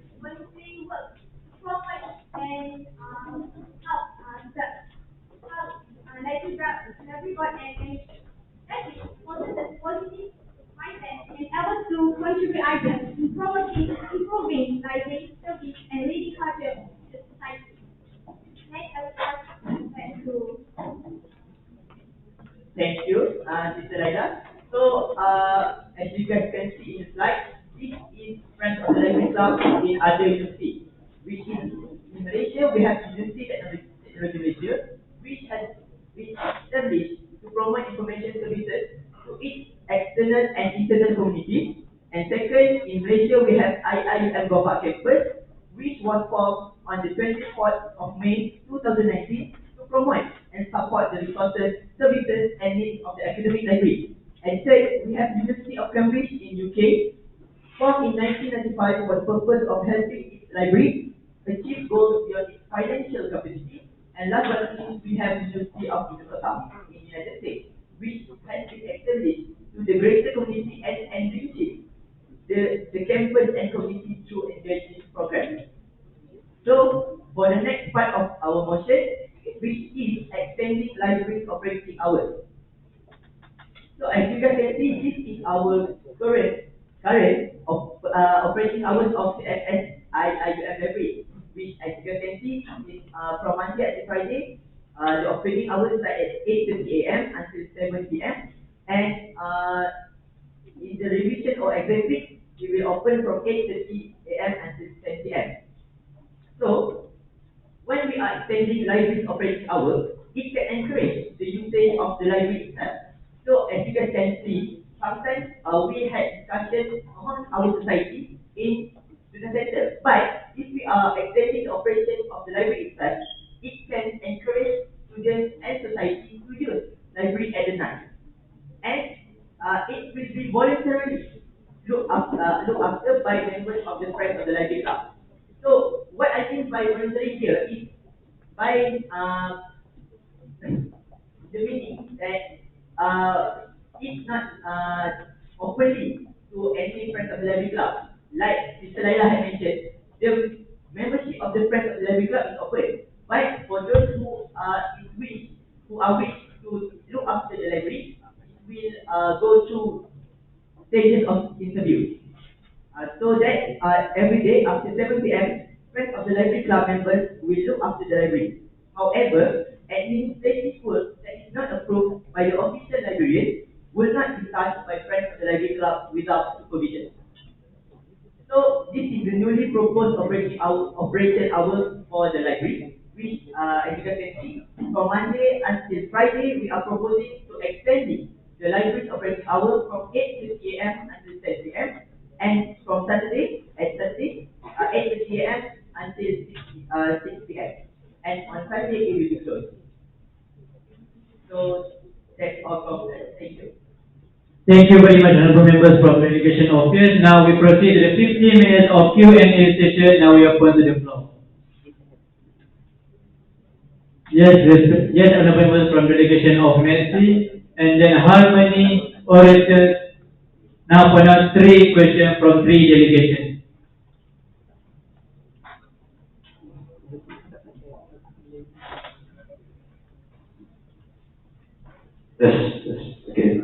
which in Malaysia we have University Technology Malaysia, which established to promote information services to its external and internal community. And second, in Malaysia we have IIUM Gopak Campus, which was formed on the 24th of May 2019 to promote and support the resources, services, and needs of the academic library. And third, we have University of Cambridge in UK, formed in 1995 for the purpose of helping its library achieve goals beyond its financial capacity. And last but not least, we have University of Minnesota in the United States, which has been established to the greater community and enriches the campus and community through engaging programs. So, for the next part of our motion, which is extending library's operating hours. So, as you guys can see, this is our current operating hours of Cfs Iium library, which as you guys can see is from Monday until Friday. The operating hours start at 8:30 a.m. until 7 p.m. And in the revision or executive, we will open from 8:30 a.m. until 10 p.m. So, when we are extending library's operating hours, it can encourage the usage of the library itself. So, as you guys can see, sometimes we had discussions among our society in student center. But if we are extending the operation of the library itself, it can encourage students and society to use library at the night. And it will be voluntarily looked after by members of the Friends of the Library Club. So, what I mean by voluntary here is by the meaning that it's not openly to any Friends of the Library Club. Like Sister Laila had mentioned, the membership of the Friends of the Library Club is open. But for those who wish to look after the library, will go through stages of interview. So that every day after 7 p.m., Friends of the Library Club members will look after the library. However, administrative work that is not approved by the official librarian will not be touched by Friends of the Library Club without supervision. So this is the newly proposed operation hours for the library, which as you guys can see, from Monday until Friday, we are proposing to extending the library's operating hours from 8:30 a.m. until 10 p.m. and from Saturday, 8:30 a.m. until 6 p.m. And on Sunday, it will be closed. So that's all from that. Thank you. Thank you very much, honorable members from the Education Office. Now we proceed to the 15 minutes of Q&A session. Now we open to the floor. Yes, honorable members from Delegation of Mercy, and then Harmony, orators. Now for now, 3 questions from 3 delegations. Yes, okay.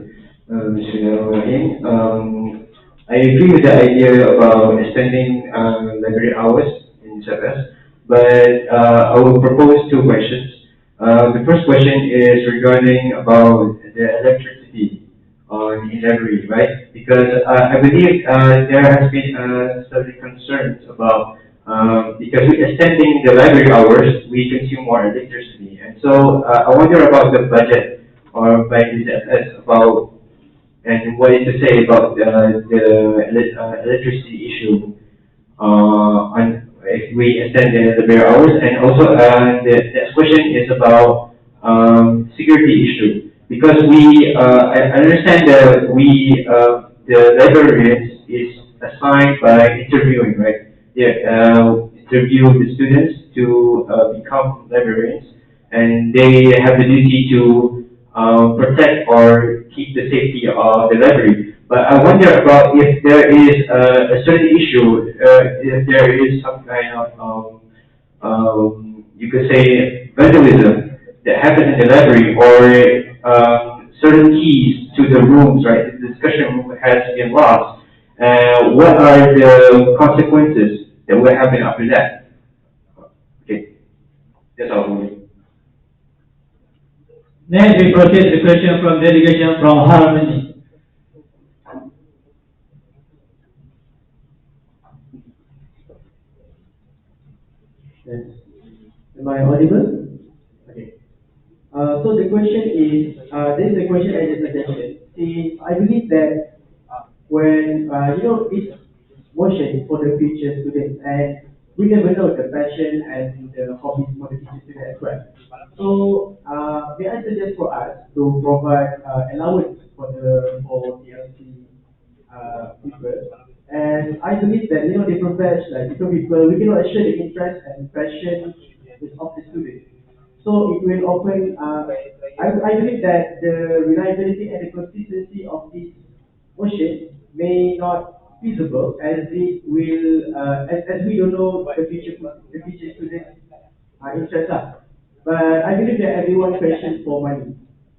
Bismillahirrahmanirrahim. I agree with the idea about extending library hours in Cfs, but I will propose 2 questions. The first question is regarding about the electricity in library, right? Because I believe there has been certain concerns about because we extending the library hours, we consume more electricity, and so I wonder about the budget or by the Cfs about and what is to say about the electricity issue on if we extend the bare hours, and also the next question is about security issue because I understand that the librarians is assigned by interviewing, right? They interview the students to become librarians, and they have the duty to protect or keep the safety of the library. But I wonder about if there is a certain issue, if there is some kind of, you could say, vandalism that happens in the library, or certain keys to the rooms, right? The discussion room has been lost. What are the consequences that will happen after that? Okay, that's all for me. Next, we proceed to the question from delegation from Harmony. Yes. Am I audible? Okay. So the question is, this is a question and a suggestion. See, I believe that when, it's motion for the future students, and we never know the passion and the hobbies for the future students as well. So, may I suggest for us to provide allowance for the LC people. And I believe that, different batch, like different people, we cannot assure the interest and passion is of the student. So it will often, I believe that the reliability and the consistency of this motion may not feasible as it will, as we don't know the future students interest us. But I believe that everyone passion for money.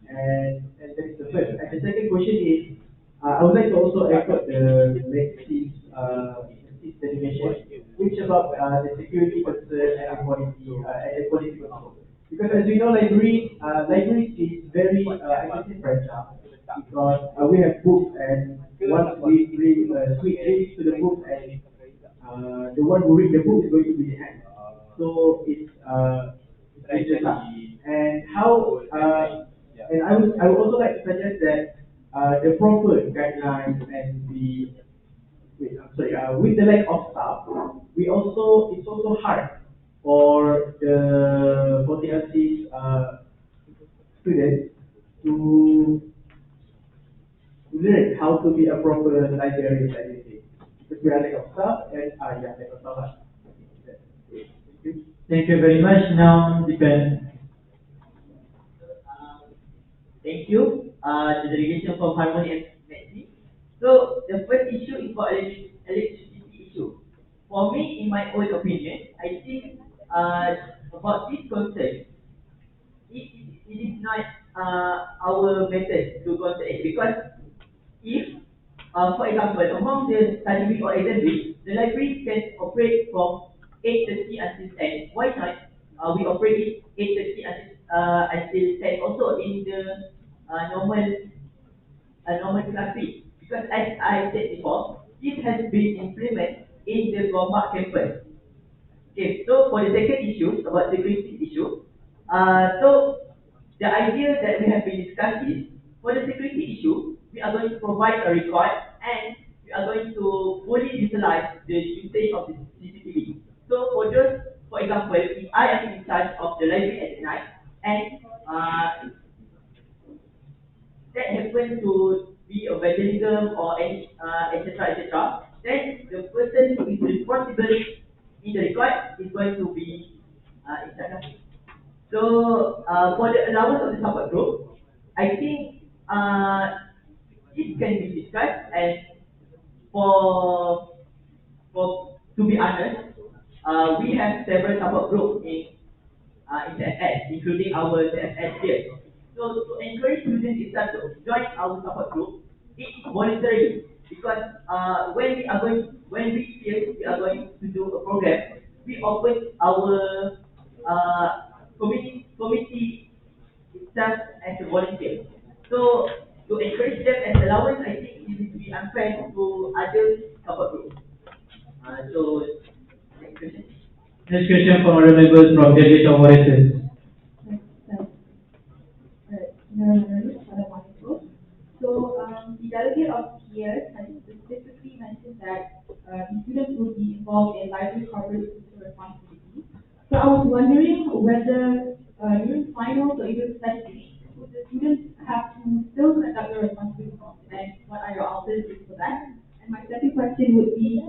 And that is the first. And the second question is, I would like to also echo the Lexi's delegation, which about the security concern and the quality control. Because as we know, library is very aggressive right now because we have books, and once we bring sweet drinks to the book, and the one who read the book is going to be the hand. So it's just tough. And how and I would also like to suggest that the proper guidelines and the wait, I'm sorry, with the lack of staff, it's also hard for the LC's students to learn how to be a proper librarian and everything. Because we are lack of staff, and yeah, lack of staff. Thank you. Thank you very much. Now, depend. Thank you, the delegation from Harmony and Maxi. So the first issue is for electricity issue. For me, in my own opinion, I think about this concern, it is not our method to consider it, because if, for example, among the study week or exam week, the library can operate from 8:30 until 10. Why not? We operate it 8:30 until 10 also in the normal class week. Because as I said before, this has been implemented in the Gombak campus. Okay, so for the second issue, about security issue, so the idea that we have been discussed is, for the security issue, we are going to provide a record, and we are going to fully utilize the usage of the CCTV. So for example, if I am in charge of the library at night, and that happen to be a vandalism or any etc., then the person who is responsible in the record is going to be in charge. So for the allowance of the support group, I think it can be discussed, and for to be honest, we have several support groups in CFS, including our CFS here. So to encourage students itself to join our support group, it's voluntary, because when we feel we are going to do a program, we open our committee itself as a volunteer. So to encourage them as allowance, I think it will be unfair to other support groups. So next question. Next question from other members from David Omoresis. So, the delegate of peers has specifically mentioned that the students will be involved in library corporate social responsibility. So, I was wondering whether during finals or even study, would the students have to still conduct their responsibilities, and what are your alternatives for that? And my second question would be,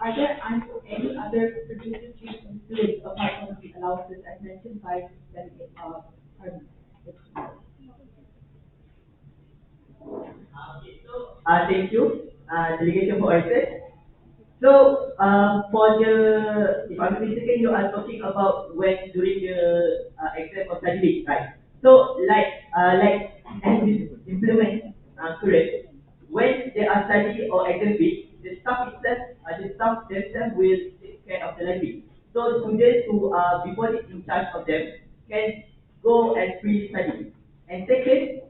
are there any other producers from students apart from the allowances as mentioned by delegate Harvey? Thank you, delegation for answers. So, for the, if I'm not mistaken, you are talking about when during the exam or study week, right? So, as this implement correct, when they are study or exam week, the staff themselves will take care of the library. So, students who are before in charge of them can go and freely study. And second,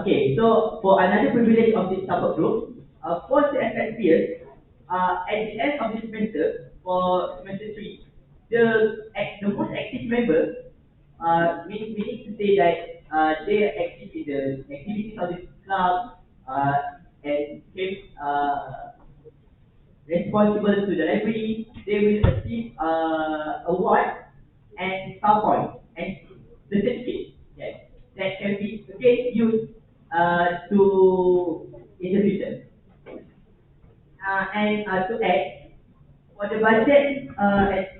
okay, so for another privilege of this support group, for the FS peers, at the end of the semester, for semester 3, the most active member, we need to say that they are active in the activities of the club, and came responsible to the library. They will receive award and star point and certificate. Yes, that can be again used to in the future. And to add, for the budget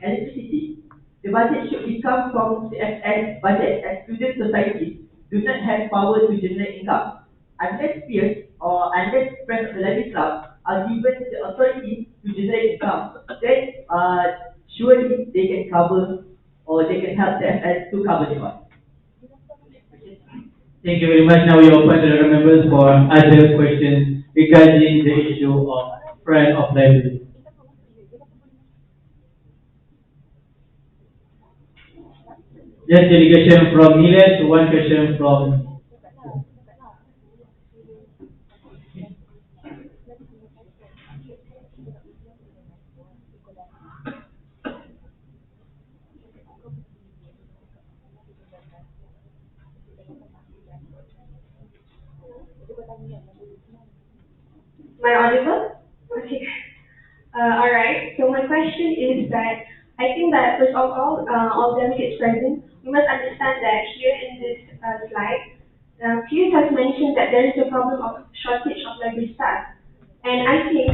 electricity, the budget should be come from Cfs budget, as student societies do not have power to generate income. Unless peers or unless friends of the library club are given the authority to generate income, then surely they can cover or they can help Cfs to cover the cost. Thank you very much. Now we open to the members for other questions regarding the issue of friend of library. Yes, delegation from Milet, one question from. Am I audible? Okay. Alright, so my question is that I think that first of all delegates present, we must understand that here in this slide, Piers has mentioned that there is a problem of shortage of library staff. And I think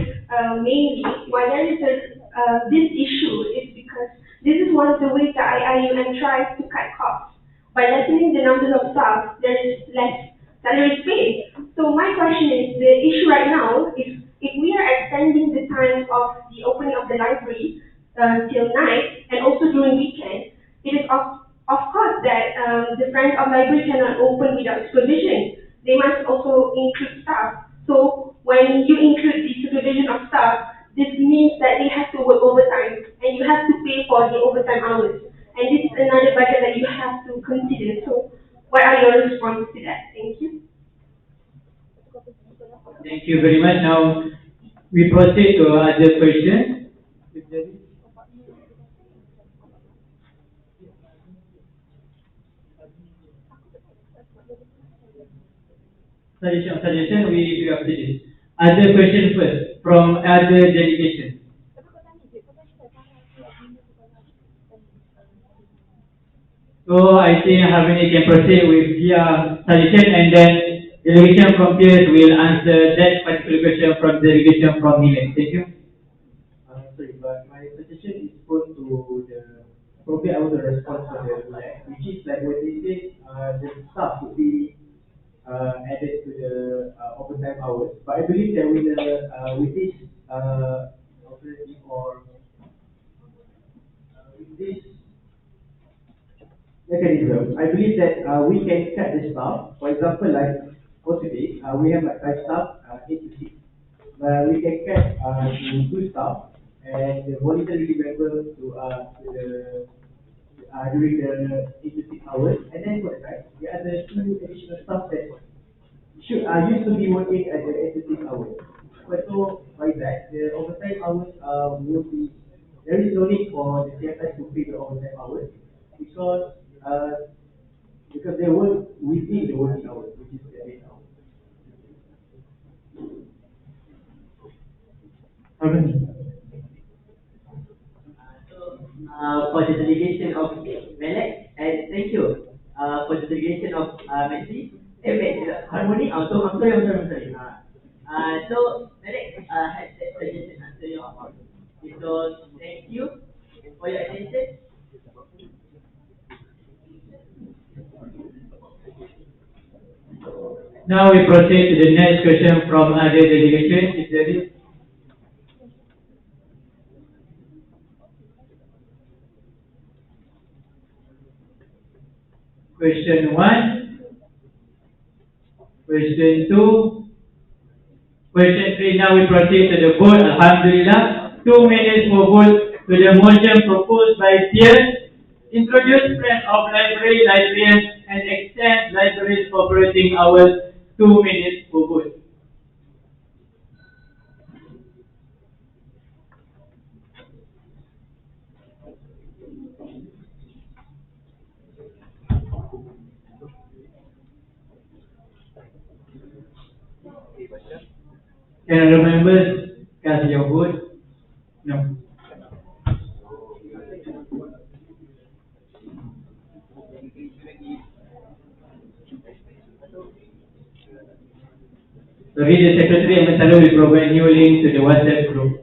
mainly why there is this issue is because this is one of the ways that IIUM tries to cut costs. By lessening the numbers of staff, there is less salary paid. So my question is, the issue right now is if we are extending the time of the opening of the library till night and also during weekends, it is of course that the friends of library cannot open without supervision. They must also include staff. So when you include the supervision of staff, this means that they have to work overtime and you have to pay for the overtime hours. And this is another budget that you have to consider. So what are your responses to that? Thank you. Thank you very much. Now we proceed to other questions. Suggestion we do after this. Other question first from other delegation. So I think Harmony can proceed with their suggestion and then delegation from peers will answer that particular question from delegation from Milan. Thank you. Sorry, but my suggestion is put to the, probably I want to respond for the lab, which is like when they say the staff would be added to the overtime hours. But I believe that with this operating or with this mechanism, I believe that we can cut the staff. For example, like for today, we have like 5 staff, 8 to 6. We can cut to 2 staff and the voluntary member to the during the 8 to 6 hours, and then for the night, the other 2 additional staff that should used to be working at the 8 to 6 hours. But so by that, the overtime hours will be, there is no need for the CFS to pay the overtime hours because they work within the working hours, which is the 8 hours. Harmony. For the delegation of Melek, and thank you for the delegation of Messi, Harmony. I'm sorry. So Melek has that suggestion answer your so thank you for your attention. Now we proceed to the next question from other delegation. If there is. Question 1, question 2, question 3. Now we proceed to the vote. Alhamdulillah, 2 minutes for vote to the motion proposed by peers. Introduce friend of library, librarians, and extend library's operating hours. 2 minutes for vote. Can other members cast your vote? No. So read the secretary and Mr. will provide new link to the WhatsApp group.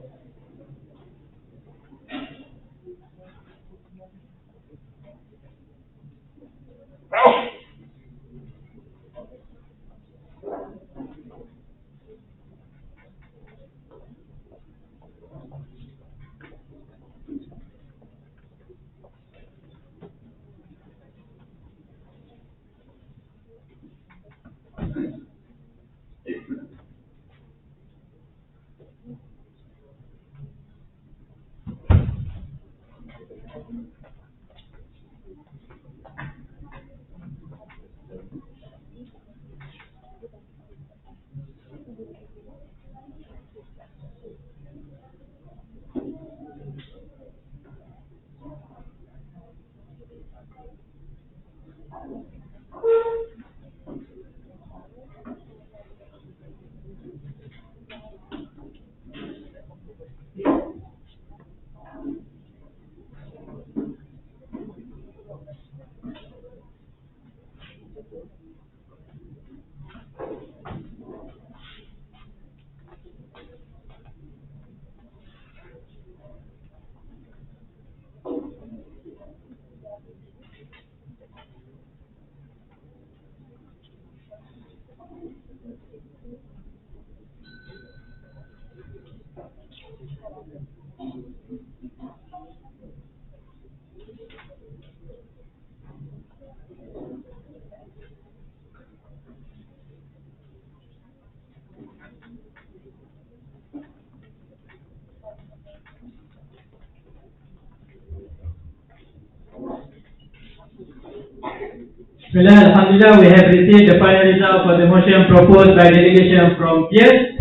Bismillah, Alhamdulillah, we have received the final result for the motion proposed by delegation from peers.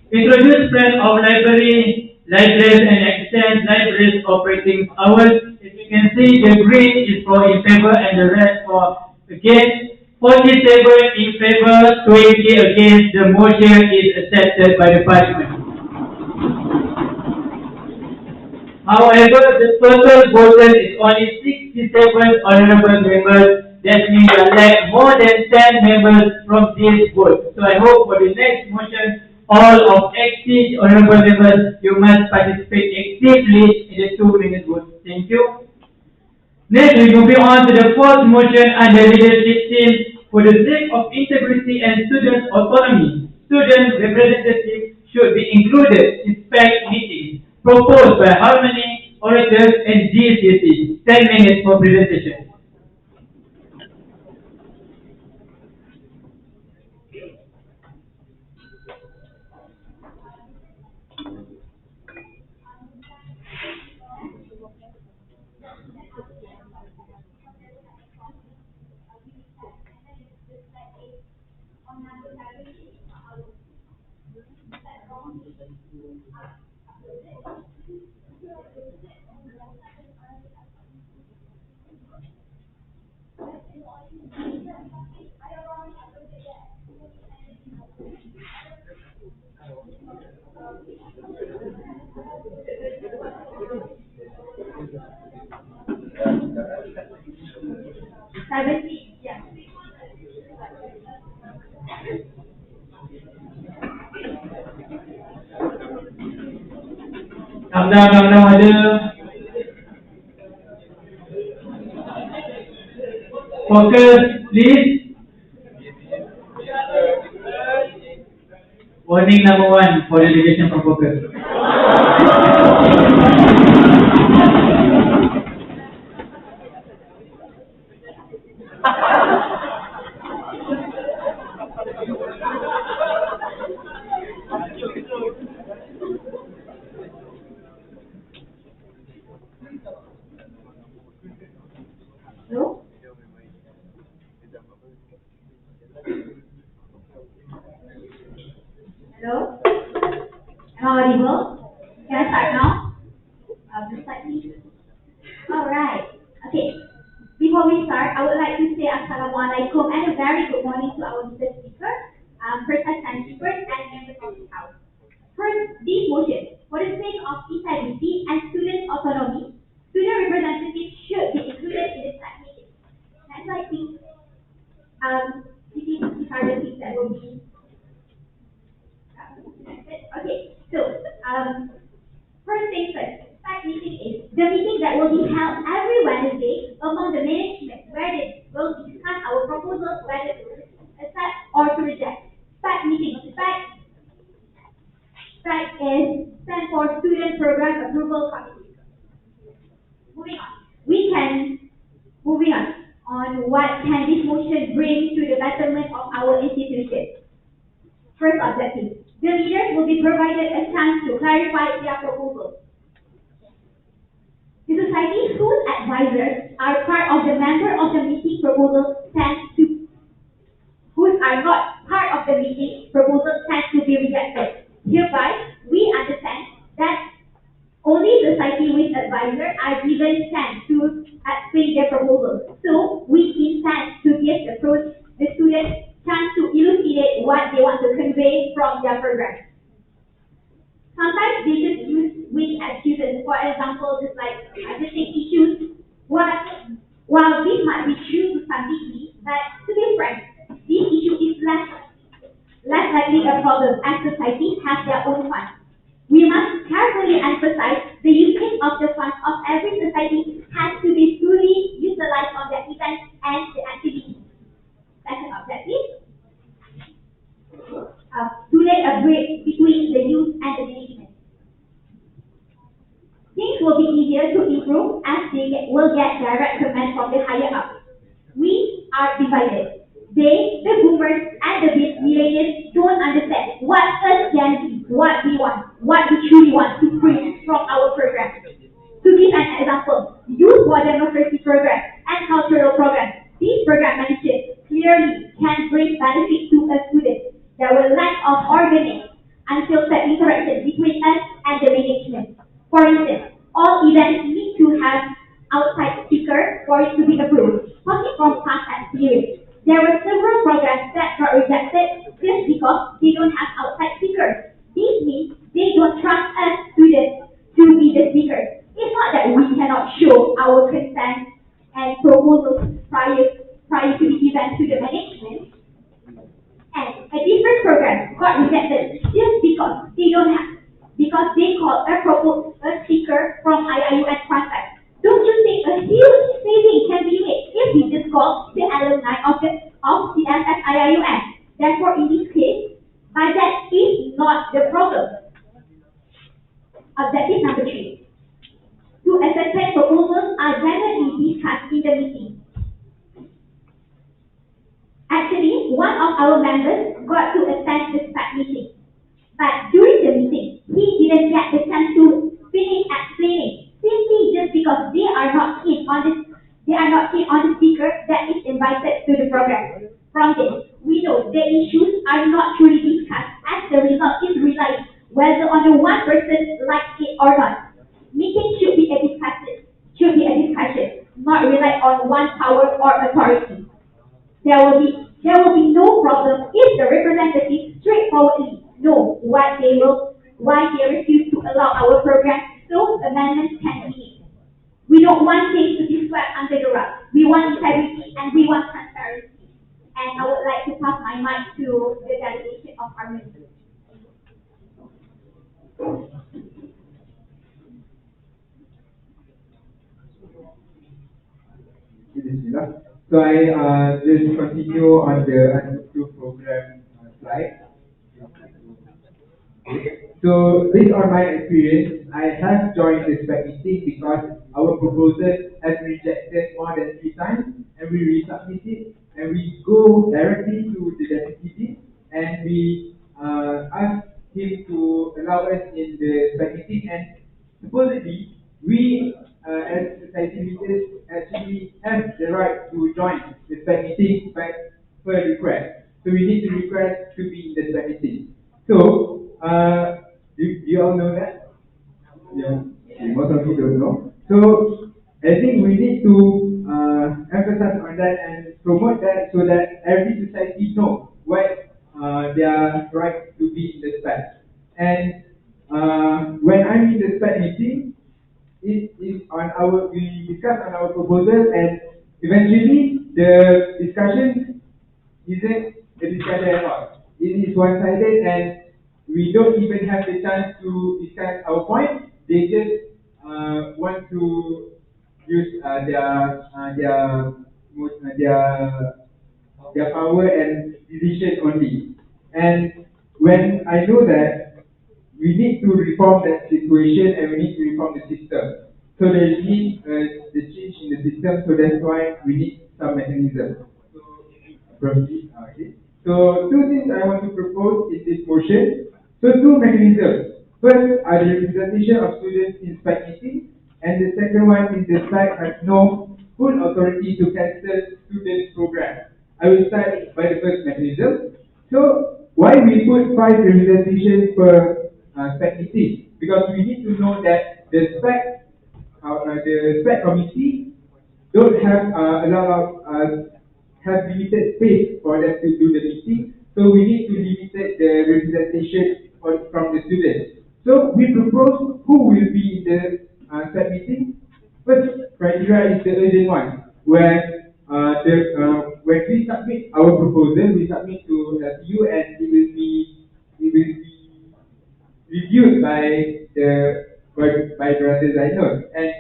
Introduce plan of libraries and extend libraries operating hours. As you can see, the green is for in favor and the red for against. 47 in favor, 20 against. The motion is accepted by the parliament. However, the total voted is only 67 honorable members. That means there lack more than 10 members from this vote. So I hope for the next motion, all of active honorable members, you must participate actively in the 2-minute vote. Thank you. Next, we moving on to the fourth motion under leadership team for the sake of integrity and student autonomy. Student representatives should be included in SPEC meetings proposed by Harmony, Orators, and GCC. 10 minutes for presentation. Calm down, ada. Focus, please. Warning number 1 for delegation from focus. Hello? Hello? Am I audible? Can I start now? Just slightly. Alright. Okay. Before we start, I would like to say Assalamualaikum and a very good morning to our guest speaker, first time speakers and members of the house. First, this motion, for the sake of integrity and student autonomy, student representatives should be included in the SAT meeting. That's why I think these are the things that will be okay. So first things first, SAT meeting is the meeting that will be held every Wednesday among the management where they will discuss our proposals whether to accept or to reject. SAT meeting. SAT is stand for Student Program Approval Committee. Moving on. Moving on what can this motion bring to the betterment of our institution. First objective, the leaders will be provided a chance to clarify their proposals. The society whose advisors are part of the member of the meeting proposal who are not part of the meeting proposal tend to be rejected. Hereby, we understand that only society with advisors are given chance to explain their proposals. So we intend to give the students chance to elucidate what they want to convey from their program. Sometimes they just use weak excuses. For example, just like addressing issues. While this might be true to some degree, but to be frank, this issue is less likely a problem as societies have their own funds. We must carefully emphasize the usage of the funds of every society has to be fully utilized on the events and the activities. Second objective, to lay a bridge between the youth and the management. Things will be easier to improve as they will get direct command from the higher up. We are divided. They, the boomers and the millennials, don't understand what us Gen Z, what we want, what we truly want to bring from our program. To give an example, youth for democracy program and cultural program. These program mentioned clearly can bring benefit to a student. There will lack of organic, unfiltered interaction between us and the management. For instance, all events need to have outside speakers for it to be approved. Talking from past experience, there were several programs that got rejected just because they don't have outside speakers. This means they don't trust us students to be the speakers. It's not that we cannot show our consent and proposals prior to the event to the management. And a different program got rejected just because they called a speaker from IIU and contact. Don't you think a huge saving can be made if we just call the alumni of Cfs Iium? Therefore, in this case, budget is not the problem. Objective number 3. To accept proposals are generally discussed in the meeting. Actually, one of our members got to attend the SPAC meeting. But during the meeting, he didn't get the chance to finish explaining, simply just because they are not keen on the speaker that is invited to the program. From this, we know the issues are not truly discussed, as the result is realized whether only one person likes it or not. Meeting should be a discussion, not rely on one power or authority. There will be no problem if the representatives straightforwardly know why they refuse to allow our program so amendments can be made. We don't want things to be swept under the rug. We want integrity and we want transparency. And I would like to pass my mic to the delegation of our ministry. So I just continue on the unapproved program slide. So based on my experience, I have joined this meeting because our proposal has been rejected more than 3 times, and we resubmit it, and we go directly to the deputy and we ask him to allow us in the meeting, and supposedly we as society leaders actually have the right to join the meeting by per request. So we need to request to be in the meeting. So you all know that? Yeah, most of you don't know. So I think we need to emphasize on that and promote that so that every society know what their right to be in the space. And when I'm in the spec meeting, it is on our, we discuss on our proposal, and eventually the discussion isn't a discussion at all. It is one-sided, and we don't even have the chance to discuss our point. They just want to use their power and decision only. And when I know that we need to reform that situation and we need to reform the system. So there is the change in the system, so that's why we need some mechanism. So proceed. Okay. So two things I want to propose in this motion. So two mechanisms. First are the representation of students in spec meeting, and the second one is the spec has no full authority to cancel students' program. I will start by the first mechanism. So why we put 5 representations per spec meeting? Because we need to know that the spec committee don't have a lot of have limited space for them to do the meeting, so we need to limit the representation from the students. So we propose who will be in the spec meeting. First criteria is the urgent one, where when we submit our proposal, we submit to you, and it will be reviewed by the designers. And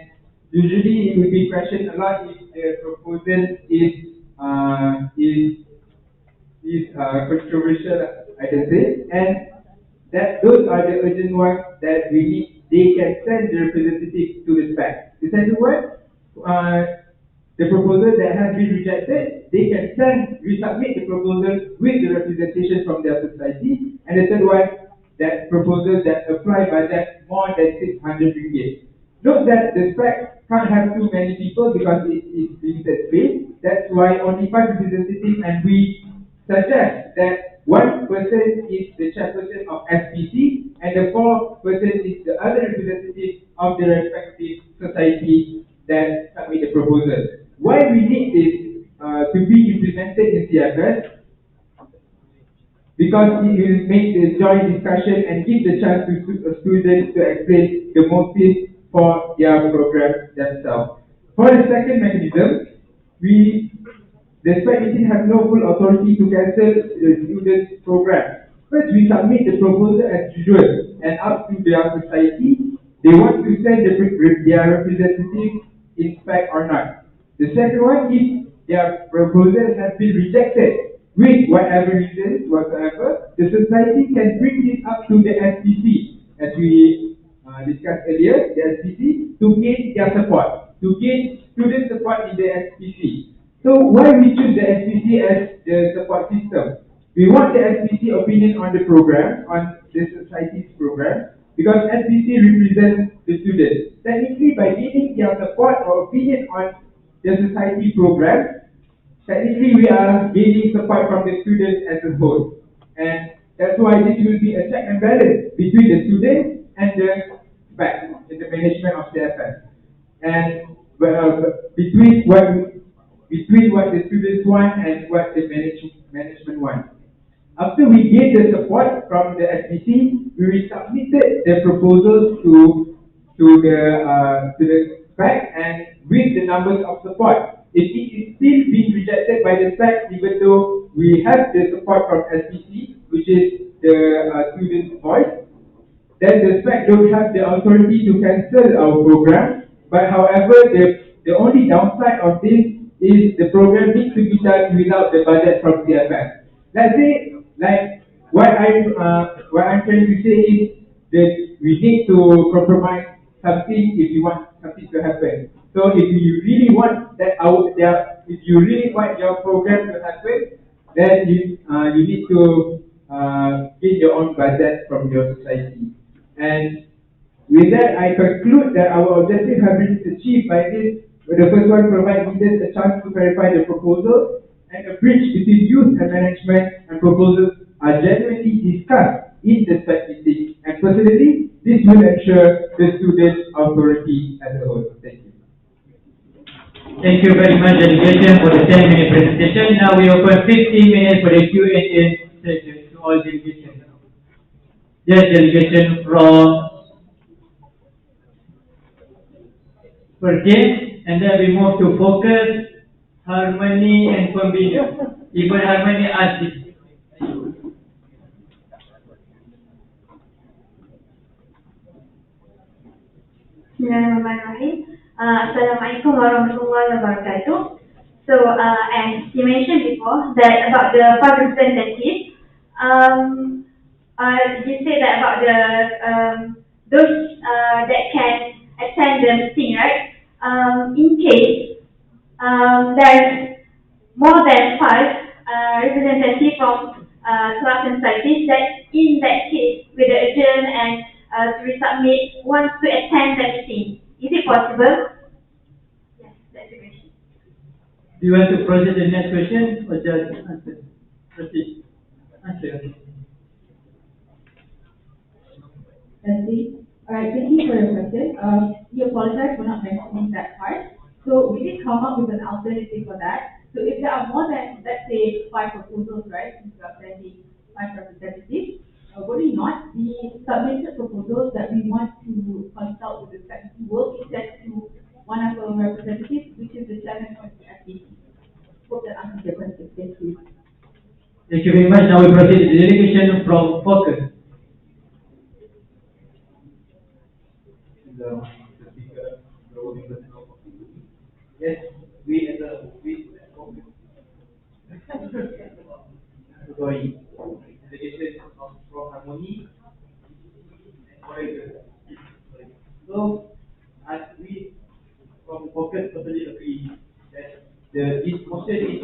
usually it will be questioned a lot if the proposal is controversial, I can say. And that those are the urgent ones that we need. They can send the representative to the spec. The second one, the proposal that has been rejected, they can resubmit the proposal with the representation from their society. And the third one, that proposal that apply budget more than 600 ringgit. Note that the spec can't have too many people because it is limited space. That's why only 5 representatives, and we suggest that one person is the chairperson of SPC and the 4th person is the other representative of the respective society that submit the proposal. Why we need this to be implemented in CFS? Because it will make the joint discussion and give the chance to students to explain the motive for their program themselves. For the second mechanism, the spec meeting has no full authority to cancel the students' program. First, we submit the proposal as usual, and up to their society, they want to send their representative in spec or not. The second one, if their proposal has been rejected with whatever reasons whatsoever, the society can bring this up to the SPC, as we discussed earlier, the SPC, to gain their support, to gain student support in the SPC. So why we choose the SPC as the support system? We want the SPC opinion on the program, on the society's program, because SPC represents the students. Technically, by giving their support or opinion on the society program, technically we are gaining support from the students as a whole. And that's why this will be a check and balance between the students and the spec in the management of CFS. And between what the students want and what the management wants. After we get the support from the SPC, we submitted the proposals to the spec and with the numbers of support. If it is still being rejected by the spec, even though we have the support from SPC, which is the student's voice, then the spec don't have the authority to cancel our program. But however, the only downside of this is the program needs to be done without the budget from CFS. Let's say, like what I'm trying to say is that we need to compromise something if you want something to happen. So if you really want if you really want your program to happen, then you need to get your own budget from your society. And with that, I conclude that our objective has been achieved by this. The first one, provide leaders a chance to clarify the proposal, and a bridge between youth and management and proposals are genuinely discussed in the spec meeting. And personally, this will ensure the student authority as a whole. Thank you. Thank you very much, delegation, for the 10-minute presentation. Now we open 15 minutes for the Q&A session to all delegations. just delegation from Perkin, and then we move to focus, harmony, and pembina. Even harmony asked this. Bismillahirrahmanirrahim. Assalamualaikum warahmatullahi wabarakatuh. So, as you mentioned before, that about the five representatives, you say that about the those that can attend the meeting, right? In case there's more than five representatives from class and societies, that in that case, with the agent and to resubmit, wants to attend the meeting. Is it possible? Yes, that's the question. Do you want to proceed the next question or just answer? Proceed. Answer. Okay. Leslie. Alright, thank you for your question. We apologize for not mentioning that part. So we did come up with an alternative for that. So if there are more than, let's say, five proposals, right, since we are sending five representatives, worry not, the submitted proposals that we want to consult with the faculty will be sent to one of our representatives, which is the chairman of the FDC. Hope that answers your question. Thank you. Thank you very much. Now we proceed to the delegation from focus. Yes, we as a sorry, delegation from harmony and orator. So, as we from focus totally agree that this motion is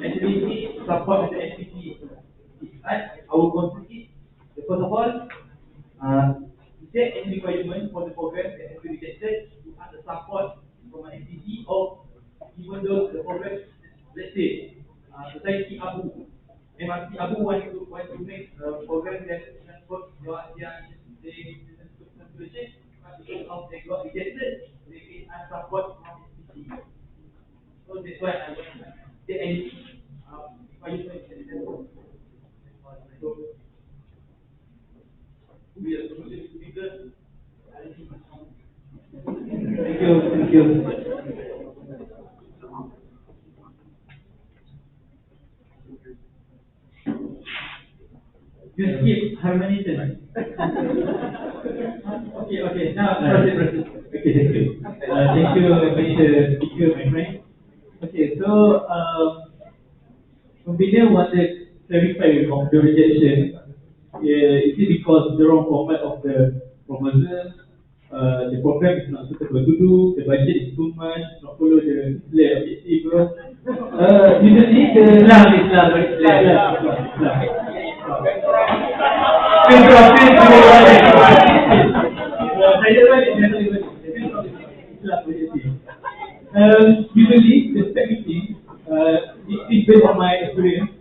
actually need support the SPC. I will consider the first of all, is there any requirement for the program that has been rejected to ask the support from an SPC, or even though the program, let's say, Society Abu, MRC Abu want to make a program that transport their population, but because of they got rejected, they can ask support from SPC. So that's why I want to get any requirement that is there. So, we are solution speaker. Thank you. You skip harmony then. Okay, now proceed. Okay, thank you. Thank you, Mr. Speaker, my friend. Okay, so, Pembina wanted to clarify on the rejection. Is it because the wrong format of the proposal? The program is not suitable to do, the budget is too much, not follow the objective. Usually the Islam. Usually the spec meeting, it's based on my experience.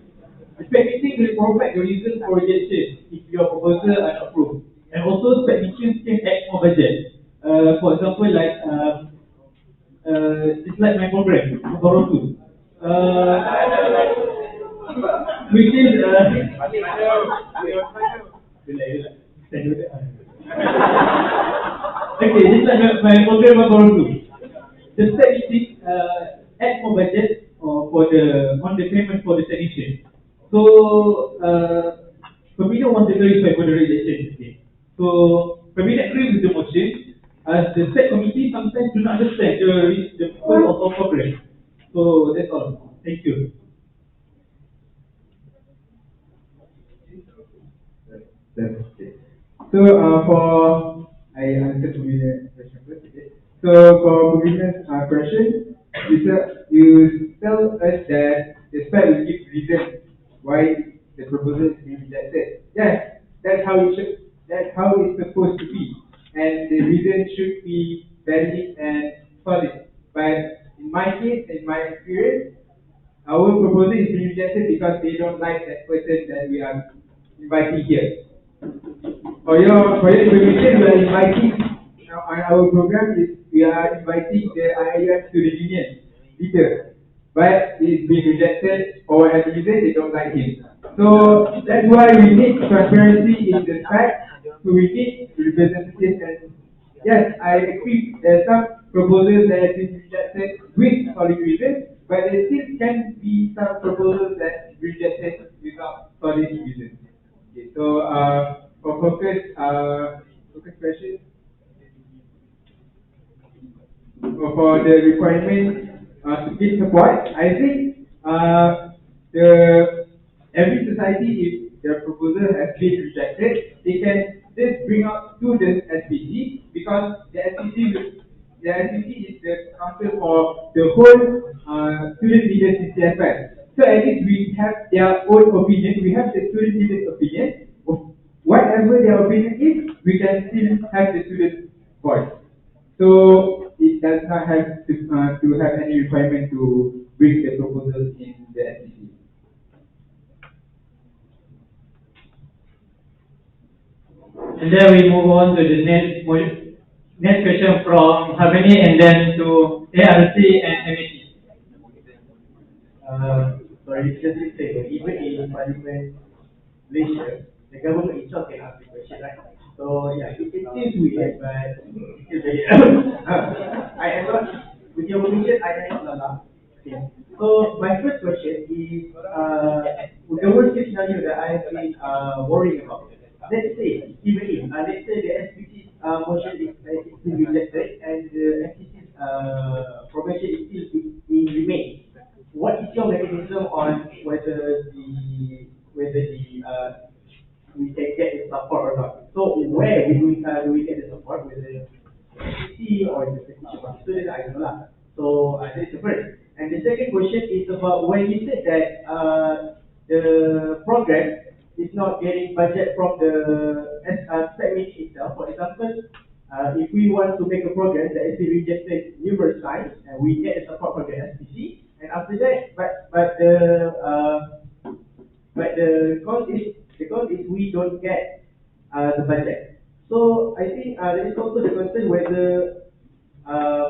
The spec meeting will provide the reason for rejection if your proposal are not approved. And also spec meetings can add more budget. For example, like it's like my program, Borrow 2. Which is okay, this is like my program Borrow 2. The spec meeting add more budget for the on the payment for the technician. So Pembina wants to verify for the rejection. Okay. So Pembina agrees with the motion, as the state committee sometimes do not understand the purpose of our program. So that's all. Thank you. Okay. So I answered Pembina's question first. Okay. So for Pembina's question, you tell us that the spec will give reason why the proposal is being rejected. Yes, that's how it should. That's how it's supposed to be, and the reason should be valid and solid. But in my case, in my experience, our proposal is being rejected because they don't like that person that we are inviting here. For your information, we are inviting on our program is we are inviting the IIM to the union leader, but he's being rejected for whatever reason they don't like him. So that's why we need transparency in the fact so we need representatives, and yes, I agree. There are some proposals that have been rejected with solid reasons, but there still can be some proposals that rejected without solid reasons. Okay, so for focus questions, for the requirement to give support, I think the every society, if their proposal has been rejected, they can just bring up to the SPC, because the SPC is the council for the whole student leaders in CFS. So at least we have their own opinion, we have the student leaders' opinion. Whatever their opinion is, we can still have the student voice. So it does not have to have any requirement to bring the proposals in the SPC. And then we move on to the next question from Harmony, and then to ARC and MET. Sorry, just to say, even in Parliament Malaysia, the government itself can ask the question, right? So yeah, it seems weird, but it's very I am not, with your permission, I am not allowed. Okay. So my first question is the worst case scenario that I have been worrying about. Let's say, even if, let's say the SPC's motion is been rejected and the SPC's probation is still being remains. What is your mechanism on whether the we can get the support or not? So where do we get the support, whether SPC or the petition of students? I don't know lah. So that's the first. And the second question is about when you said that the program is not getting budget from the spec meeting itself. For example, if we want to make a program that has been rejected numerous times, and we get the support from the SPC, and after that, the cause is we don't get the budget. So I think there is also the concern whether,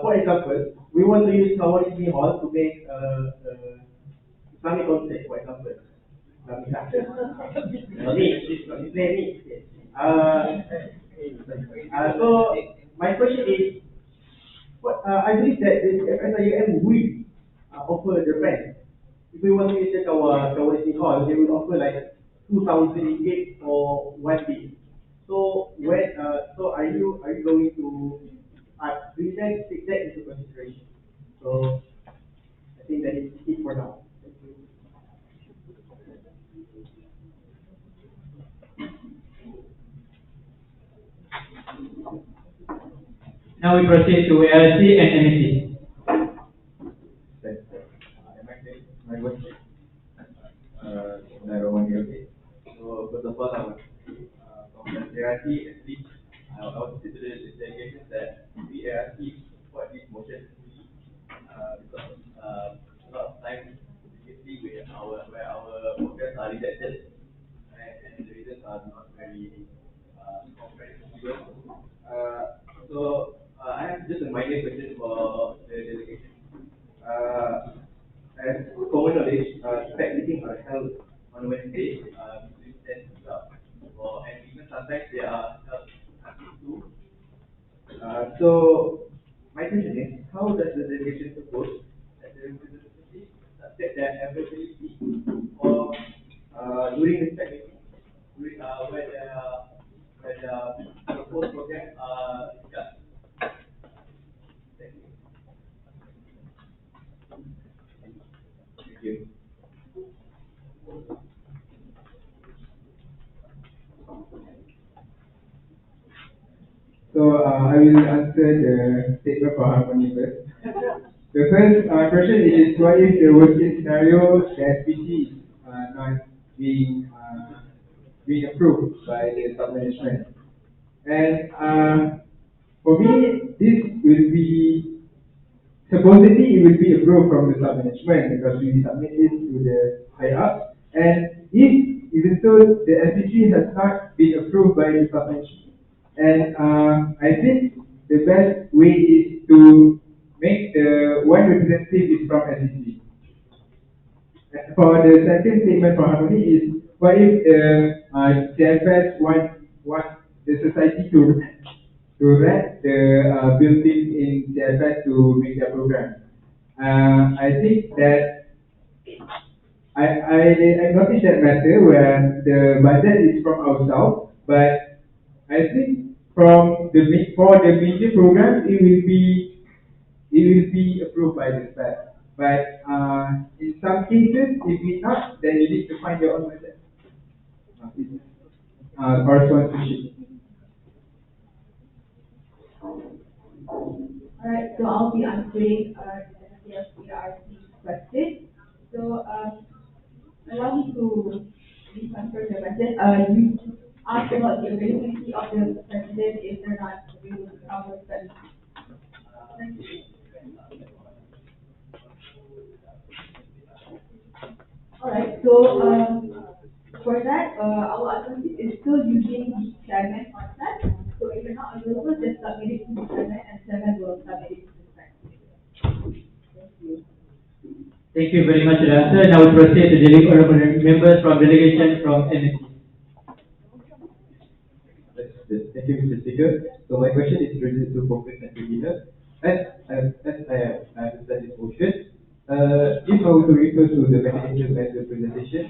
for example, we want to use our Disney Hall to make Islamic concert, for example. So my question is, I believe that the Cfs Ium will offer the rent. If we want to use our Disney Hall, they will offer like 2,000 ringgit for 1 day. So so are you going to do you guys take that into consideration? So I think that is it for now. Thank you. Now we proceed to ARC and MET. My question. Okay. So first of all, I would from the ARC, at least I would say to the delegation that we ARC support this motion because a lot of times we can see where our programs are rejected, and the reasons are not very comprehensible. I have just a minor question for the delegation. As common knowledge, spec meetings are held on Wednesday between 10 to 12, and even sometimes they are held until 2. So my question is, how does the delegation suppose that the representative subject their availability or during the spec meeting, where the proposed program are discussed? Thank you. Thank you. So I will answer the statement for Harmony first. The first question is, what if the worst case scenario, the SPC is not being approved by the top management? And for me, this will be, supposedly it will be approved from the top management because we submit it to the higher up. And if even though the SPC has not been approved by the top management, and I think the best way is to make the one representative is from SEC. For the second statement from Harmony is, what if the CFS want the society to rent the buildings in CFS to make their program. I think that I noticed that matter where the budget is from ourselves, but I think for the major programs it will be approved by the staff. But in some cases, if it's not, then you need to find your own budget or sponsorship. Alright, so I'll be answering the CFPRC question. So allow me to answer the question. You asked about the availability of the president if they're not available to cover study. Alright, so for that, our alternative is still using the chairman concept. So if you're not available, just submit it to the chairman and chairman will submit it to the secretary. Thank you. Thank you very much for the answer. Now we proceed to the honorable members from delegation from MSC. Thank you, Mr. Speaker. So my question is related to focus and beginner. As I understand this motion, if I were to refer to the mechanism and the presentation,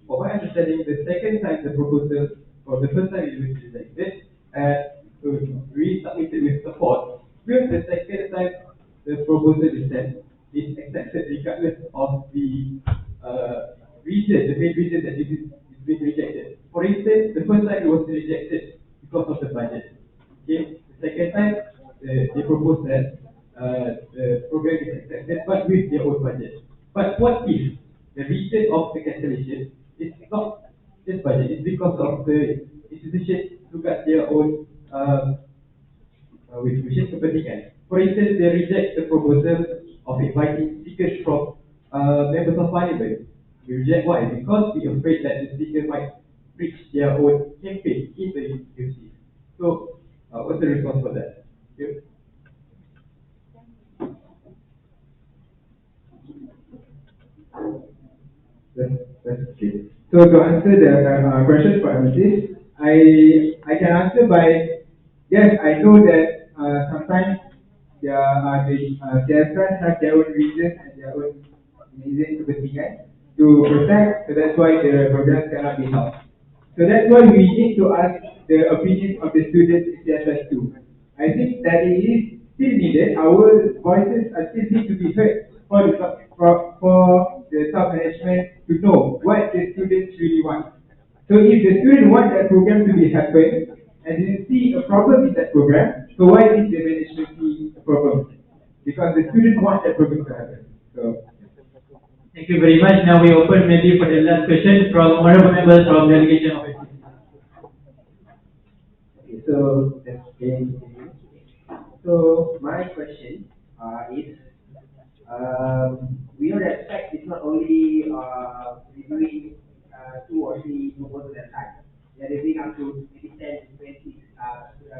for my understanding, the second time the proposal, or the first time it was rejected, resubmitted with support, will the second time the proposal is sent, is accepted regardless of the reason, the main reason that it is being rejected. For instance, the first time it was rejected because of the budget. Okay, the second time they proposed that the program is accepted, but with their own budget. But what if the reason of the cancellation is not just budget, it's because of the institution look at their own which is kepentingan. For instance, they reject the proposal of inviting speakers from members of parliament. We reject why? Because we are afraid that the speaker might preach their own campaign in the university. So, what's the response for that? Thank you. That's okay. So to answer the question for MSC, I can answer by yes. I know that sometimes the CFS have their own reasons and their own reason kepentingan to protect. So that's why the program cannot be held. So that's why we need to ask the opinion of the students in CFS too. I think that it is still needed. Our voices are still need to be heard for the top management to know what the students really want. So if the student want that program to be happen and they see a problem in that program, so why did the management see a problem? Because the student want that program to happen. So Thank you very much. Now we open maybe for the last question from honorable members from delegation of SCC. okay, so that's again. So my question is we know that fact is not only reviewing 2 or 3 proposals at a time. They are reviewing up to maybe 10 to 20 to the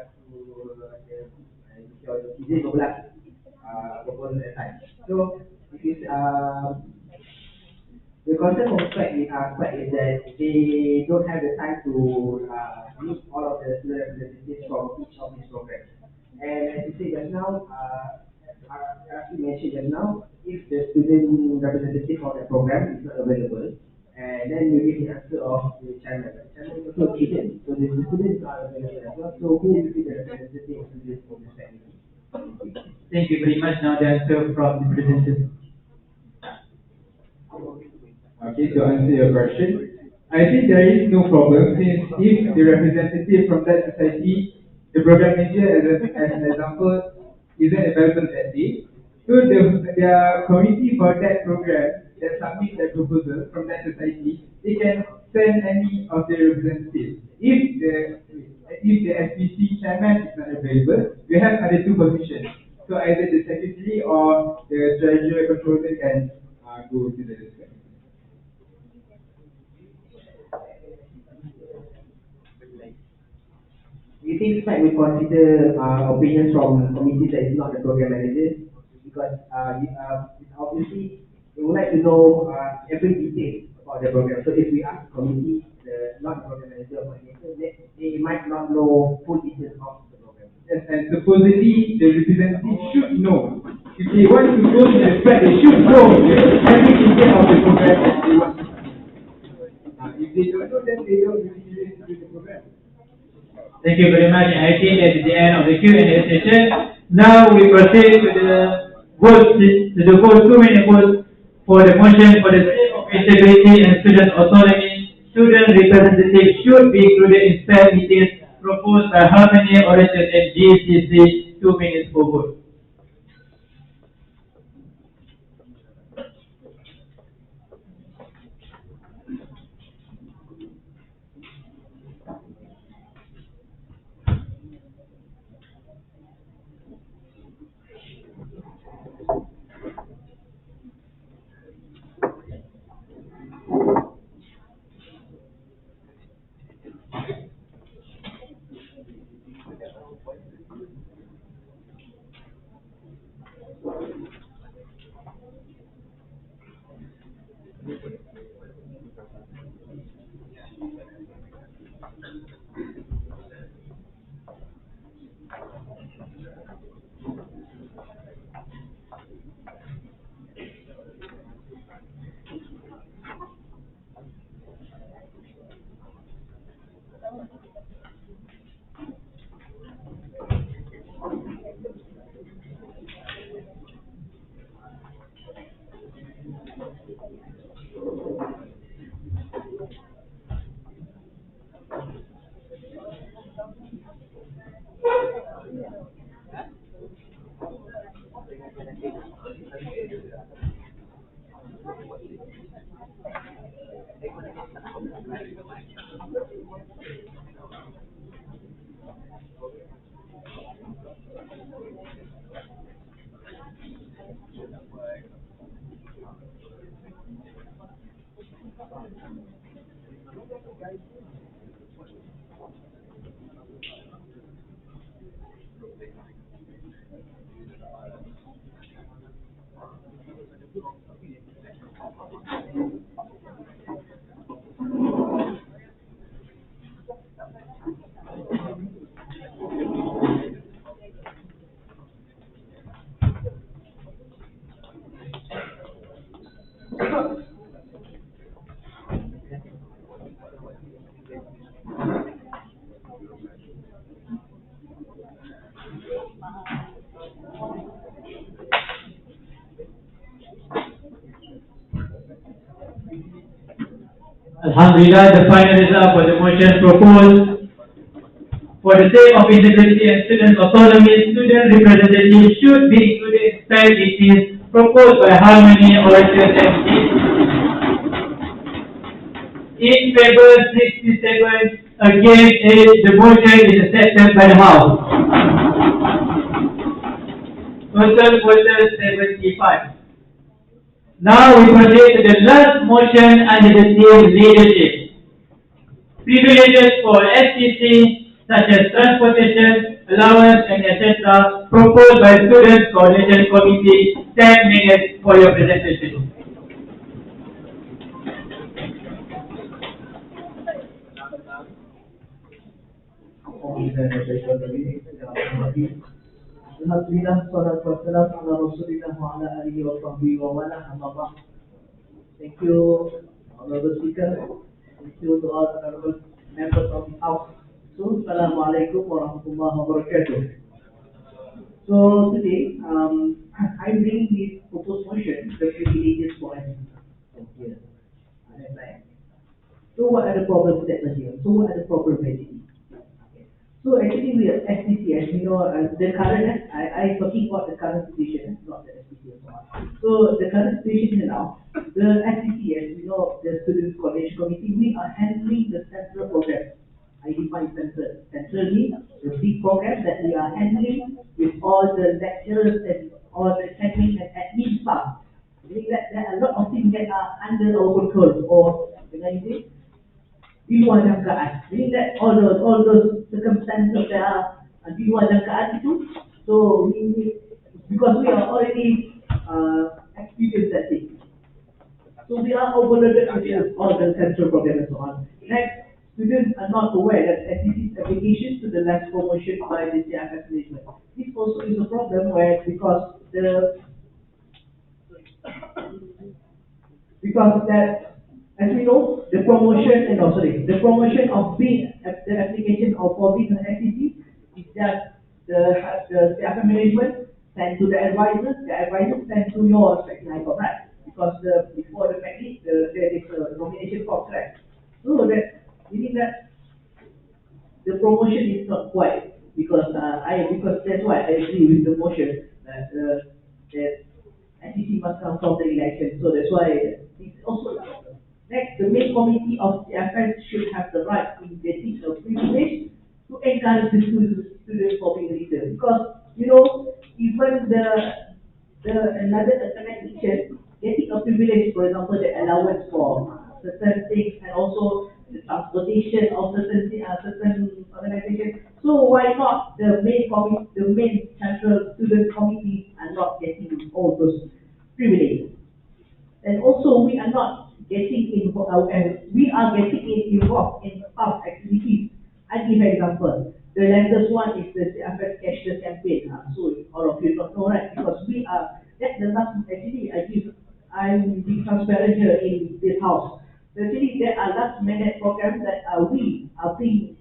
proposals at a time. So if it's the concept of SPEC is that they don't have the time to meet all of the student representatives from each of these programs. And as you said just now, as you mentioned just now, if the student representative of the program is not available, and then you get the answer of the chairman. The chairman is also a student, so the students are available as well. So who will be the representative of students for this family? Thank you very much. Now the answer from the presenter. Okay, to answer your question, I think there is no problem since if the representative from that society, the program manager as an example, isn't available that day, so the committee for that program that submit that proposal from that society, they can send any of the representatives. If the SPC chairman is not available, we have other 2 positions. So either the secretary or the treasurer controller can go to the discussion. Do you think SPEC will consider opinions from committees that is not the program manager? Because obviously they would like to know every detail about the program. So if we ask the committee, the non-program manager or coordinator, they might not know full details of the program. Yes, and supposedly the representative should know. If they want to go to the spread, they should know every detail of the program that they want to do. If they don't know, then they don't really listen to the program. Thank you very much. I think that is the end of the Q&A session. Now we proceed to the vote, to the vote, 2-minute vote for the motion for the sake of integrity and student autonomy. Student representatives should be included in spare meetings proposed by Harmony, Origin, and GCC. 2 minutes for vote. Alhamdulillah, the final result for the motion proposed for the sake of integrity and student autonomy, student representatives should be included in spare meetings proposed by Harmony, Origin, and in favor 67, against 8, the motion is accepted by the House. Total voters 75. Now we proceed to the last motion under the theme leadership. Privileges for STC such as transportation, allowance, and etc. proposed by Student Coordination Committee. 10 minutes for your presentation. Alhamdulillah, salatu wassalam ala Rasulillah wa ala alihi wa sahbihi wa wala amma ba'd. Thank you, honorable speaker. Thank you to all honorable members of the House. So, assalamu alaikum wa rahmatullahi wa barakatuh. So, today, I bring this proposed motion, the privileges for STC here. So, what are the problems that are here? So, what are the proper remedies? So actually, we are STC, as you know, the current, I talking about the current situation, not the STC and so on. So the current situation now, the STC, as you know, the Student Coordination Committee, we are handling the central program. I define centrally, the big program that we are handling with all the lecturers and all the training and admin staff. Meaning that there are a lot of things that are under our control, or, di luar jangkaan. Meaning that all those circumstances that are di luar jangkaan itu, so because we are already experienced that thing. So we are overloaded with all the central program and so on. Next, students are not aware that SEC's application to the last promotion by the CFS management. This also is a problem where because that, as we know, the promotion and also the promotion of being the application of for being an SEC is just the CFM management send to the advisors send to your respective high court, right? Because before the fact there is a nomination form, right? So that meaning that the promotion is not quite because because that's why I agree with the motion that that SEC must come from the election. So that's why it's also next the main committee of the affairs should have the right in getting a privilege to encourage the students for being leader because even the another organization getting a privilege, for example, the allowance for certain things and also the transportation of certain organizations. So why not the main central student committee are not getting all those privileges? And also we are not getting involved, and we are getting involved in past activities. I give an example. The latest one is the CFS cashless campaign. So all of you don't know, right? Because that's the last, actually I'm being transparent here in this house. So actually there are last minute programs that we are being,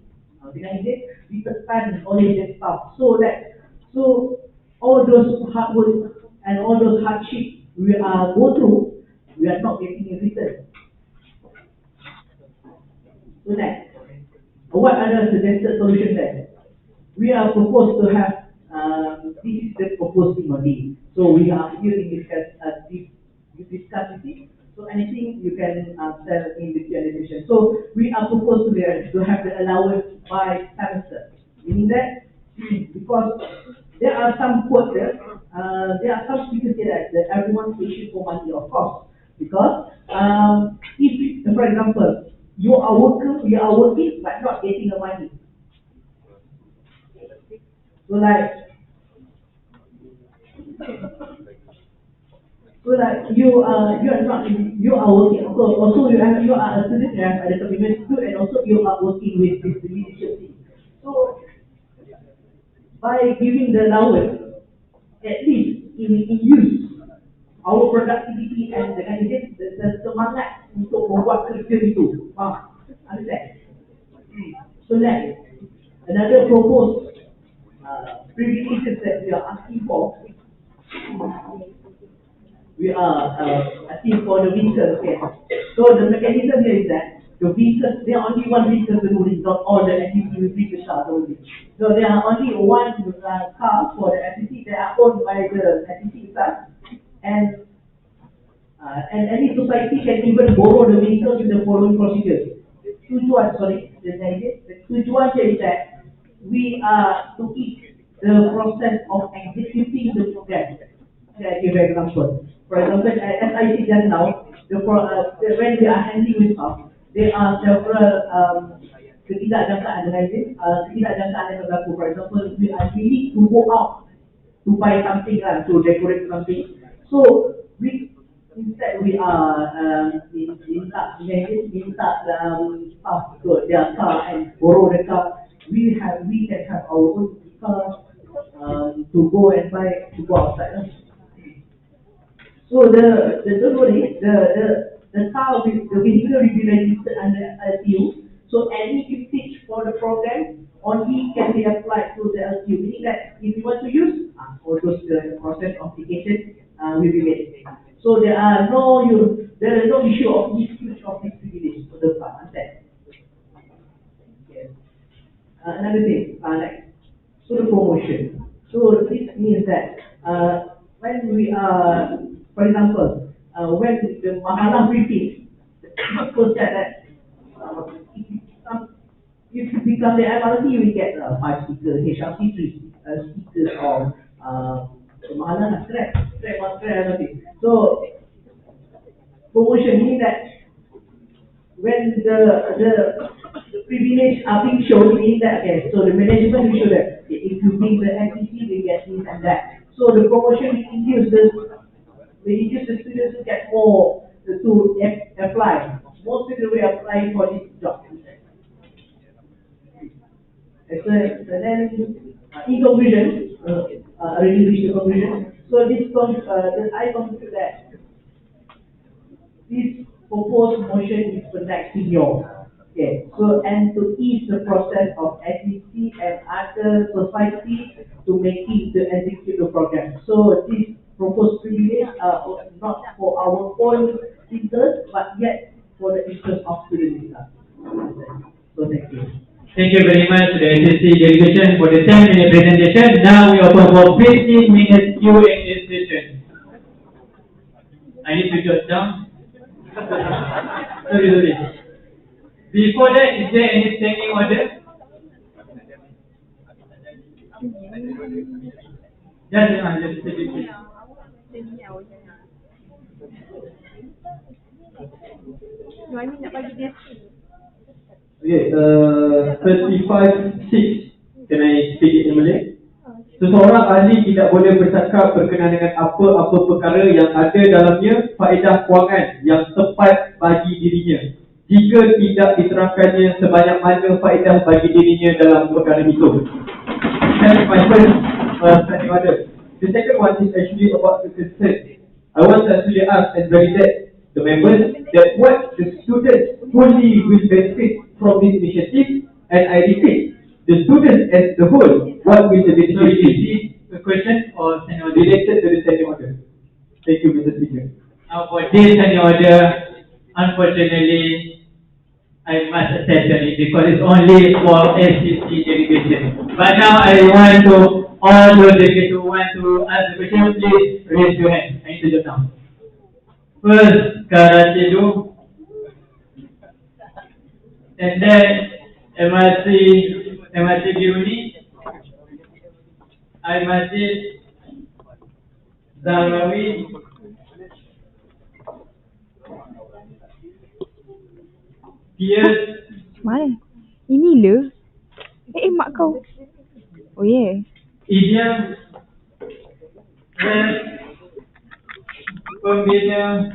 we suspend all this stuff. So all those hard work and all those hardships we are go through, we are not getting a return. So next, what other suggested solution then? We are proposed to have, this is the proposed thing only. So we are here in discuss it. So anything you can tell in the Q&A session. So we are proposed to have the allowance by semester. Meaning that, because there are some quotes there are some speakers here that everyone issue for money, of course. Because if, for example, you are working but not getting the money. So you are working. Also you are a student, you have a commitment to do, and also you are working with this leadership team. So by giving the allowance, at least it will induce our productivity and the semangat untuk membuat kerja itu. Faham? Understand? So next, another proposed privileges that we are asking for. We are asking for the vehicles here. So the mechanism here is that the vehicles, there are only one vehicle ruling, not all the SEC will bring the cars only. So there are only one car for the SEC that are owned by the SEC itself, and any society can even borrow the vehicles in the following procedures. The tujuan here is that we are to ease the process of executing the program. I give an example. For example, as I see just now, when we are handling with stuff, there are several ketidakjangkaan yang berlaku. For example, we need to go out to buy something, to decorate something. So instead we are minta staff to their car and borrow the car. We can have our own car to go and buy to go outside. So the car the vehicle will be registered under LTU. So any usage for the program only can be applied to the LTU. Meaning that if you want to use, all those the process of application will be made. So there is no issue of misuse of this privilege for the car. Understand? Yes. Another thing, so the promotion. So this means that when we are, for example, when the Mahala briefing, people said that if you become the MRT, you will get 5 stickers, HRC 3 stickers of Mahala strap, everything. So promotion means that when the privilege are being shown, meaning that okay, so the management will show that if you bring the NCC, they get this and that. So the promotion will induce the students to get more to apply. Most people will apply for this job. In conclusion, I already reached the conclusion. So then I conclude that this proposed motion is Cfs Iium. Okay, so and to ease the process of SEC and other society to making the execute the program. So this proposed privilege are not for our own interest, but yet for the interest of students. So thank you. Thank you very much to the SSC delegation for the 10-minute presentation. Now we open for 15 minutes Q&A session. I need to jot down. Sorry. Before that, is there any standing order? Just a bit. Okay, 35-6. Can I speak it in Malay? Seseorang ahli tidak boleh bercakap berkenaan dengan apa-apa perkara yang ada dalamnya faedah kewangan yang tepat bagi dirinya jika tidak diterangkannya sebanyak mana faedah bagi dirinya dalam perkara itu. That's my first standing order. The second one is actually about the concern. I want to actually ask and validate the members that what the students fully will benefit from this initiative, and I repeat, the students as the whole, what will the benefit So is be? this a question or standing order? Related to the standing order. Thank you, Mr. Speaker. For this standing order, unfortunately, I must accept it because it's only for SCC delegation. But now I want to, all those delegates who want to ask the question, please raise your hand. I need to jot down. First, Karatidu, and then MRC Biruni, MRC Zarawi, Pierce, Mana? Ini le. Mak kau. Oh yeah. Idiom, West, Pembina,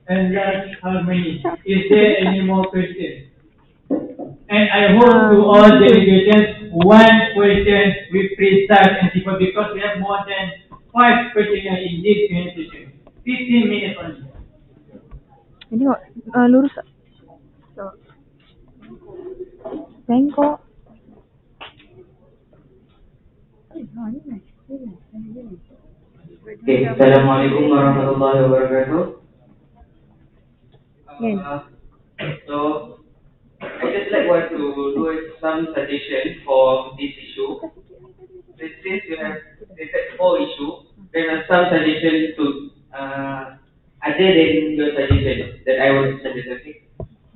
and last Harmony. Is there any more questions? And I hope to all delegations, one question with precise and simple because we have more than 5 questions in this presentation. 15 minutes only. Tengok, lurus tak? Bengkok. Okay, Assalamualaikum warahmatullahi wabarakatuh. So, I just want to do some suggestion for this issue. Since you have stated 4 issues, there are some suggestions to other than your suggestion that I want to suggest.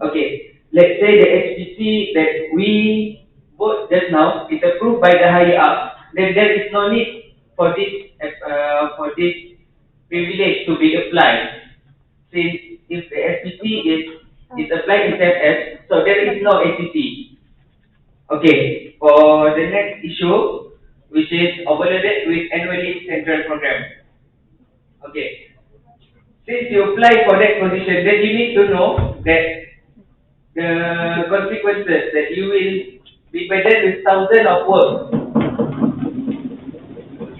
Okay, let's say the HPC that we vote just now is approved by the higher up. Then there is no need for this privilege to be applied. Since if the SPC is applied in Cfs, so there is no SPC. Okay, for the next issue, which is overloaded with annually central program. Okay, since you apply for that position, then you need to know that the consequences that you will be burdened with thousands of work.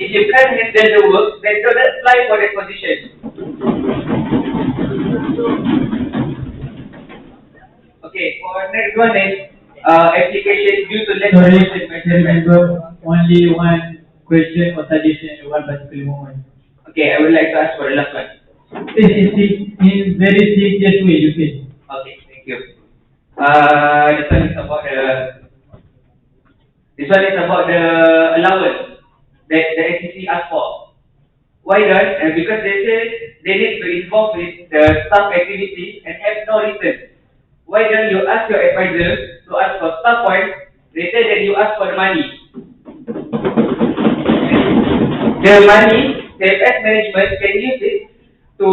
If you can't handle the work, then don't apply for that position. Okay, for next one is application due to less Sorry, remember only one question or suggestion at one particular moment. Okay, I would like to ask for the last one. In very serious way, you say. Okay, thank you. This one is about the allowance that the SEC asked for. Why not? Because they say they need to involve with the staff activity and have no reason. Why don't you ask your advisor to ask for staff points rather than you ask for the money? The money, the Cfs management can use it to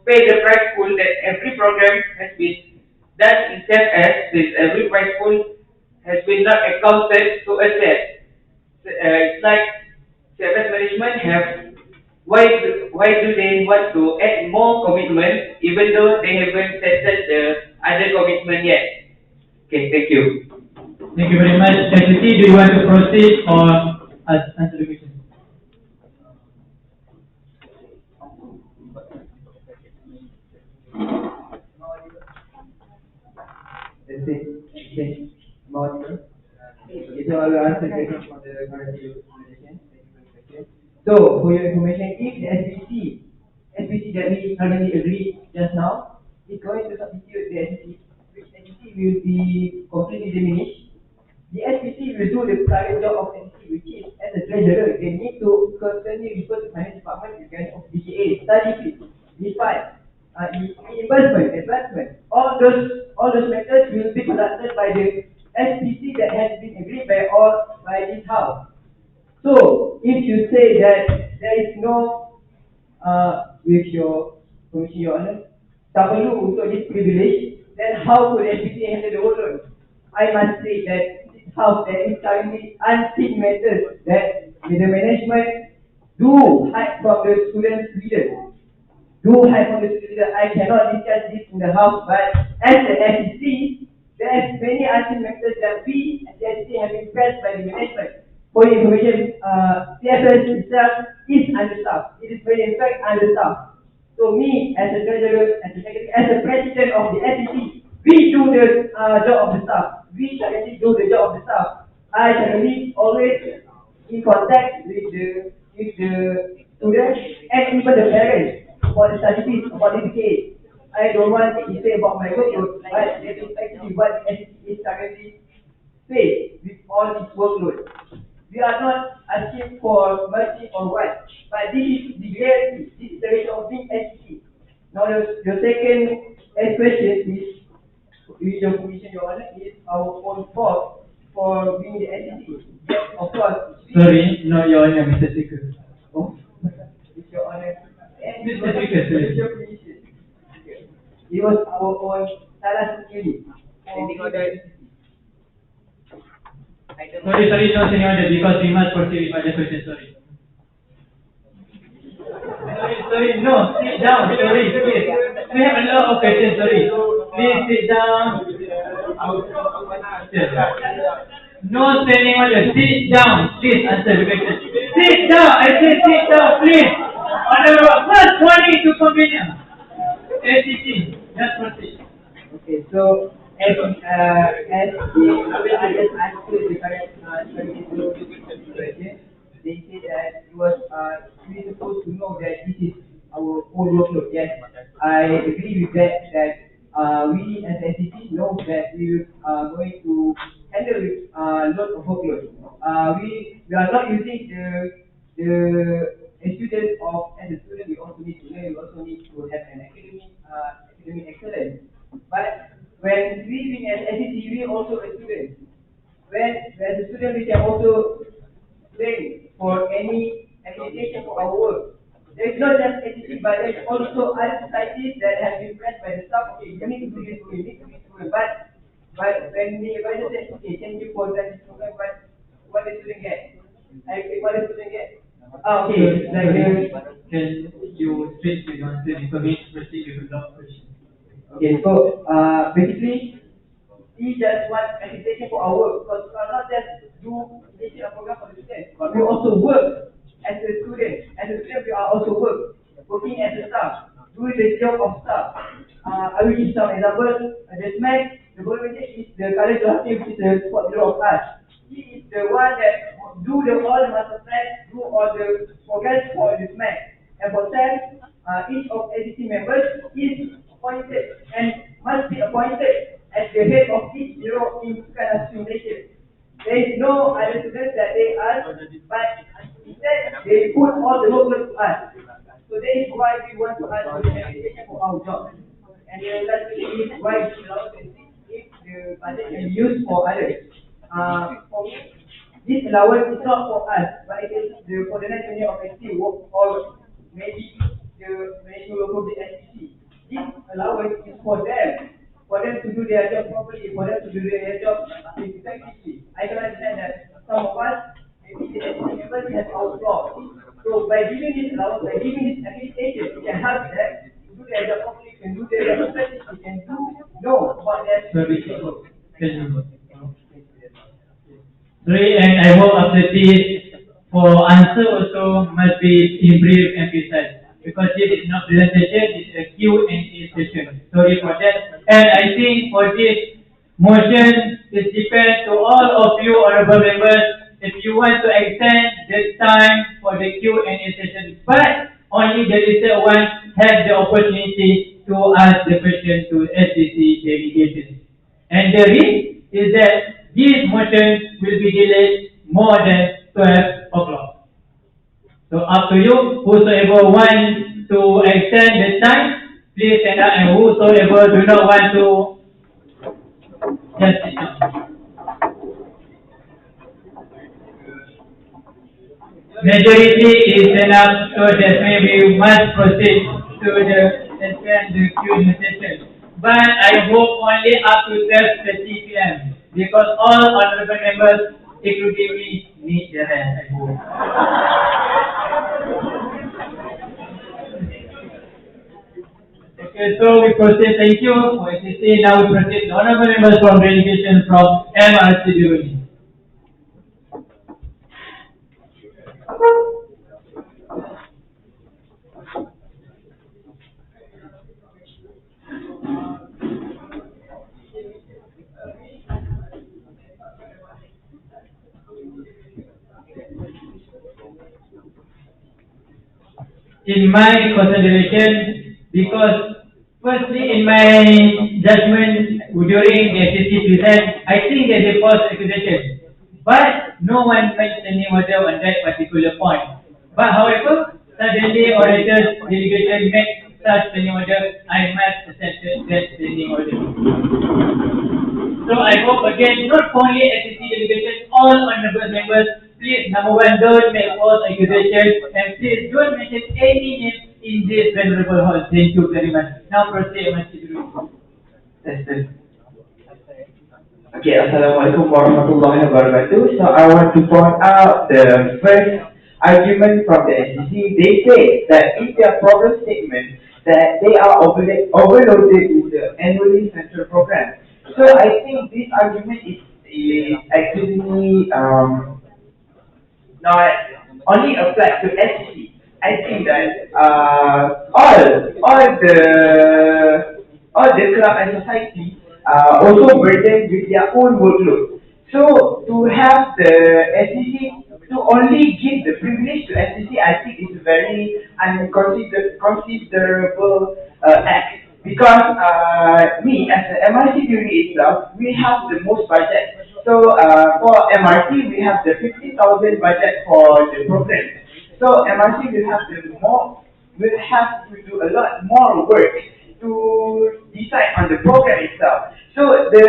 pay the price pool that every program has been done in Cfs, since every price pool has been not accounted to assess. It's like Cfs management have, why do they want to add more commitment even though they haven't settled the other commitment yet? Okay, thank you. Thank you very much. SCC, do you want to proceed or answer the question? That's it. Okay. About okay, so I will answer the question from the currency organization. Thank you for the question. So, for your information, if the SPC that we currently agreed just now is going to substitute the SPC, which SPC will be completely diminished. The SPC will do the private job of SPC, which is as a treasurer, they need to constantly refer to finance department regarding of DGA, study fees, refund, reimbursement, advancement. All those matters will be conducted by the SPC that has been agreed by this house. So, if you say that there is no, with your permission, Your Honor, tak perlu untuk this privilege, then how could SPC handle the workload? I must say that this house there is currently unseen matters that the management do hide from the students' leaders. I cannot discuss this in the house, but as the SEC, there are many unseen matters that we as the SEC have been pressed by the management. For your information, CFS itself is understaffed. It is very in fact understaffed. So me as a treasurer, as a secretary, as a president of the SEC, we do the job of the staff. We currently do the job of the staff. I currently always in contact with the students and even the parents about the study fees, about the case. I don't want to say about my workload, but that is actually what SEC is currently faced with all this workload. We are not asking for mercy or what, but this is the reality. This is the rate of being SEC. Now, your second question is, with your permission, Your Honor, is our own fault for being the SEC. Yes, of course. Sorry, no, Your Honor, Mr. Speaker. Oh, with Your Honor. Mr. Speaker, With your permission. It was our own salah sendiri. Pending order. Sorry, no, Senor, because we must proceed with other questions, sorry. Sorry, no, sit down, sorry, please. We have a lot of questions, sorry. Please sit down. No standing order, sit down, please answer the question. Sit down, I say sit down, please. First warning to convenience. ACC, just proceed. Okay, so as the I just answered the current question, they said that it was we supposed to know that this is our own workload. Yes, I agree with that. We as SEC know that we are going to handle with lot of workload. We are not using the students of as a student. We also need to learn. We also need to have an academic excellence. But when we being as SEC, we also a student. When as a student, we can also claim for any accreditation for our work. There is not just SEC, but there is also other societies that have been pressed by the staff. Okay, you need to do this, you need to do this. But when the advisor says, okay, thank you for that program, but what the student get? What the student get? Okay, Can you speak with answer information, proceed with the last question? Okay, so basically, we just want accreditation for our work because we are not just do education program for the students, but we also work as a student. As a student, we are also working as a staff, doing the job of staff. I will give some example. The SMAC, the volunteer is the current director, which is the sport bureau of us. He is the one that do all the master plan, do all the progress for the SMAC. And for that, each of SEC members is appointed and must be appointed as the head of each bureau in Sukarno Malaysia. There is no other students that they ask, but instead they put all the workload to us. So that is why we want to ask for the accreditation for our job. And the last thing is why we allow to see if the budget can be used for others. For me, this allowance is not for us, but it is for the next year of SC work or maybe the management will the SEC. This allowance is for them to do their job properly, for them to do their job effectively. I can understand that some of us, maybe the SEC members have our flaws. So by giving this allowance, by giving this accreditation, we can help them to do their job properly, can do their job effectively, can know about their Sorry, can you? Sorry, and I hope after this, for answer also must be in brief and precise. Because this is not presentation, it's a Q&A session. Sorry for that. And I think for this motion, it depends to all of you honorable members if you want to extend the time for the Q&A session. But only the listed one have the opportunity to ask the question to SCC delegations. And the risk is that this motion will be delayed more than 12 o'clock. So up to you, whosoever wants to extend the time, please stand up, and whosoever do not want to, just sit down. Majority is enough, so that we must proceed to the Q&A session. But I hope only up to 12:30 p.m. because all honorable members, including me, need the rest. I hope. Okay, so we proceed. Thank you for assisting. Now we proceed to honorable members from delegation from MRC Bureau. In my consideration, because firstly in my judgment during the SCC present, I think that they false accusation, but no one mentioned any order on that particular point. But however, suddenly orators delegation make such standing order, I must accept that standing order. So I hope again, not only SCC delegation, all honorable members, please, number one, don't make false accusations, and please don't mention any name in this venerable hall. Thank you very much. Now proceed, Masjid Guru. That's it. Okay, Assalamualaikum warahmatullahi wabarakatuh. So I want to point out the first argument from the SCC. They say that in their problem statement that they are overloaded with the annually central program. So I think this argument is actually not only applied to SCC. I think that all the club and society also burdened with their own workload. So to have the SCC to only give the privilege to SCC, I think is a very considerable act. Because me as the MRC unit itself, we have the most budget. So for MRC, we have the 50,000 budget for the program. So MRC will have to do a lot more work to decide on the program itself. So the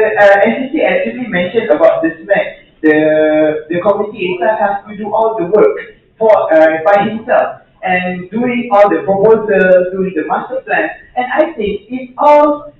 SCC actually mentioned about the SMAC. The committee itself has to do all the work for by himself and doing all the proposals, doing the master plan. And I think it all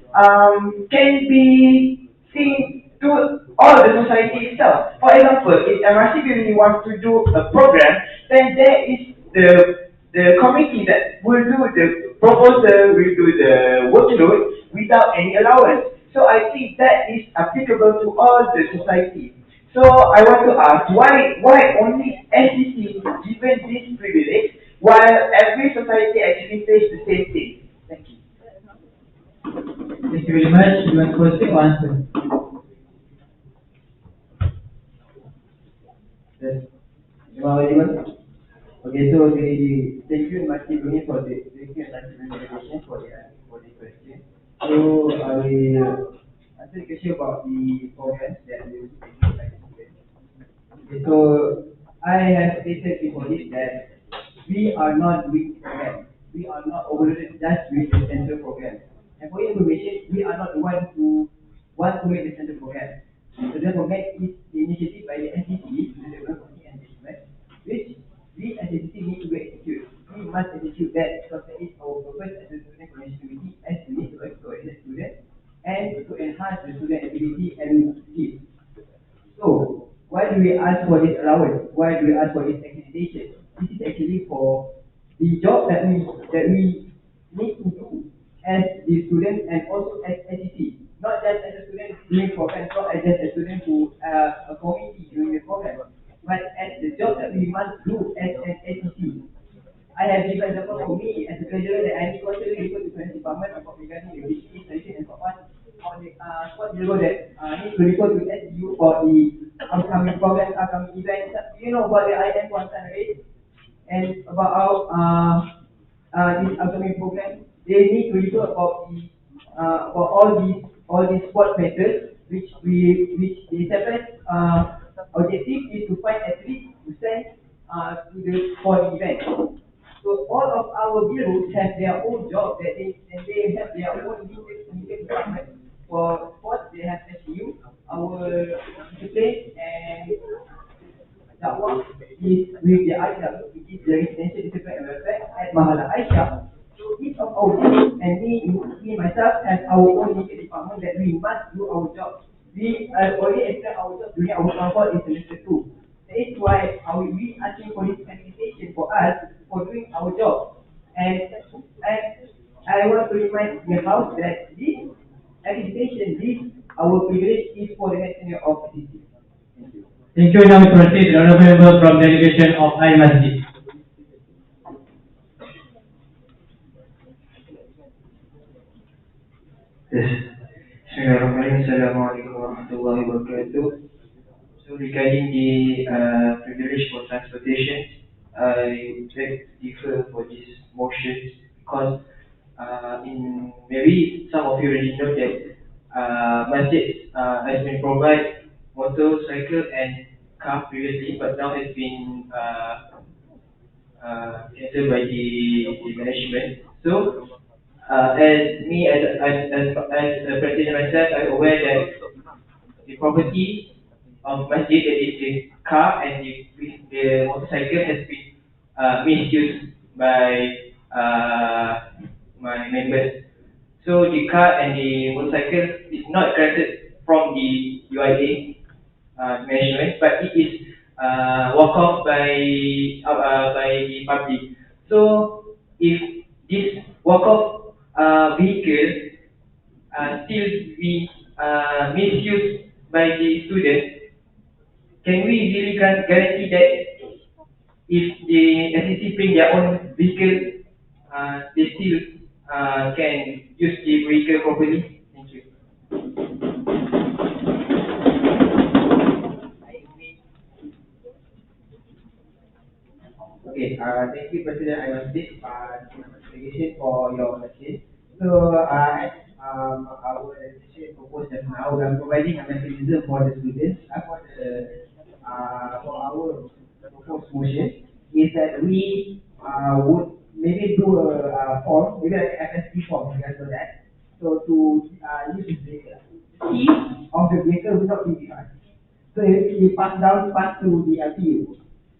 can be seen to all the society itself. For example, if MRC really wants to do a program, then there is the committee that will do the proposal, will do the workload without any allowance. So I think that is applicable to all the society. So I want to ask why only SCC given this privilege while every society actually face the same thing? Thank you. Thank you very much. You want to proceed or answer? Yes. Okay, so thank you much for the presentation for the question. So I will answer the question about the programs that we will be taking by the students. Okay, so I have stated before this that we are not doing programs. We are not overloaded just with the central program. And for your information, we are not the one who want to make the central program. So the program is the initiative by the NCC, the Development Committee and Management, which we as NCC need to execute. We must execute that because that is our purpose as a student coordination committee, as we need to coordinate students and to enhance the student ability and skills. So, why do we ask for this allowance? Why do we ask for this accreditation? This is actually for the job that we need to do as the students and also as SEC. not just as a student doing program, not as just a student who a committee doing the program, but as the job that we must do as an SEC. I have given example for me as a treasurer that I need to actually report to the department about regarding the business solution and so on. On the spot below that need to report to SU for the upcoming programs, upcoming events. You know about the IM concern rate and about our this upcoming program. They need to report about the about all these sport matters which the separate objective is to find at least to send to the sport event. So all of our bureaus have their own job that they have their own limited department. For sports, they have SU, our discipline, and that work is with the ISA, which is the Residential Discipline and Welfare at Mahala Aisha. So each of our bureaus and me myself have our own limited department that we must do our job. We already explained our job during our conference in semester 2. That is why we asking for this accreditation for us for doing our job. And I want to remind the house that this accreditation, this our privilege is for the next tenure of CC. Thank you. Thank you. Now we proceed the honorable member from delegation of I Masjid. Yes. Bismillahirrahmanirrahim. Assalamualaikum warahmatullahi wabarakatuh. So regarding the privilege for transportation, I would like to differ for this motion because in maybe some of you already know that masjid has been provide motorcycle and car previously, but now has been cancelled by the management. So as me as a president myself, I'm aware that the property of masjid, that is the car and the motorcycle, has been misused by my members. So the car and the motorcycle is not granted from the UIA management, but it is walk off by the public. So if this walk off vehicle still be misused by the student, can we really guarantee that if the SEC bring their own vehicle, they still can use the vehicle properly? Thank you. Okay, thank you, President Ayman for your question. So, as our legislation proposed just now, we are providing a mechanism for the students, for our proposed motion, is that we would maybe do a form, maybe like an FSP form, you guys know that. So, to use this vehicle, the key of the vehicle will not be defined. So, it will be passed to the LPU.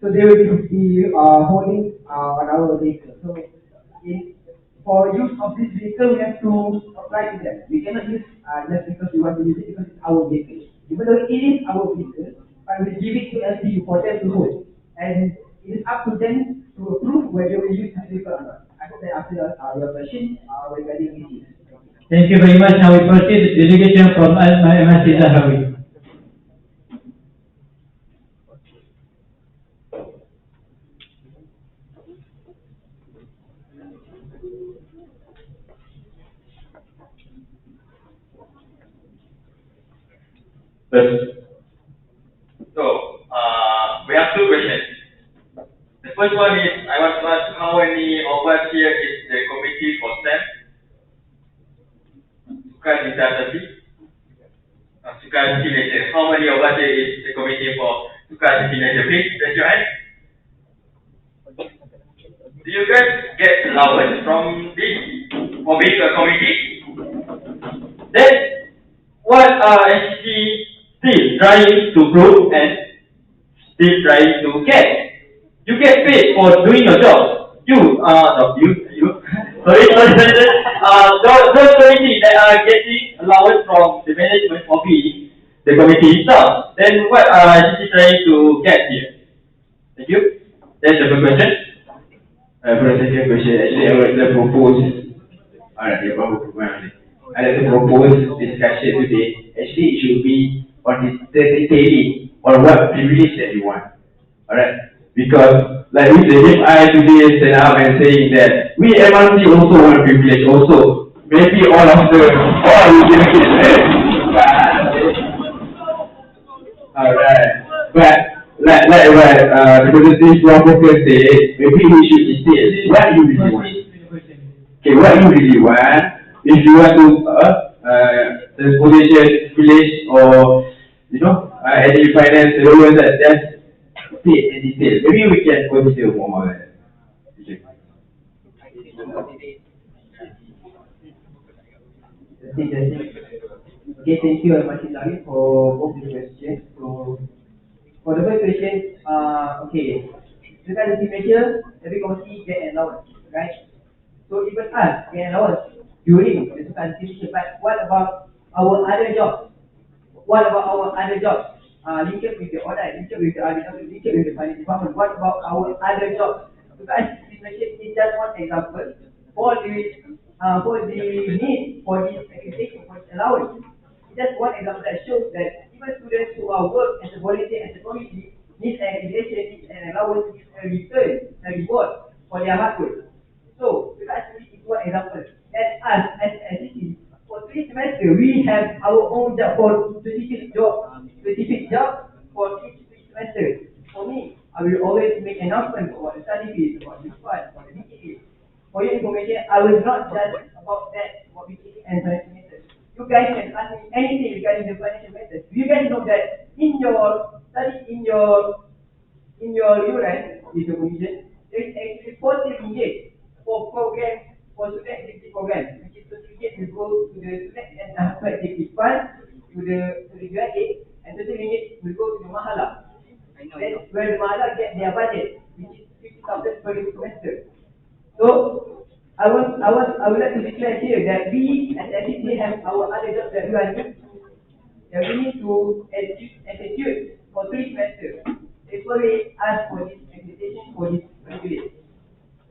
So they will be holding on our vehicle. So for use of this vehicle, we have to apply to them. We cannot use just because we want to use it because it's our vehicle. Even though it is our vehicle, but we give it to LPU for them to hold. And it is up to them to approve whether we use this vehicle or not. I hope that answers your question regarding this issue. Thank you very much. Now we proceed delegation from Masjid Zahrawi. So, we have two questions. The first one is, I want to ask how many of us here is the committee for STEM? Sukan Interaksi? Sukan Teenager. How many of us here is the committee for Sukan Teenager? Please raise your hand. Do you guys get allowance from this for being a committee? Then, what are actually still trying to prove and still trying to get? You get paid for doing your job. Sorry. Those committee that are getting allowance from the management for being the committee staff. Then what are actually trying to get here? Thank you. That's the first question. For the second question, actually I would like to propose. Alright, you want to propose? I'd like to propose discussion today. Actually, it should be on the daily or what privilege that you want. Alright? Because, like we say, if I today stand up and saying that we MRC also want privilege, also, maybe all of the, all will be the case. Alright. But, like what Representative Provoker said, maybe we should say what you really want. Okay, what you really want, if you want to, transportation, village, or, any finance, loans, that's paid in detail. Maybe we can consider more. Okay. Okay, thank you very much, Ilawi, for both the questions. So, for the first question, okay, redundancy measure, every committee get an allowance, right? So even us get an allowance during the redundancy measure, but what about our other jobs? What about our other jobs? Linked with the audit, linked with the RDW, linked with the finance department. What about our other jobs? Because this measure is just one example for the need for this accreditation, for this allowance. Just one example that shows that even students who are work as a volunteer as a community need an accreditation, need an allowance, need a return, a reward for their hard work. So, because this is one example. And us as SCC, for 3 semesters, we have our own job for specific job for each semester. For me, I will always make announcements about the study fees, about the fund, about the BTA. For your information, I will not judge about that, about BTA and financial matters. You guys can ask me anything regarding the financial matters. You guys know that in your study, in your URAN, is your provision, there is actually 40 ringgit for program, for student activity program, which is 30 ringgit will go to the student and activity fund, to the UIA, and 30 ringgit will go to the mahala. Then where the mahala get their budget, which is 50,000 per semester. So I would like to declare here that we as SCC have our other jobs that we are doing. That we need to execute for 3 semesters. It's why we ask for this accreditation for this privilege.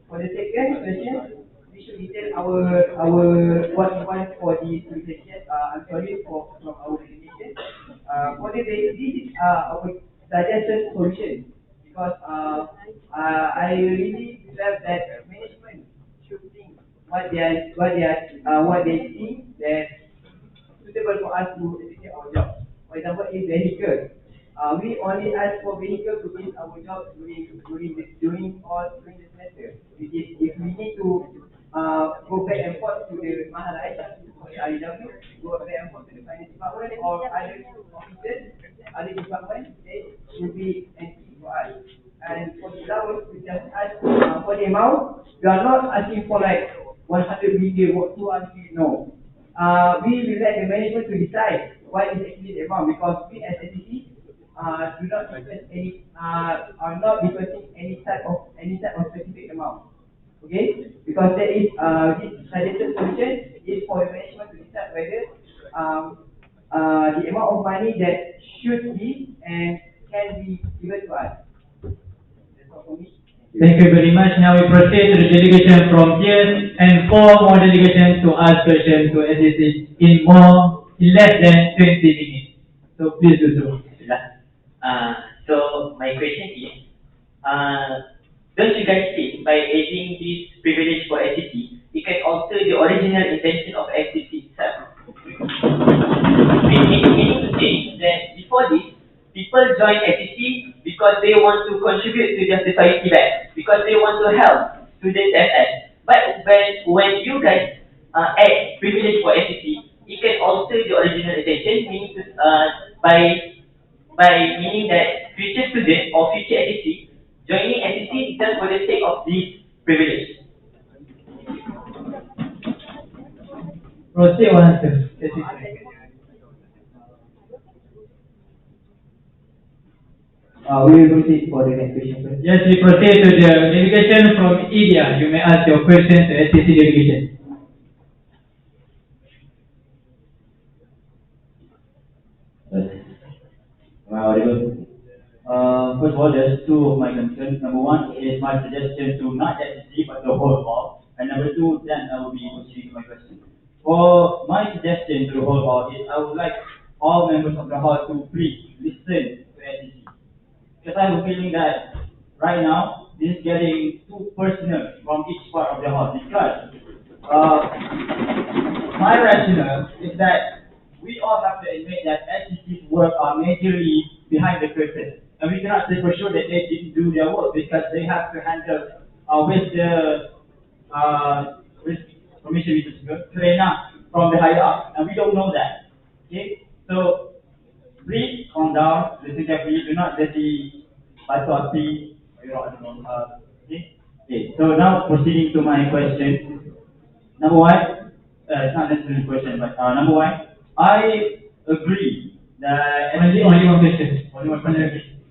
For the second question, we should detail our what we want for this privilege. I'm sorry from our delegation. For this is our suggested solution because I really felt that management should think what they see that suitable for us to execute our job. For example, if vehicle, we only ask for vehicle to do our job during the semester. If we need to go back and forth to the Maharaja, to the REW, go back and forth to the finance department or other officers, other departments, it will be an issue for us. And for the allowance, we just ask for the amount. We are not asking for like 100 million or 200 million, no. We will let the management to decide what is actually the amount because we as SCC do not request any are not requesting any type of specific amount. Okay? Because there is this suggested solution is for the management to decide whether the amount of money that should be and can be given to us. That's all for me. Thank you very much. Now we proceed to the delegation from here and 4 more delegations to ask questions to SCC in less than 20 minutes. So please do so. So my question is, don't you guys think by adding this privilege for SCC, it can alter the original intention of SCC itself? Meaning to say that before this, people join SCC because they want to contribute to their society back, because they want to help students FS. But when you guys add privilege for SCC, it can alter the original intention, meaning to, by meaning that future student or future SCC joining SCC just for the sake of this privilege. Proceed one answer. We will proceed for the next question first. Yes, we proceed to the delegation from India. You may ask your question to SCC delegation. Am I audible? First of all, there's 2 of my concerns. Number 1 is my suggestion to not SCC but the whole hall. And number 2, then I will be proceeding to my question. For my suggestion to the whole hall is I would like all members of the hall to please listen to SEC. Because I have a feeling that right now this is getting too personal from each part of the hall. Because my rationale is that we all have to admit that SEC's work are majorly behind the curtain. And we cannot say for sure that they didn't do their work because they have to handle with permission with trainer from the higher up. And we don't know that. Okay? So please calm down, listen carefully, do not let the batu api, okay? Okay, so now proceeding to my question. Number one, it's not necessarily a question, but number one, I agree that Only one question. only one question.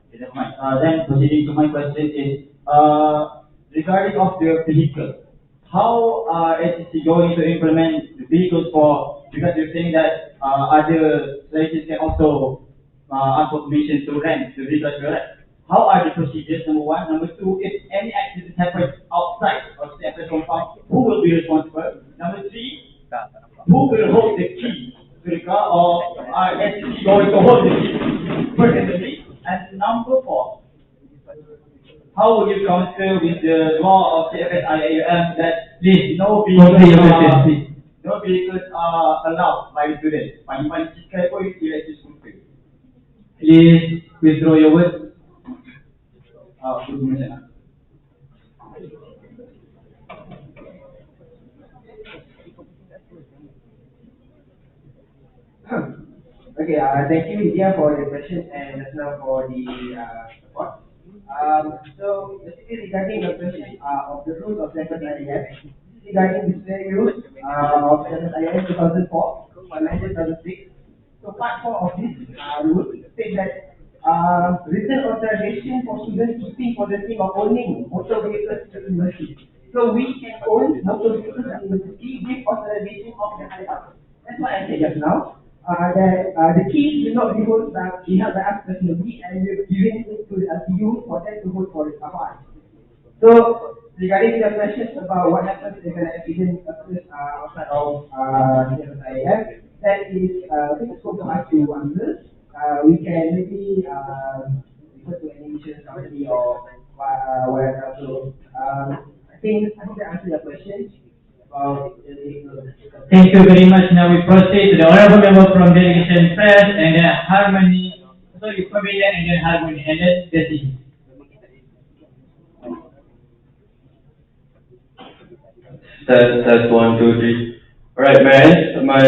Okay, never mind. Then proceeding to my question is regarding of the vehicle. How are SEC going to implement the vehicles for, because you're saying that other places can also ask for permission to rent the vehicles, correct? How are the procedures, number one? Number two, if any accident happens outside of the CFS compound, who will be responsible? Number three, who will hold the key to the car, or are SEC going to hold the key personally? And number four, how would you counter with the law of Cfs Iium that please no vehicles are allowed by the students? Please withdraw your words. Okay, thank you, India, for the question and just now for the support. So basically regarding the question of the rules of Cfs Iium, regarding disciplinary rules of Cfs Iium 2004 or 2006. So part 4 of this rule states that written authorization for students to speak for the sake of owning motor vehicles in the university. So we can own motor vehicles in the university with authorization of the higher up. That's what I said just now. That the keys will not be held by us personally, and we're giving it to the LTU for them to hold for the Safari. So regarding the questions about what happens if an accident occurs outside of Cfs Iium, that is difficult for us to answer. We can maybe refer to any insurance company or whatever. So I think that answers your question about Thank you very much. Now we proceed to the honorable member from delegation press and then harmony. Sorry, pavilion and then harmony and then Desi. That's 1, 2, 3. Alright, man. My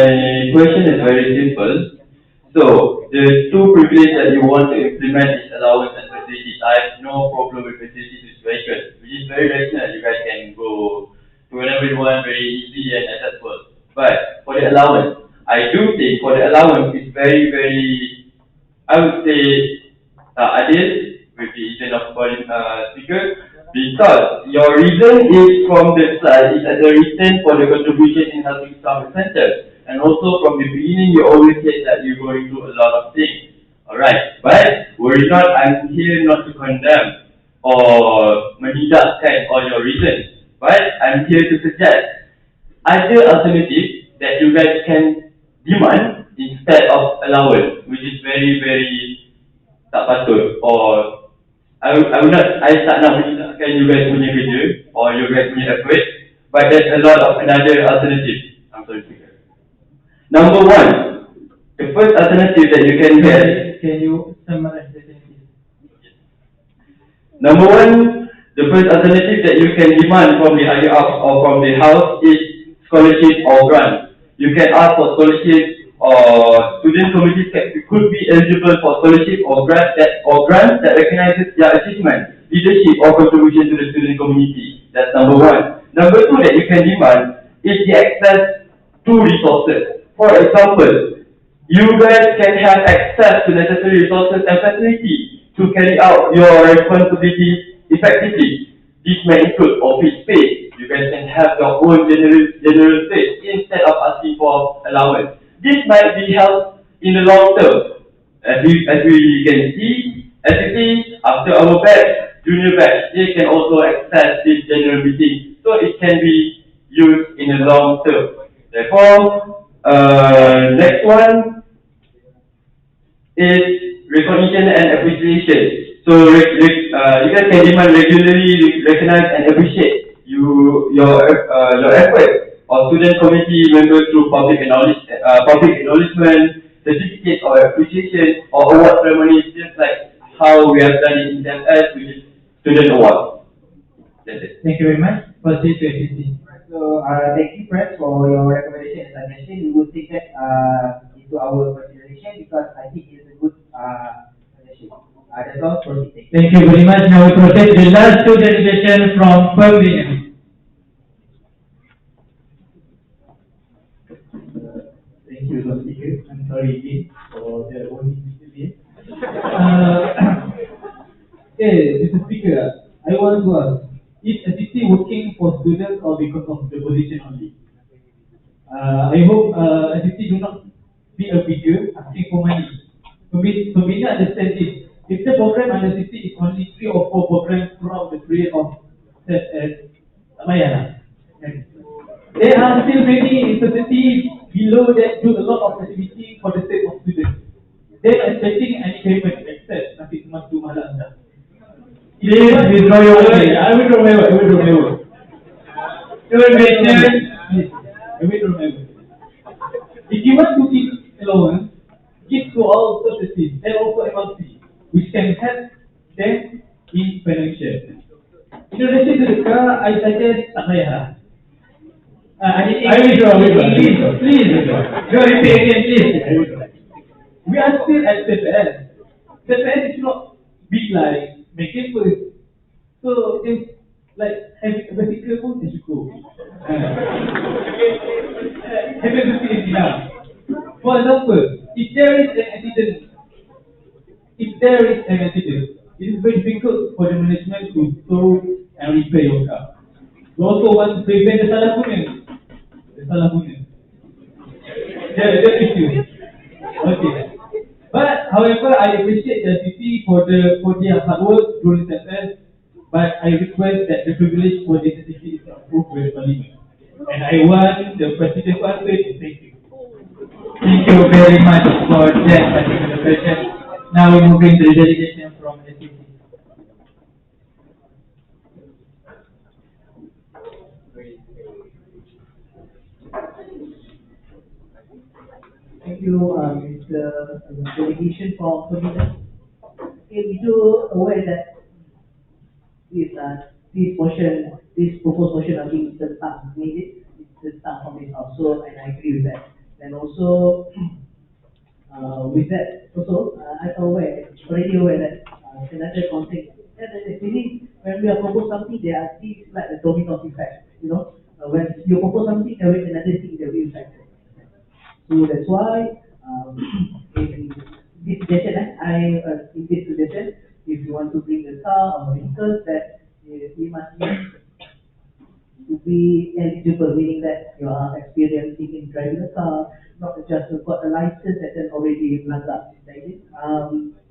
question is very simple. So, the two privileges that you want to implement is allowance and facilities. I have no problem with facilities with vehicles, which is very rational. You guys can go to whenever you want, very easy and accessible. But for the allowance, I do think for the allowance it's very, very, I would say, adil with the agent of speaker, because your reason is from the slide is as a reason for the contribution in helping staff centers. And also from the beginning, you always said that you're going through a lot of things. Alright, but worry not, I'm here not to condemn or menidakkan all your reasons. But I'm here to suggest other alternatives that you guys can demand instead of allowance, which is very, very tak patut. Or I tak nak menidakkan you guys punya kerja or you guys punya effort, but there's a lot of another alternative. I'm sorry to hear. Number one, the first alternative that you can get. Can you summarize the sentence? Number one, the first alternative that you can demand from the higher up or from the house is scholarship or grant. You can ask for scholarship or student committees could be eligible for scholarship or grant that recognizes their achievement, leadership or contribution to the student community. That's number one. Number two that you can demand is the access to resources. For example, you guys can have access to necessary resources and facilities to carry out your responsibilities effectively. This may include office space. You guys can have your own general space instead of asking for allowance. This might be helped in the long term. As we can see, after our batch, junior batch, they can also access this general meeting. So it can be used in the long term. Therefore, Next one is recognition and appreciation. So you guys can demand regularly recognize and appreciate your effort or student committee members through public acknowledgement, certificate or appreciation or award ceremonies, just like how we have done in CFS, which is student award. That's it. Thank you very much. Proceed to ACC. So, thank you, friends, for your recommendation and suggestion. We will take that into our consideration because I think it's a good suggestion. That's all. Proceed. Thank you very much. Now we proceed to the last two delegations from Pembina. Thank you, Mr. Speaker. I'm sorry again for the only delay. Mr. Speaker, I want to ask, is SCC working for students or because of the position only? I hope SCC do not be a figure asking for money. Pembina understand this. If the program under SCC is only 3 or 4 programs throughout the period of ZS, there are still many universities below that do a lot of activity for the sake of students. They are expecting any payment except nanti cuma tu malah anda. Please withdraw your word. I withdraw my word. You will mention. I withdraw my word. If you want to give allowance, give to all societies and also MLC, which can help them in financial. In relation to the car, I suggest tak payah. I withdraw. Please withdraw. You repeat again, please. We are still at CFS. CFS is not big like make it first. So it's like having a bicycle pun is cukup. Having a bicycle is enough. For example, if there is an accident, it is very difficult for the management to tow and repair your car. We also want to prevent the salah guna. The issue. Okay. But however, I appreciate the CC for their hard work during CFS, but I request that the privilege for the CC is approved by the Parliament. And I want the President to answer it. Thank you. Thank you very much for that particular question. Now we move into the delegation from SCC. Thank you, Mr. Delegation for Pembina. Okay, we do aware that this proposed motion are being needed. It's from this house, so and I agree with that. And also, with that, also, I'm already aware that another context. Actually, when we are propose something, there are things like a domino effect. When you propose something, there will be another thing that will affect. So that's why in this suggestion, in this suggestion, if you want to bring a car or vehicles, that you must need to be eligible, meaning that you are experiencing in driving a car, not just you've got a license and then already langgar,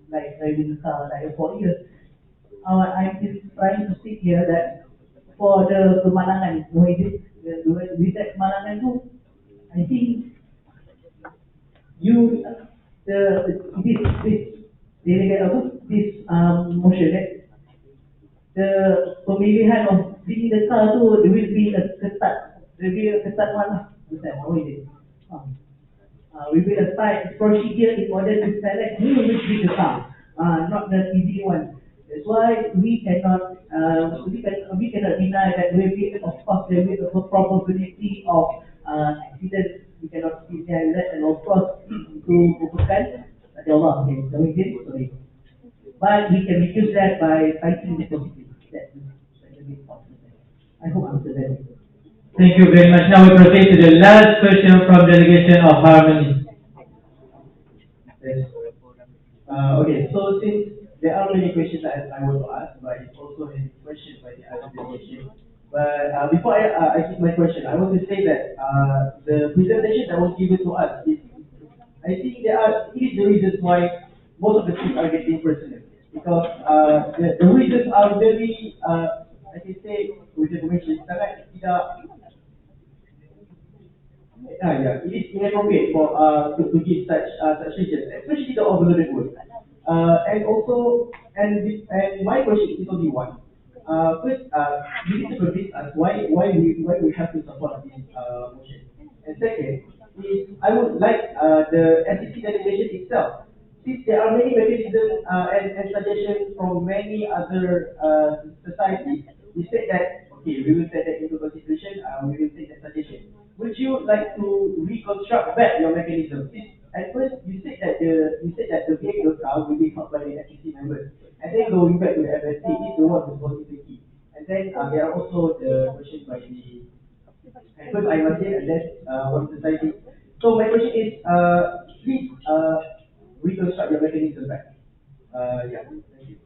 like driving a car like 4 years. I'm just trying to state here that for the kemalangan, with that kemalangan too, I think this motion, the pemilihan of bringing the car tu, there will be a ketat one lah. We will a tight procedure in order to select who will bring the car, not the easy one. That's why we cannot deny that there will be, of course, there will be a probability of accidents. We cannot deny that, and of course, itu merupakan ada Allah. Okay, sorry. But we can reduce that by fighting the positive. That's I hope I answered that. Thank you very much. Now we proceed to the last question from delegation of Harmony. Yes. Okay, so since there are many questions that I want to ask, but it's also a question by the other delegation. But before I give my question, I want to say that the presentation that was given to us is, I think it is the reasons why most of the things are getting personal. Because the reasons are very, I can say, with the information, sangat tidak yeah, it is inappropriate for to give such regions, especially the overloaded work. And also, and my question is only one. First, you need to convince us why we have to support this motion. And second, is I would like the SEC delegation itself. Since there are many mechanisms and suggestions from many other societies, we said that okay, we will take that into consideration. We will take that suggestion. Would you like to reconstruct back your mechanism? At first, you said that the vehicle car will be held by the SEC members, and then going back to the FSC is the one who's holding the key. And then there are also the questions by the at first I must say, and then one society. So my question is, please reconstruct your mechanism back. Yeah, thank you.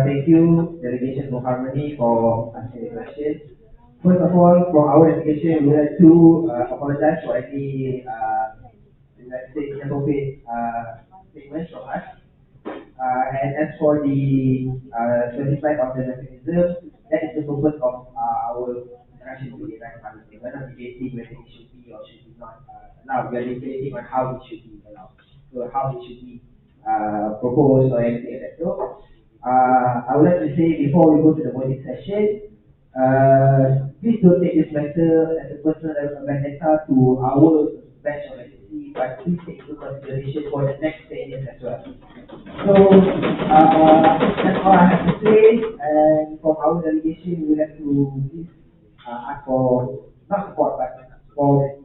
Thank you, Delegation for Harmony, for asking the question. First of all, from our delegation, we would like to apologize for any, let's say, inappropriate statements from us. And as for the specified of the mechanism, that is the purpose of our interaction with the Iraqi Parliament. We're not debating whether it should be or should be not allowed. We are debating on how it should be allowed. So how it should be proposed or anything like that. So I would like to say before we go to the voting session, please don't take this matter as a personal vendetta to our batch of SEC, but please take into consideration for the next 10 years as well. So that's all I have to say, and from our delegation, we would have to please ask for not support but for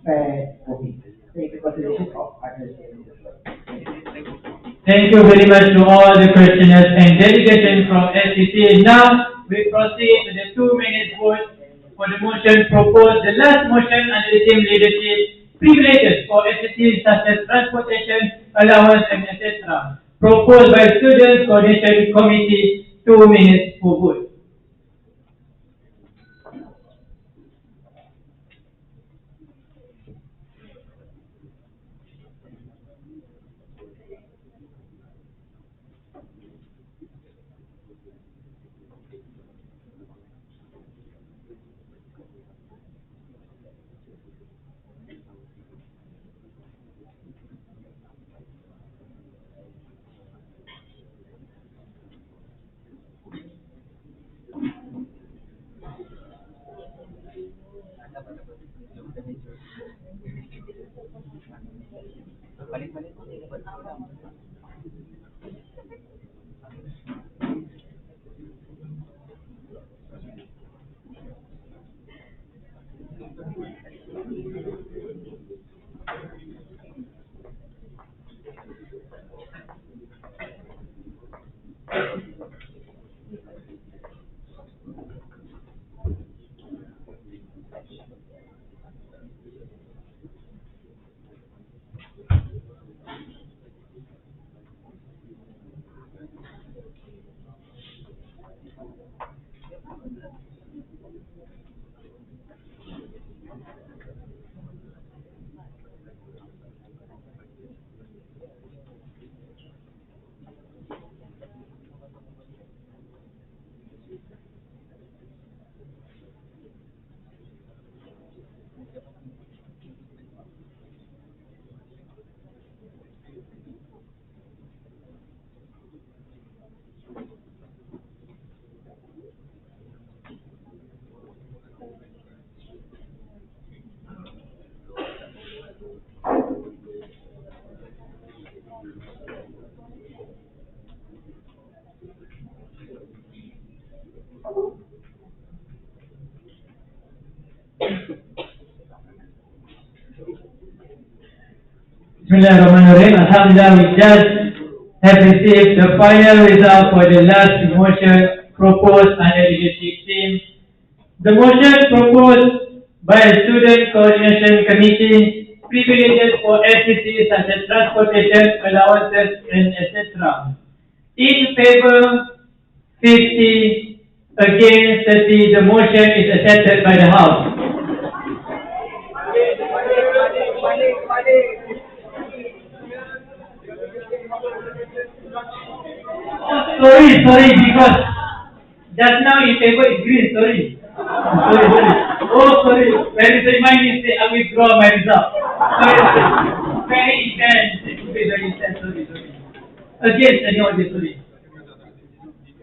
fair voting. Take into consideration of other stakeholders as well. Thank you very much to all the questioners and delegation from SCC. Now we proceed to the 2-minute vote for the motion proposed, the last motion under the team leadership, privileges for SCC such as transportation, allowance, and etc. Proposed by Student Coordination Committee. 2 minutes for vote. Bismillahirrahmanirrahim. Alhamdulillah, we just have received the final result for the last motion proposed under the leadership team. The motion proposed by Student Coordination Committee, privileges for SCC such as transportation, allowances, and etc. In favor, 50, against 30, the motion is accepted by the House. Sorry, because Just now in paper is green, sorry. Sorry. Oh, sorry. Very sorry, my mistake. I withdraw my result. Sorry. Very intense. It will be very intense, sorry. Again, sorry.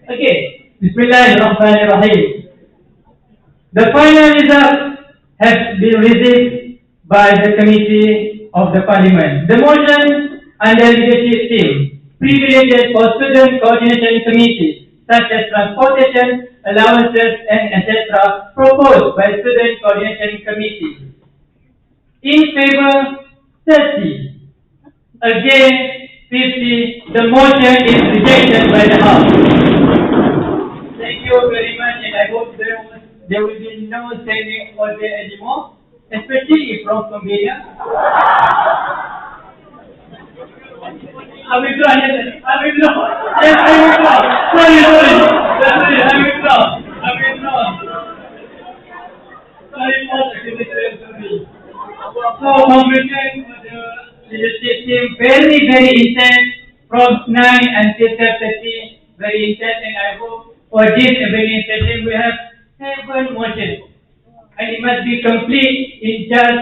Okay. Bismillahirrahmanirrahim. The final result has been received by the committee of the parliament. The motion under leadership team, privileges for student coordination committee, such as transportation, allowances, and etc., proposed by student coordination committee. In favor, 30. Against, 50. The motion is rejected by the House. Thank you very much, and I hope there will be no standing order anymore, especially from Cambodia. I withdraw. Yes, I withdraw. Yes, I withdraw. Sorry. I withdraw. Sorry for the criticism. So, congratulations for the leadership team. Very intense from 9 until 10:30. Very intense, and I hope for this evening session we have 7 motions. And it must be complete in just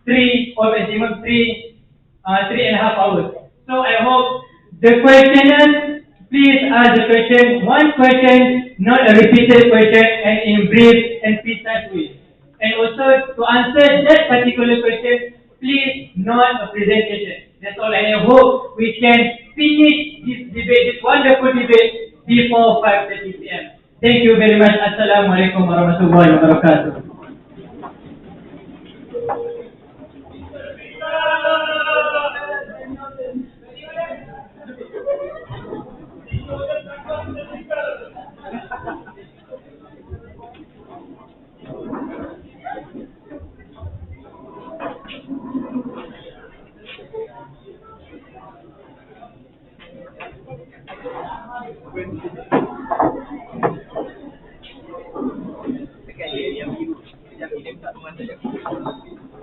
3 or maximum 3.5 hours. So I hope the questioners please ask the question, one question, not a repeated question, and in brief and precise way. And also to answer that particular question, please not a presentation. That's all. And I hope we can finish this debate, this wonderful debate, before 5:30 p.m. Thank you very much. Assalamualaikum warahmatullahi wabarakatuh.